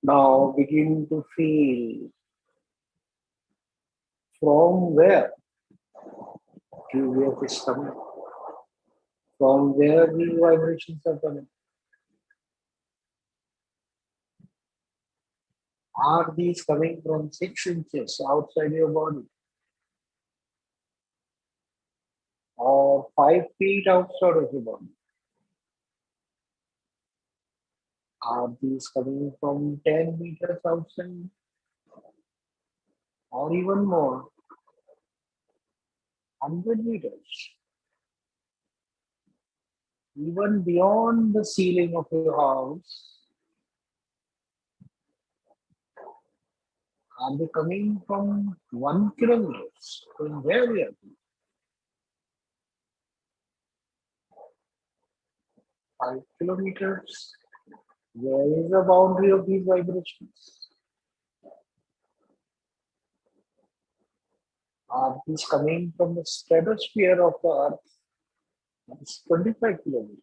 Now begin to feel from where QVF is coming, from where the vibrations are coming. Are these coming from 6 inches outside your body? Or 5 feet outside of your body? Are these coming from 10 meters outside? Or even more? 100 meters? Even beyond the ceiling of your house? Are they coming from 1 kilometer? From where we are? 5 kilometers? Where is the boundary of these vibrations? Are these coming from the stratosphere of the earth? That's 25 kilometers.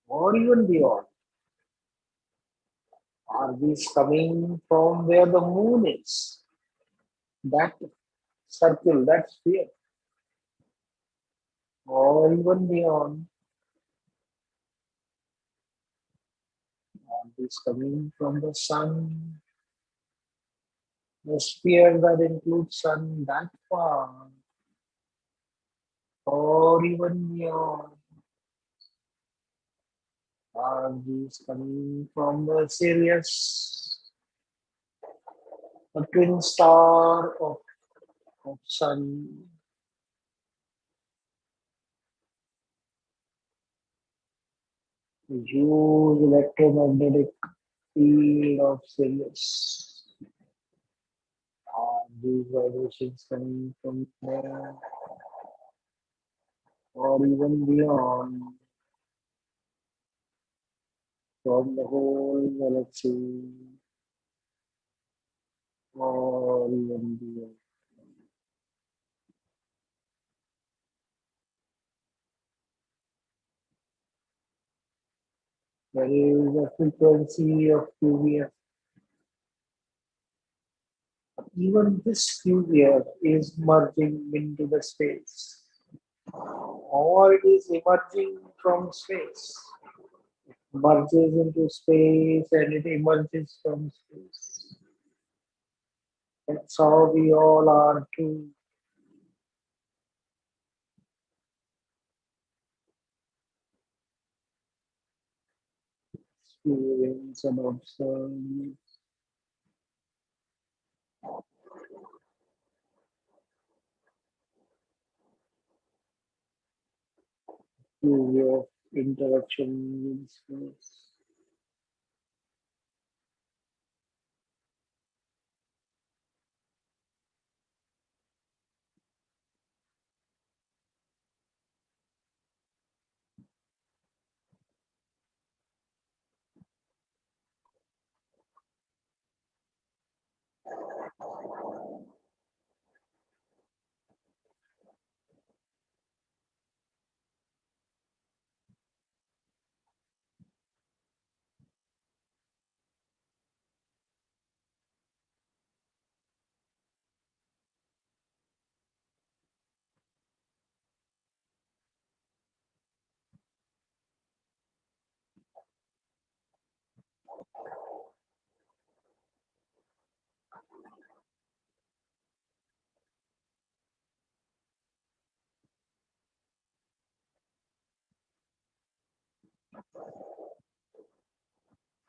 Or even beyond. Are these coming from where the moon is? That circle, that sphere. Or even beyond. Are these coming from the sun? The sphere that includes sun, that far. Or even beyond. Are these coming from the Sirius, the twin star of sun? The huge electromagnetic field of Sirius. Are these vibrations coming from there? Or even beyond? From the whole galaxy? Or even beyond? There is a frequency of QVF. Even this QVF is merging into the space. Or it is emerging from space. It merges into space and it emerges from space. That's how we all are too. experience and observe. Way of interaction with space.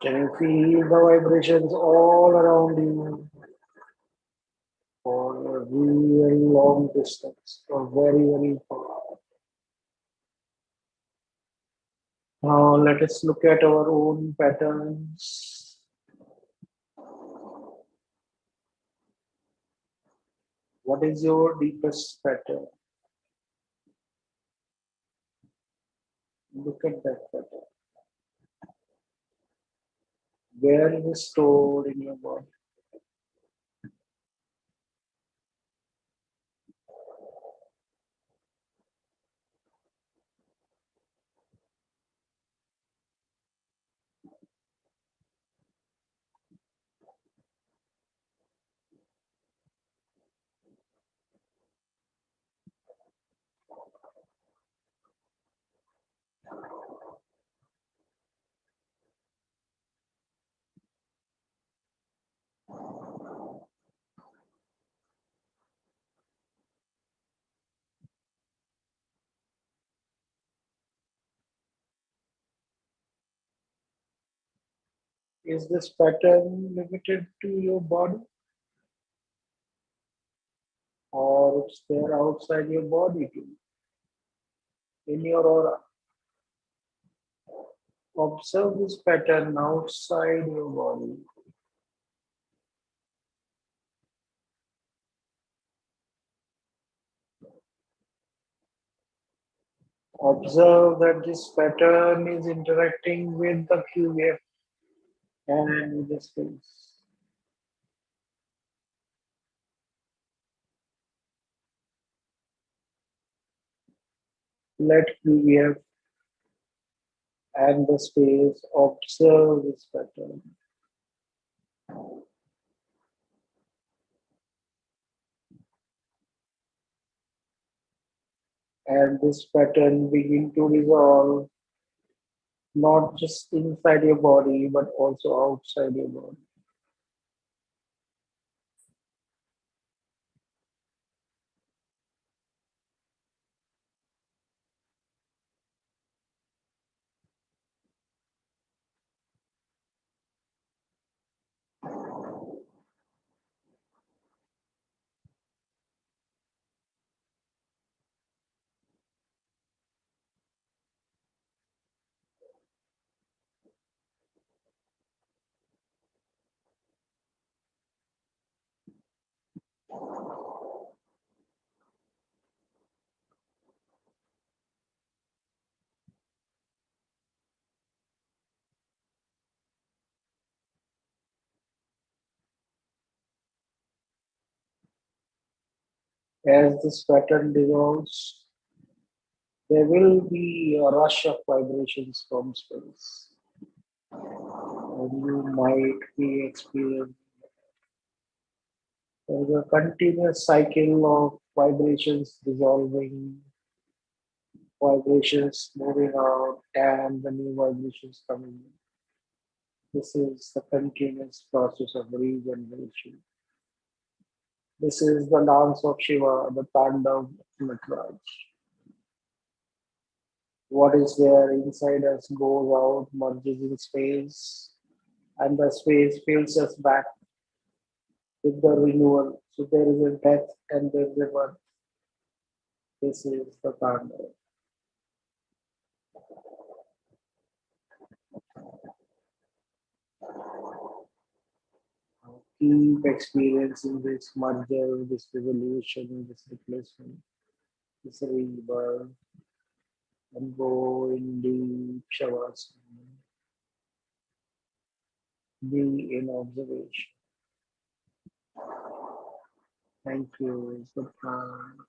Can you feel the vibrations all around you for a real long distance or very, very far? Now let us look at our own patterns. What is your deepest pattern? Look at that pattern. Where is it stored in your body? Is this pattern limited to your body? Or it's there outside your body too? In your aura. Observe this pattern outside your body. Observe that this pattern is interacting with the QF and with the space. Let QF and the space observe this pattern. And this pattern begin to resolve not just inside your body but also outside your body. As this pattern dissolves, there will be a rush of vibrations from space. And you might be experiencing there's a continuous cycle of vibrations dissolving, vibrations moving out, and the new vibrations coming in. This is the continuous process of regeneration. This is the dance of Shiva, the Tandav of Nataraj. What is there inside us goes out, merges in space, and the space fills us back with the renewal. So there is a death and there is a birth. This is the karma. Keep experiencing this merger, this revolution, this replacement, this rebirth, and go in deep shavasana. Be in observation. Thank you. Goodbye.